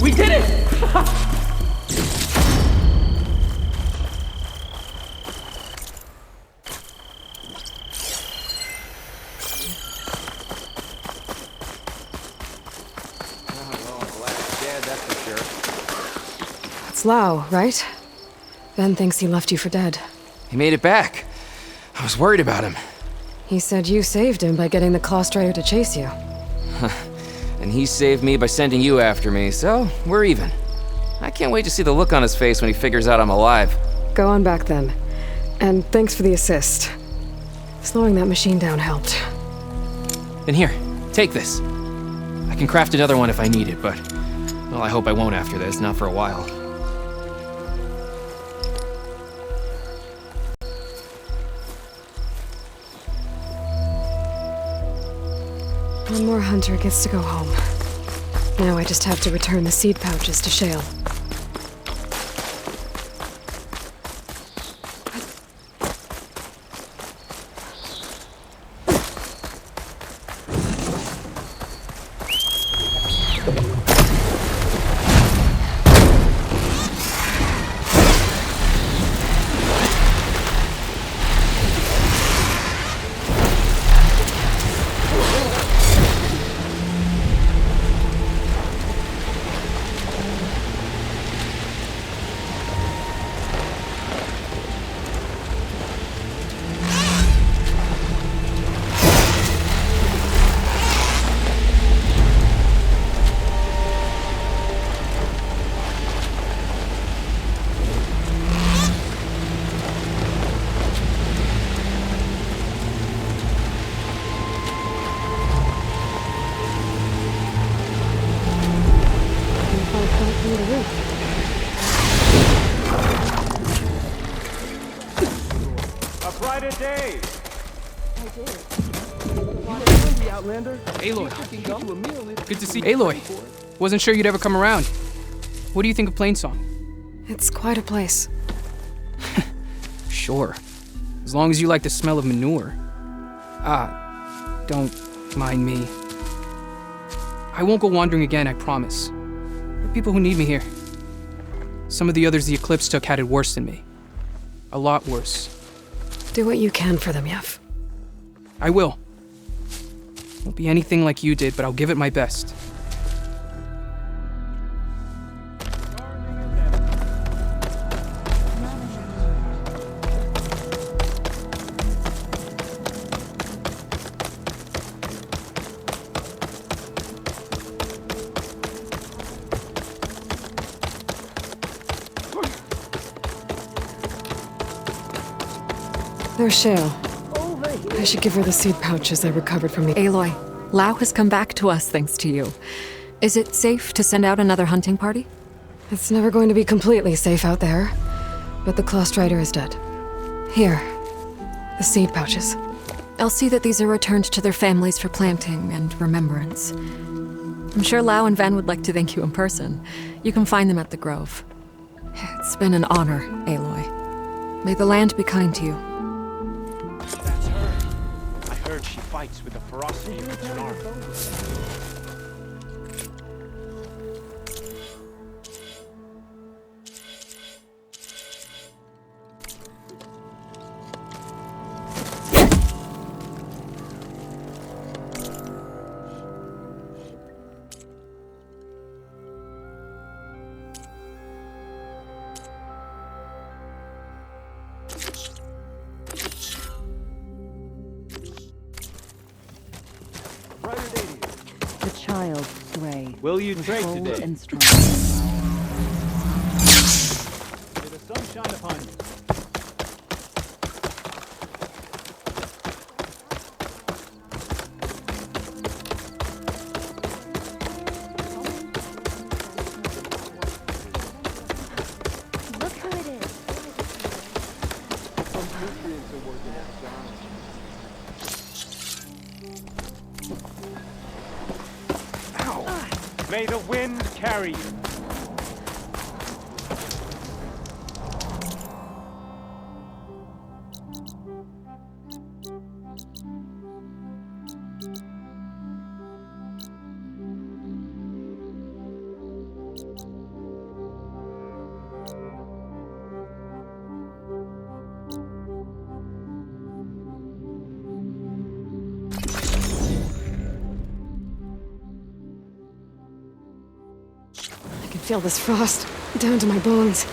S18: We did it!
S1: It's Lau, right? Ben thinks he left you for dead.
S18: He made it back. I was worried about him.
S1: He said you saved him by getting the Claw Strider to chase you.
S18: And he saved me by sending you after me, so we're even. I can't wait to see the look on his face when he figures out I'm alive.
S1: Go on back then. And thanks for the assist. Slowing that machine down helped.
S18: Then here, take this. I can craft another one if I need it, but... well, I hope I won't after this, not for a while.
S1: One more hunter gets to go home. Now I just have to return the seed pouches to Shale.
S13: A brighter day!
S18: Aloy. Good to see you. Aloy. Wasn't sure you'd ever come around. What do you think of Plainsong?
S1: It's quite a place.
S18: Sure. As long as you like the smell of manure. Don't mind me. I won't go wandering again, I promise. There are people who need me here. Some of the others the Eclipse took had it worse than me. A lot worse.
S1: Do what you can for them, Yev.
S18: I will. Won't be anything like you did, but I'll give it my best.
S1: There's Shale. I should give her the seed pouches I recovered from the...
S19: Aloy, Lau has come back to us thanks to you. Is it safe to send out another hunting party?
S1: It's never going to be completely safe out there. But the Claw Strider is dead. Here. The seed pouches.
S19: I'll see that these are returned to their families for planting and remembrance. I'm sure Lau and Van would like to thank you in person. You can find them at the Grove. It's been an honor, Aloy. May the land be kind to you.
S13: That's her. I heard she fights with the ferocity of its arm.
S14: child, Gray.
S3: Will you trade
S14: Bold
S3: today?
S14: and strong.
S3: May the sun shine upon you.
S23: Look who it is.
S13: Some nutrients are working out, John. Ow! May the wind carry you.
S1: I can feel this frost down to my bones.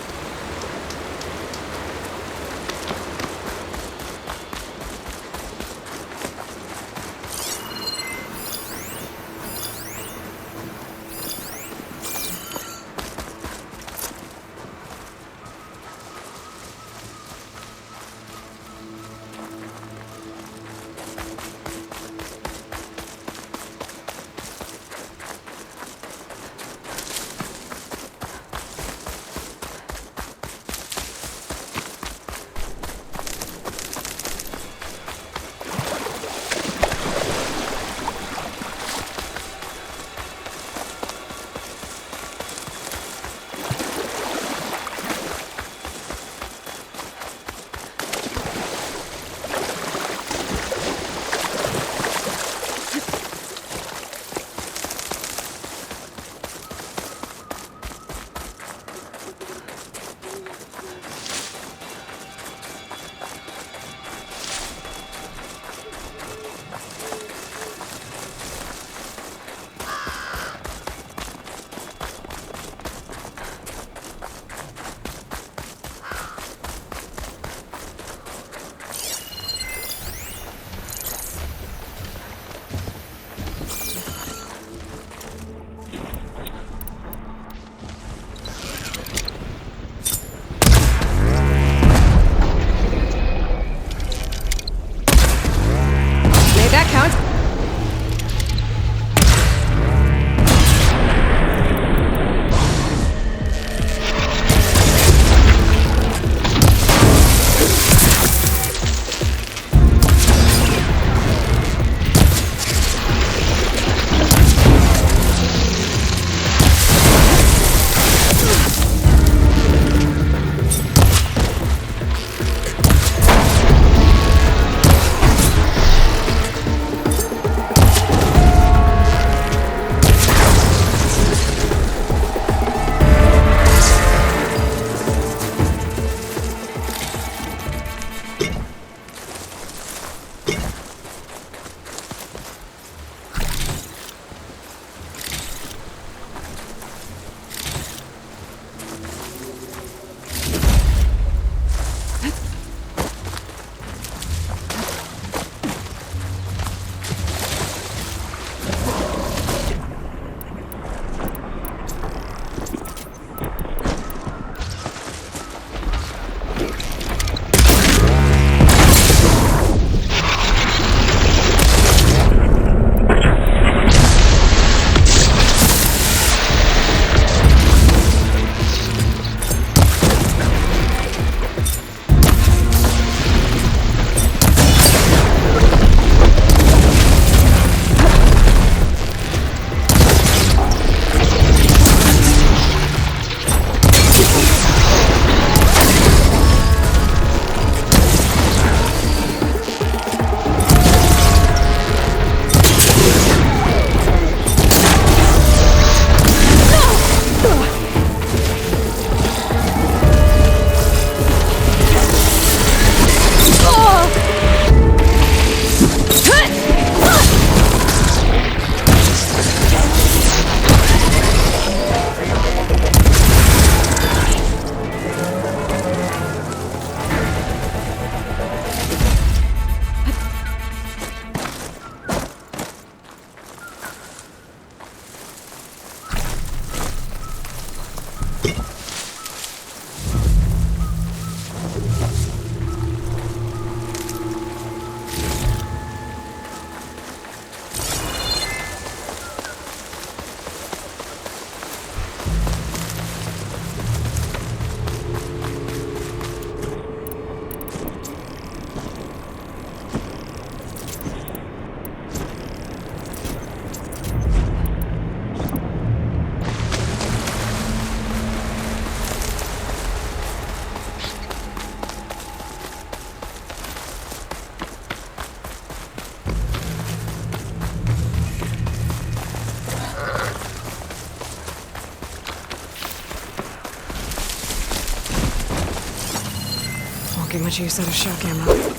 S1: get much use out of shock ammo.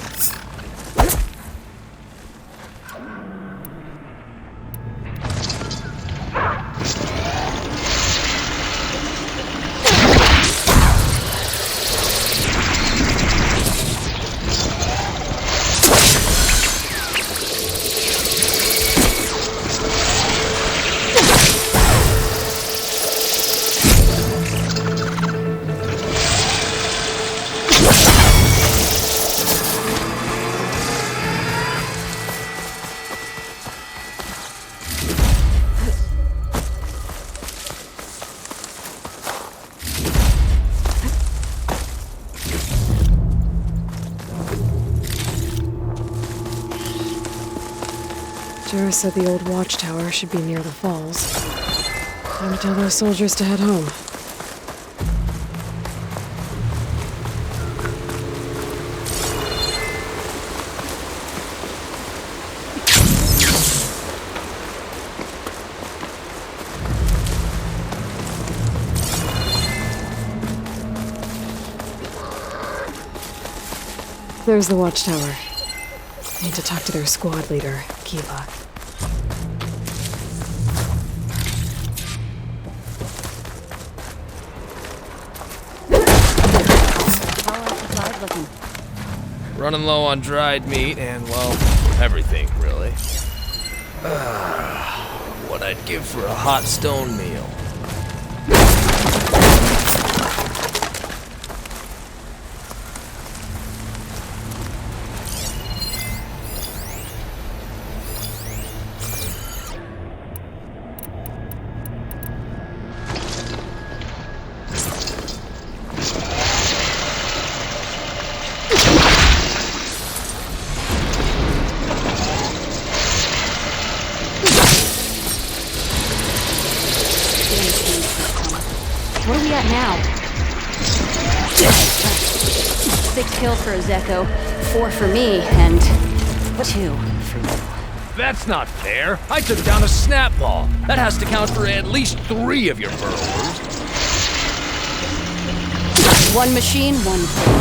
S1: Jura said the old watchtower should be near the falls. Time to tell those soldiers to head home. There's the watchtower. Need to talk to their squad leader, Kiva.
S4: Running low on dried meat and, well, everything, really. What I'd give for a hot stone meal.
S17: What are we at now? 6 kills for Azeko, 4 for me, and 2 for you.
S4: That's not fair. I took down a snap ball. That has to count for at least 3 of your burrowers.
S17: 1 machine, 1 kill.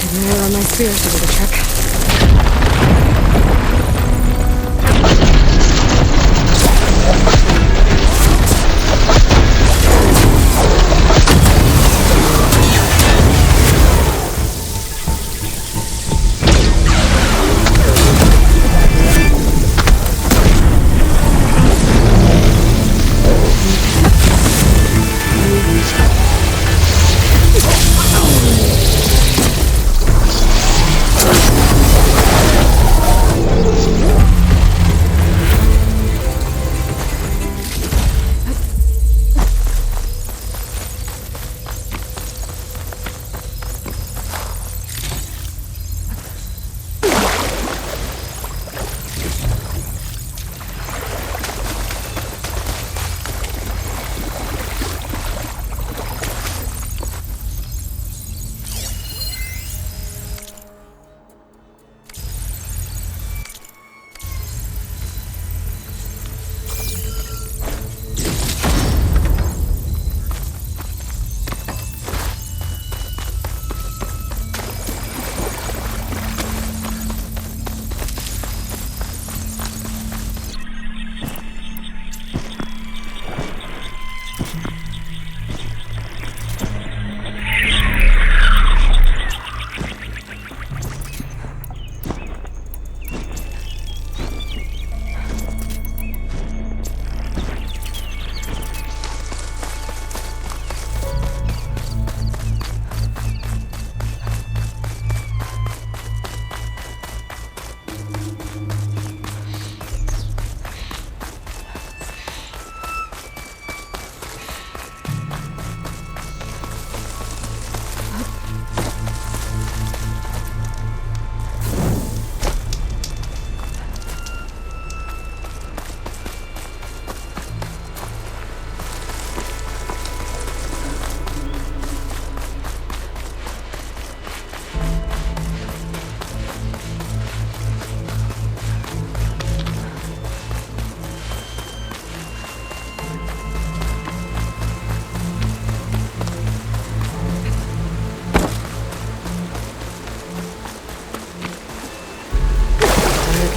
S1: Didn't I run my spears to do the trick?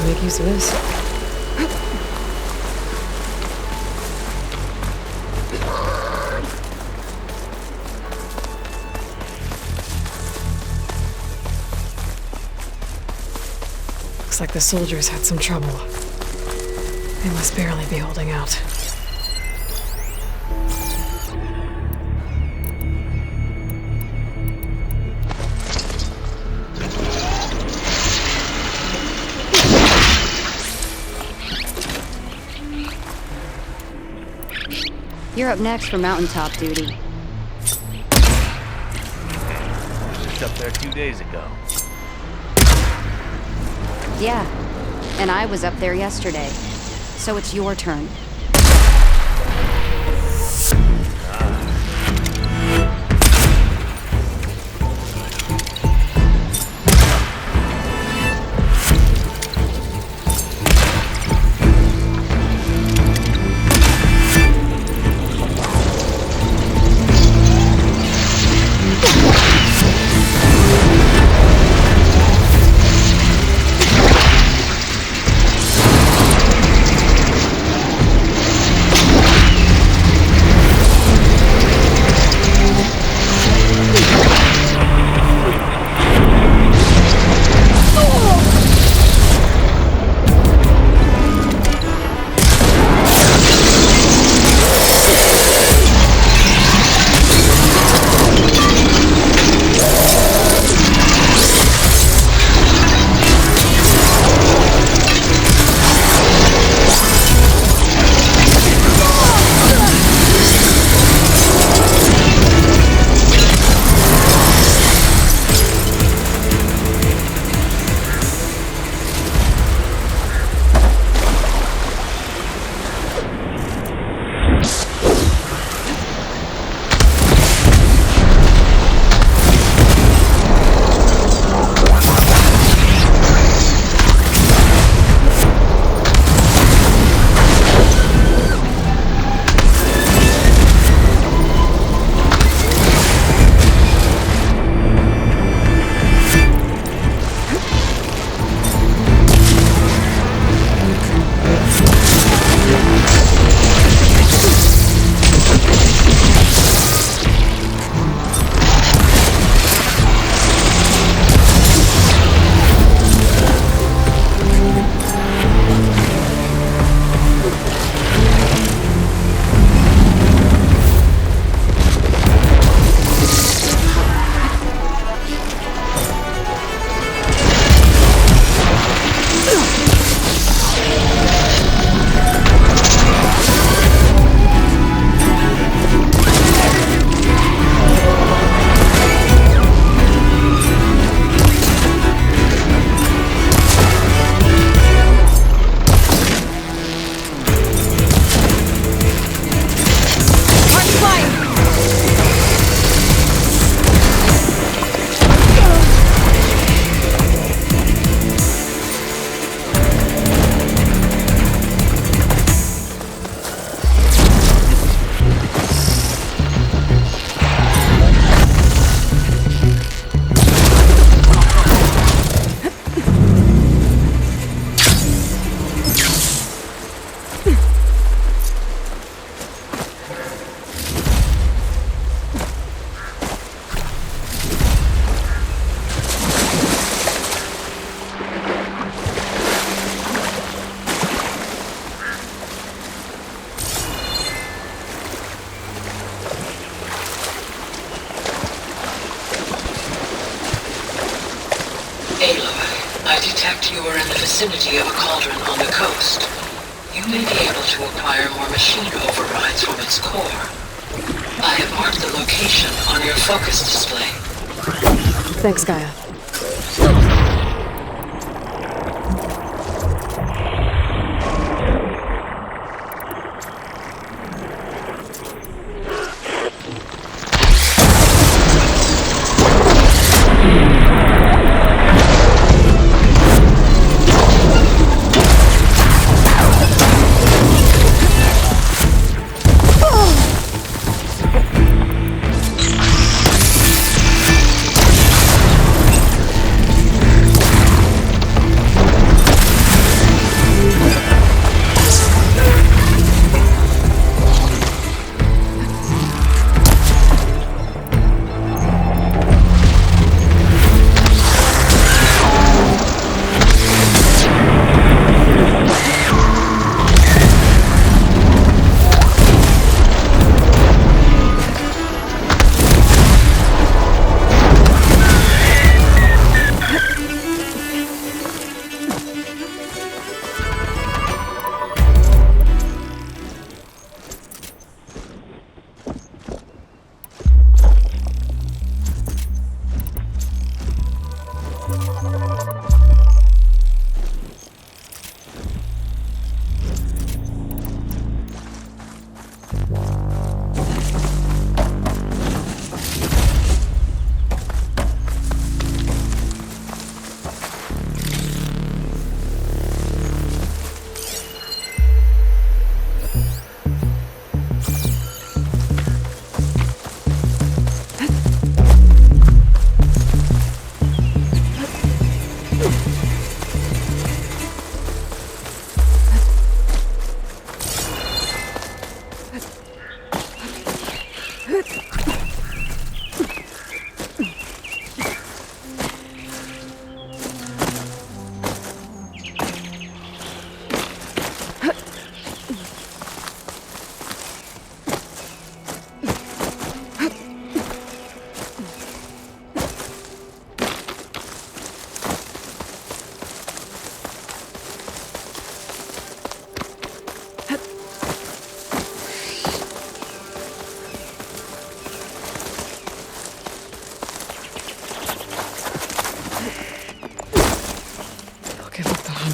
S1: Make use of this. Looks like the soldiers had some trouble. They must barely be holding out.
S17: You're up next for mountaintop duty.
S13: Just up there 2 days ago.
S17: Yeah, and I was up there yesterday. So it's your turn.
S5: I detect you are in the vicinity of a cauldron on the coast. You may be able to acquire more machine overrides from its core. I have marked the location on your focus display.
S1: Thanks, Gaia.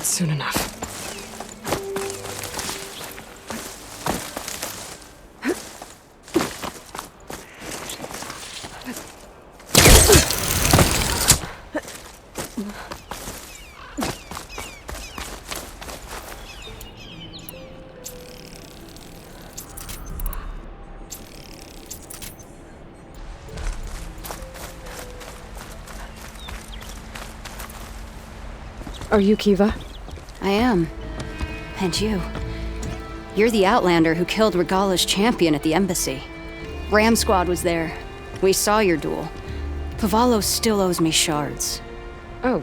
S1: Soon enough. Are you Kiva?
S15: I am. And you. You're the Outlander who killed Regala's champion at the embassy. Ram Squad was there. We saw your duel. Pavalo still owes me shards.
S1: Oh,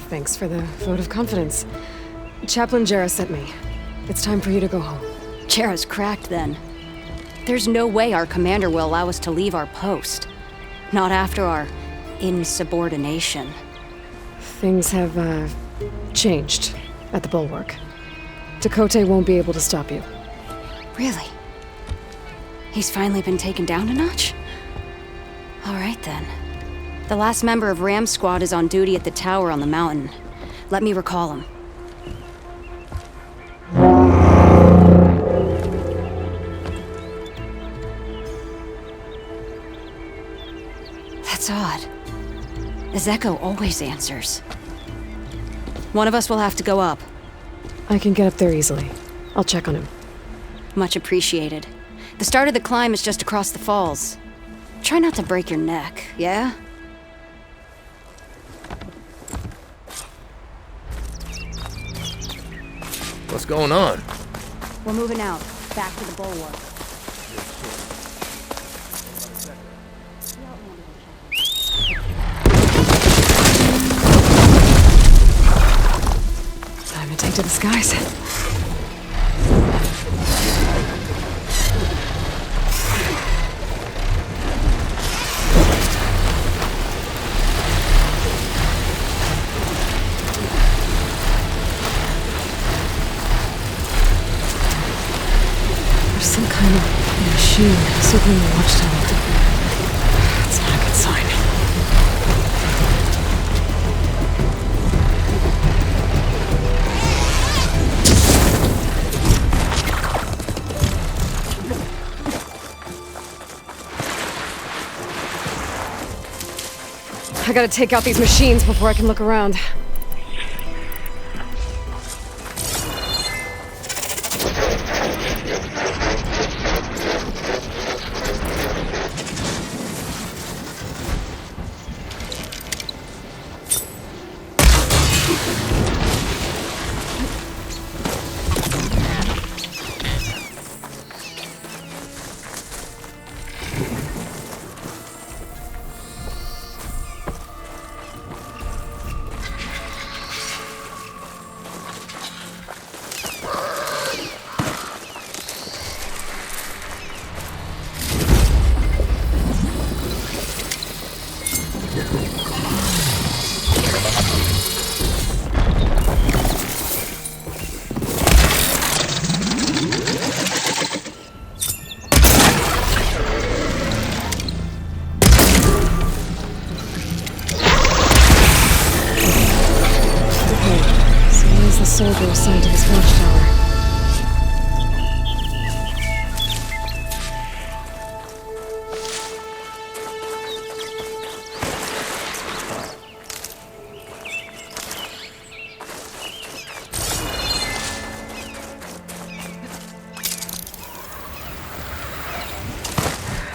S1: thanks for the vote of confidence. Chaplain Jarrah sent me. It's time for you to go home.
S15: Jarrah's cracked then. There's no way our commander will allow us to leave our post. Not after our insubordination.
S1: Things have, changed at the Bulwark. Dakota won't be able to stop you.
S15: Really? He's finally been taken down a notch? All right then. The last member of Ram Squad is on duty at the tower on the mountain. Let me recall him. That's odd. Ezeko always answers. One of us will have to go up.
S1: I can get up there easily. I'll check on him.
S15: Much appreciated. The start of the climb is just across the falls. Try not to break your neck, yeah?
S4: What's going on?
S15: We're moving out, back to the bulwark.
S1: Time to take to the skies. machine circling the watchtower. That's not a good sign. I gotta take out these machines before I can look around. Soldier assigned to this watchtower.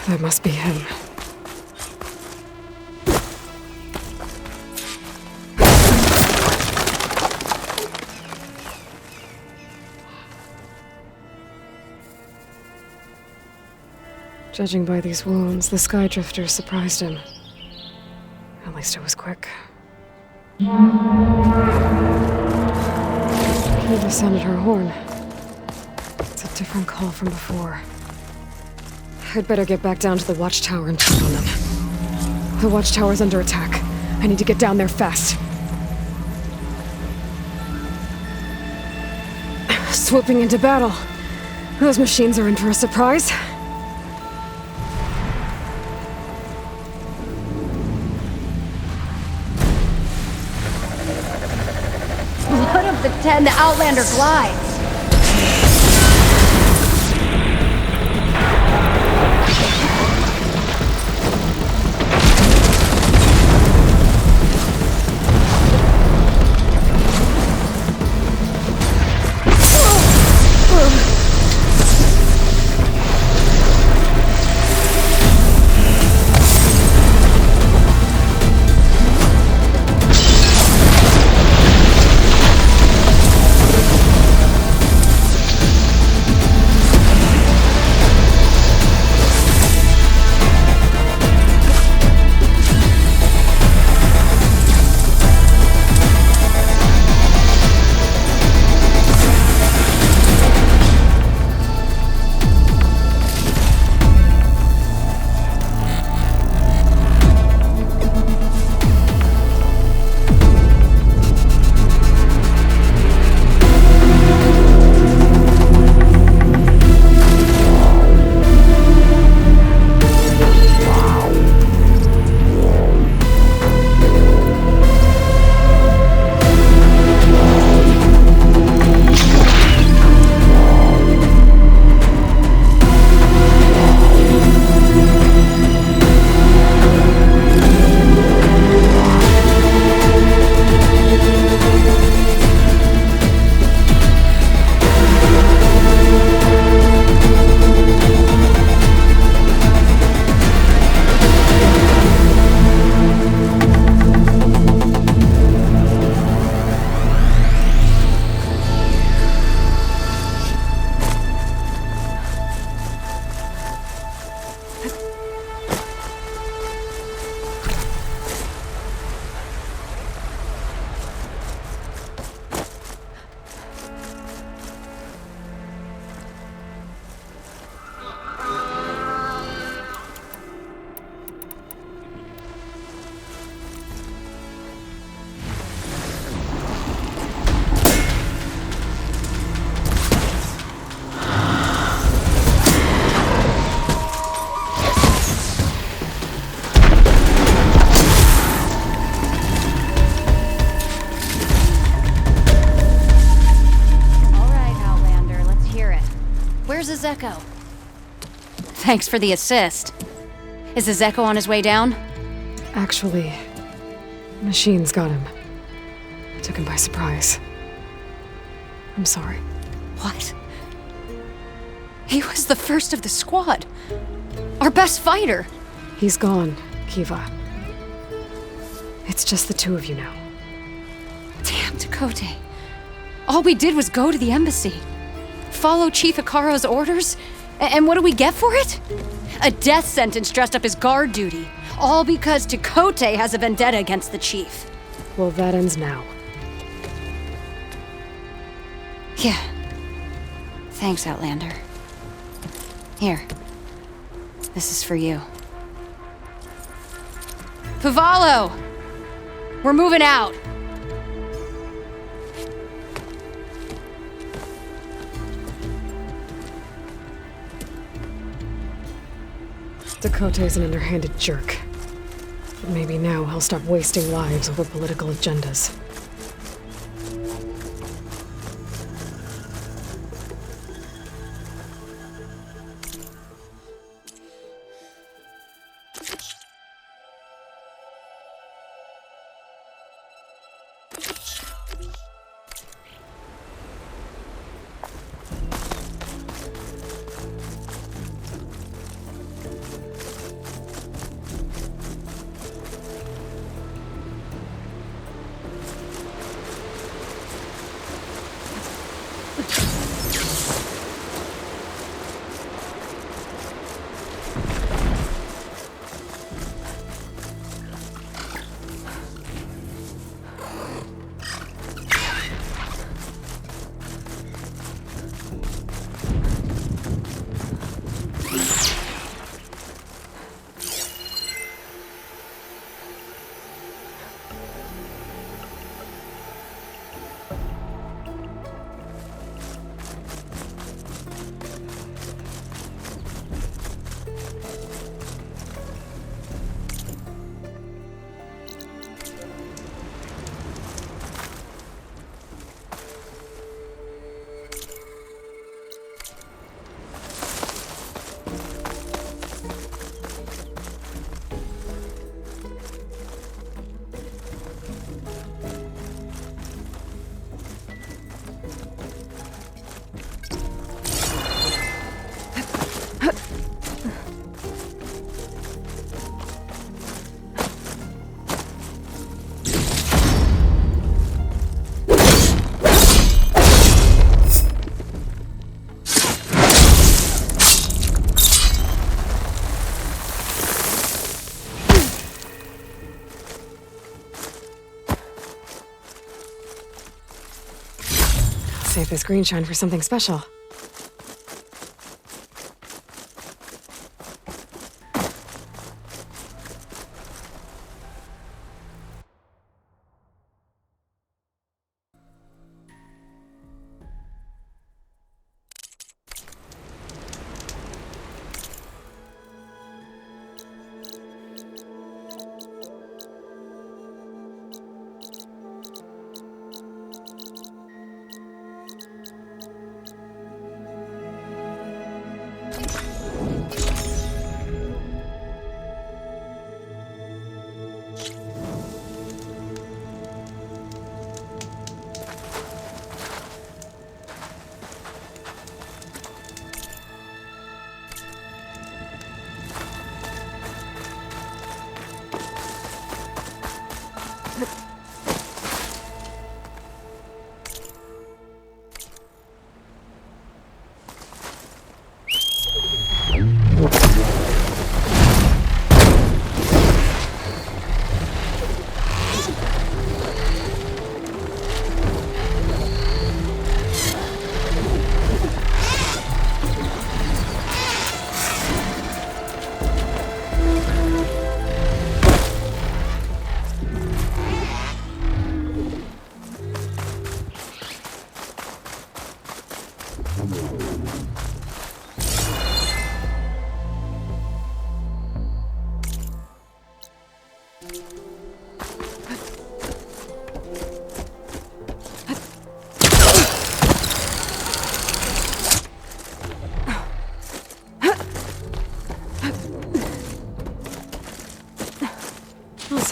S1: That must be him. Judging by these wounds, the Sky Drifter surprised him. At least it was quick. He just sounded her horn. It's a different call from before. I'd better get back down to the watchtower and check on them. The watchtower's under attack. I need to get down there fast. Swooping into battle. Those machines are in for a surprise.
S10: What of the 10 the Outlander glides?
S15: there's a Zeko. Thanks for the assist. Is the Zeko on his way down?
S1: Actually, machines got him. Took him by surprise. I'm sorry.
S15: What? He was the first of the squad. Our best fighter.
S1: He's gone, Kiva. It's just the two of you now.
S15: Damn, Dakota. All we did was go to the embassy. Follow Chief Ikaro's orders? And what do we get for it? A death sentence dressed up as guard duty. All because Dakota has a vendetta against the chief.
S1: Well, that ends now.
S15: Yeah. Thanks, Outlander. Here. This is for you. Pavalo! We're moving out!
S1: Dakota's an underhanded jerk. But maybe now he'll stop wasting lives over political agendas. Save this green shine for something special.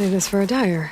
S1: Save this for a dyer.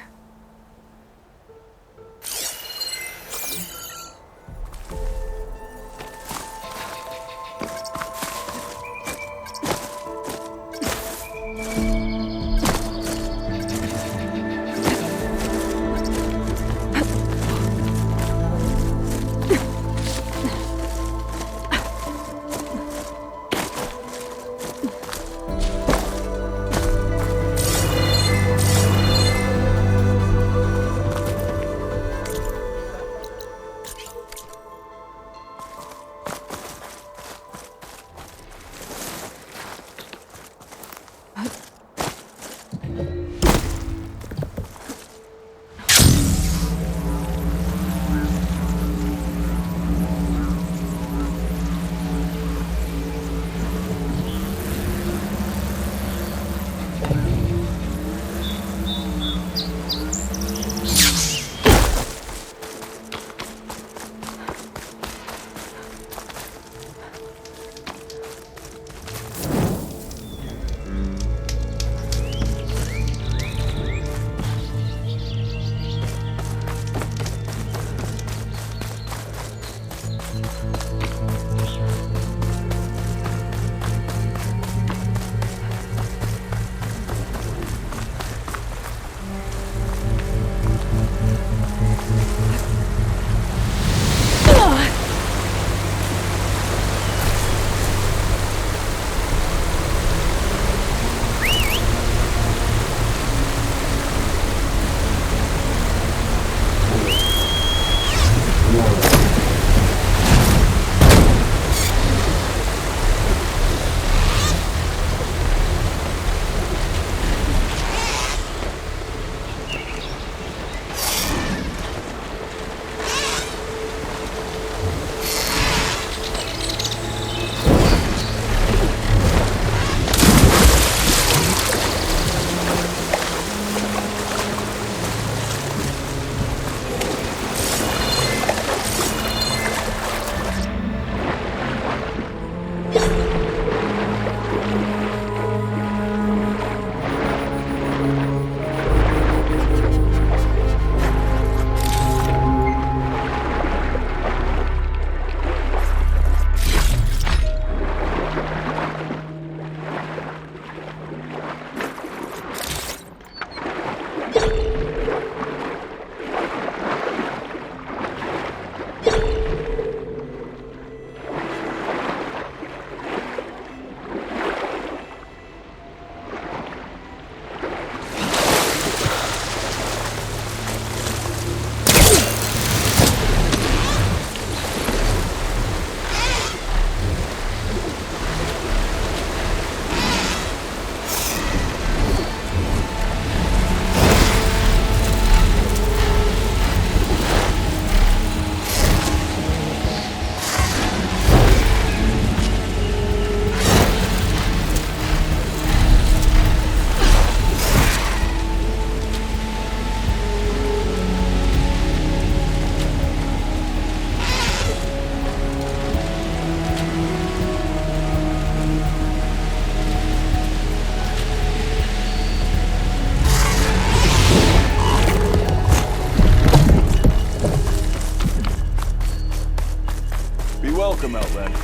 S7: Welcome, Outlander.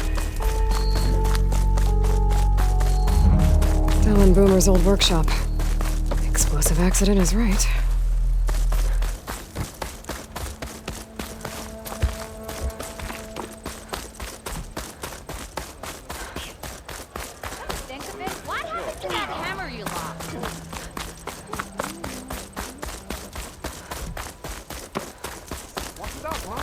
S1: Dylan Boomer's old workshop. Explosive accident is right.
S17: Think of it. What happened to that hammer you lost?
S7: What's it up, huh?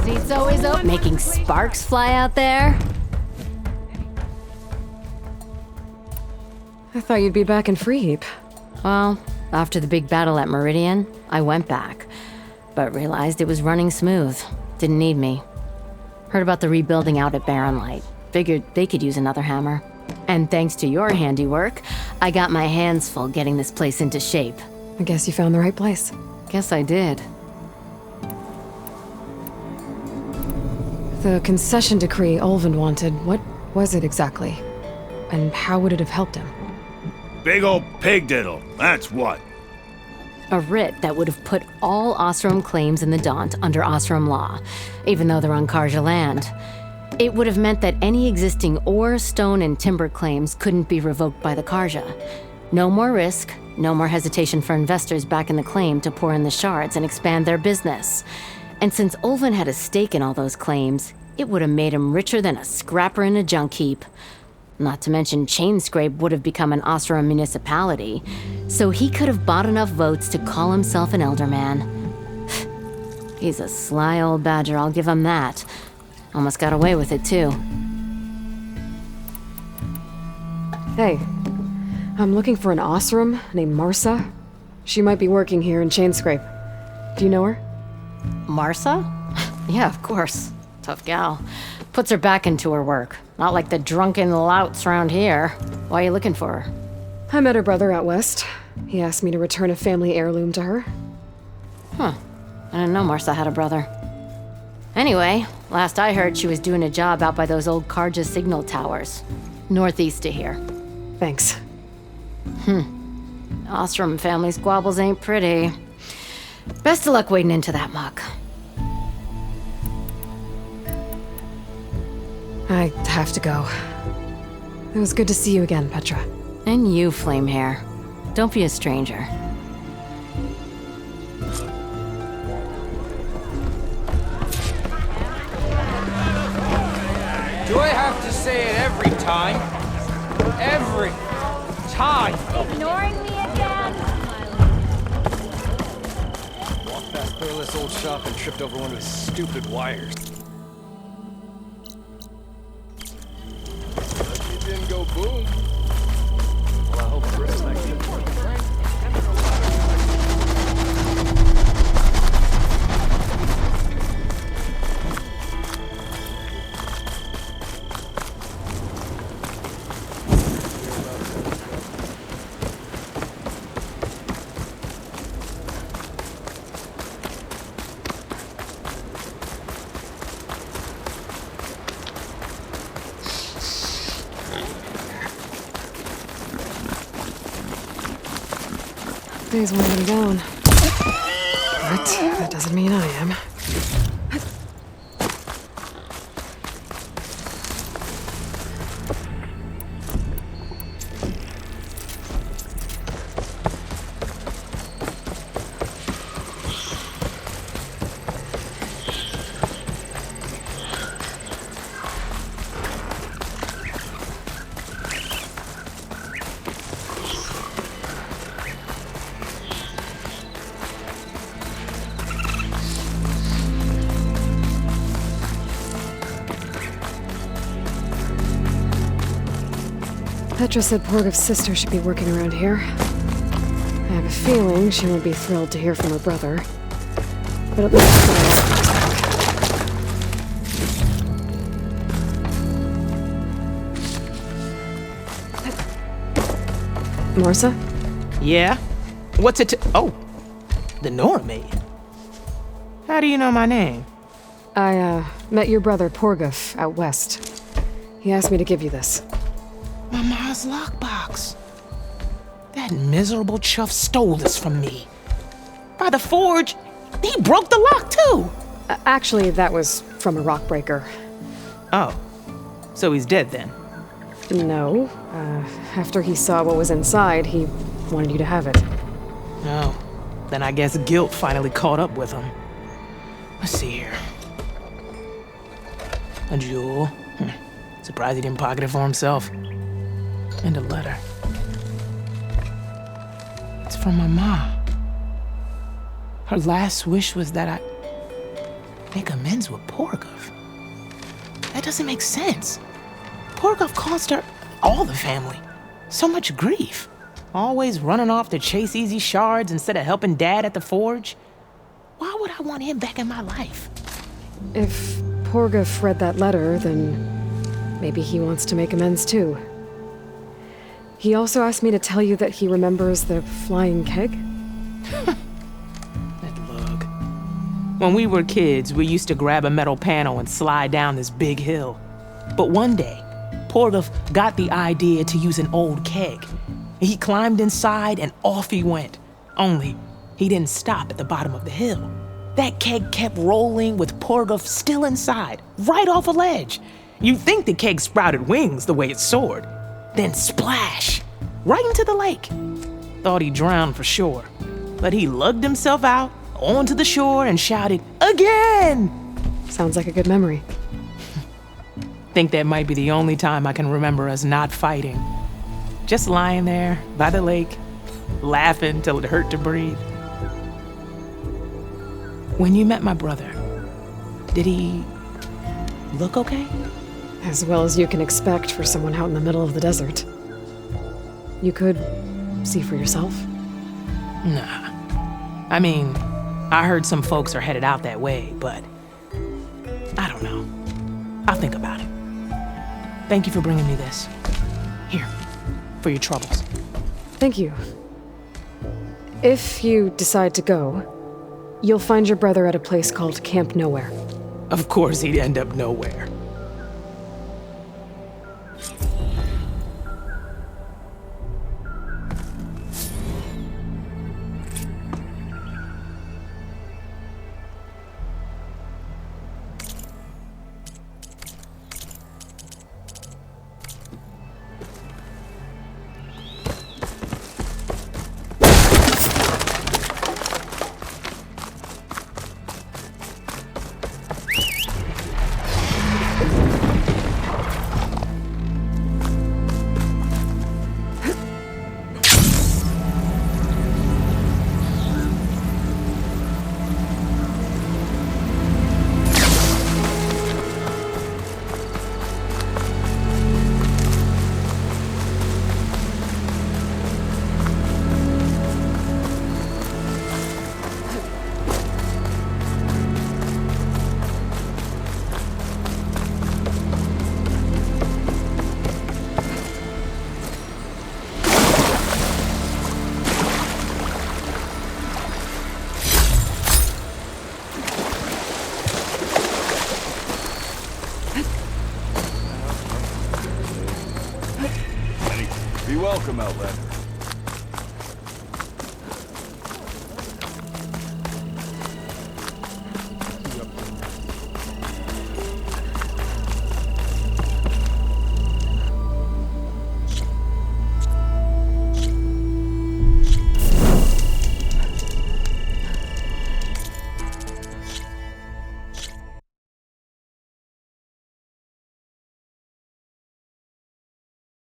S10: Seat's always open. Making sparks fly out there.
S1: I thought you'd be back in Free Heap.
S10: Well, after the big battle at Meridian, I went back, but realized it was running smooth. Didn't need me. Heard about the rebuilding out at Barren Light. Figured they could use another hammer. And thanks to your handiwork, I got my hands full getting this place into shape.
S1: I guess you found the right place.
S10: Guess I did.
S1: The concession decree Ulvin wanted, what was it exactly? And how would it have helped him?
S12: Big old pig diddle, that's what.
S10: A writ that would have put all Osram claims in the Daunt under Osram law, even though they're on Karja land. It would have meant that any existing ore, stone, and timber claims couldn't be revoked by the Karja. No more risk, no more hesitation for investors back in the claim to pour in the shards and expand their business. And since Ulvin had a stake in all those claims, it would have made him richer than a scrapper in a junk heap. Not to mention Chainscrape would have become an Osram municipality, so he could have bought enough votes to call himself an elderman. He's a sly old badger, I'll give him that. Almost got away with it, too.
S1: Hey, I'm looking for an Osram named Marsa. She might be working here in Chainscrape. Do you know her?
S10: Marsa? Yeah, of course. Tough gal. Puts her back into her work. Not like the drunken louts around here. Why are you looking for her?
S1: I met her brother out west. He asked me to return a family heirloom to her.
S10: Huh. I didn't know Marsa had a brother. Anyway, last I heard she was doing a job out by those old Karja signal towers. Northeast of here.
S1: Thanks.
S10: Osram family squabbles ain't pretty. Best of luck wading into that muck.
S1: I have to go. It was good to see you again, Petra.
S10: And you, Flamehair. Don't be a stranger.
S3: Do I have to say it every time? Every time!
S23: Ignoring me again?
S8: Walked past Thurless old shop and tripped over one of his stupid wires.
S7: It didn't go boom.
S8: Well, I hope the rest like it.
S1: Days winding down. But that doesn't mean I am. Petra said Porgov's sister should be working around here. I have a feeling she won't be thrilled to hear from her brother. But at least Marsa?
S21: Yeah? What's it to— oh, the Nora maid. How do you know my name?
S1: I, met your brother Porgov out west. He asked me to give you this.
S21: My ma's lockbox. That miserable chuff stole this from me. By the forge, he broke the lock too.
S1: Actually, that was from a rock breaker.
S21: Oh, so he's dead then?
S1: No. After he saw what was inside, he wanted you to have it.
S21: Oh, then I guess guilt finally caught up with him. Let's see here. A jewel. Surprised he didn't pocket it for himself. And a letter. It's from my mom. Her last wish was that I make amends with Porgov. That doesn't make sense. Porgov caused her, all the family, so much grief. Always running off to chase easy shards instead of helping Dad at the forge. Why would I want him back in my life?
S1: If Porgov read that letter, then maybe he wants to make amends too. He also asked me to tell you that he remembers the flying keg.
S21: That lug. When we were kids, we used to grab a metal panel and slide down this big hill. But one day, Porgov got the idea to use an old keg. He climbed inside and off he went. Only, he didn't stop at the bottom of the hill. That keg kept rolling with Porgov still inside, right off a ledge. You'd think the keg sprouted wings the way it soared. Then splash! Right into the lake. Thought he drowned for sure. But he lugged himself out, onto the shore, and shouted, "Again!"
S1: Sounds like a good memory.
S21: Think that might be the only time I can remember us not fighting. Just lying there, by the lake, laughing till it hurt to breathe. When you met my brother, did he look okay?
S1: As well as you can expect for someone out in the middle of the desert. You could see for yourself.
S21: Nah. I mean, I heard some folks are headed out that way, but I don't know. I'll think about it. Thank you for bringing me this. Here, for your troubles.
S1: Thank you. If you decide to go, you'll find your brother at a place called Camp Nowhere.
S21: Of course he'd end up nowhere.
S12: Be welcome, Outlander.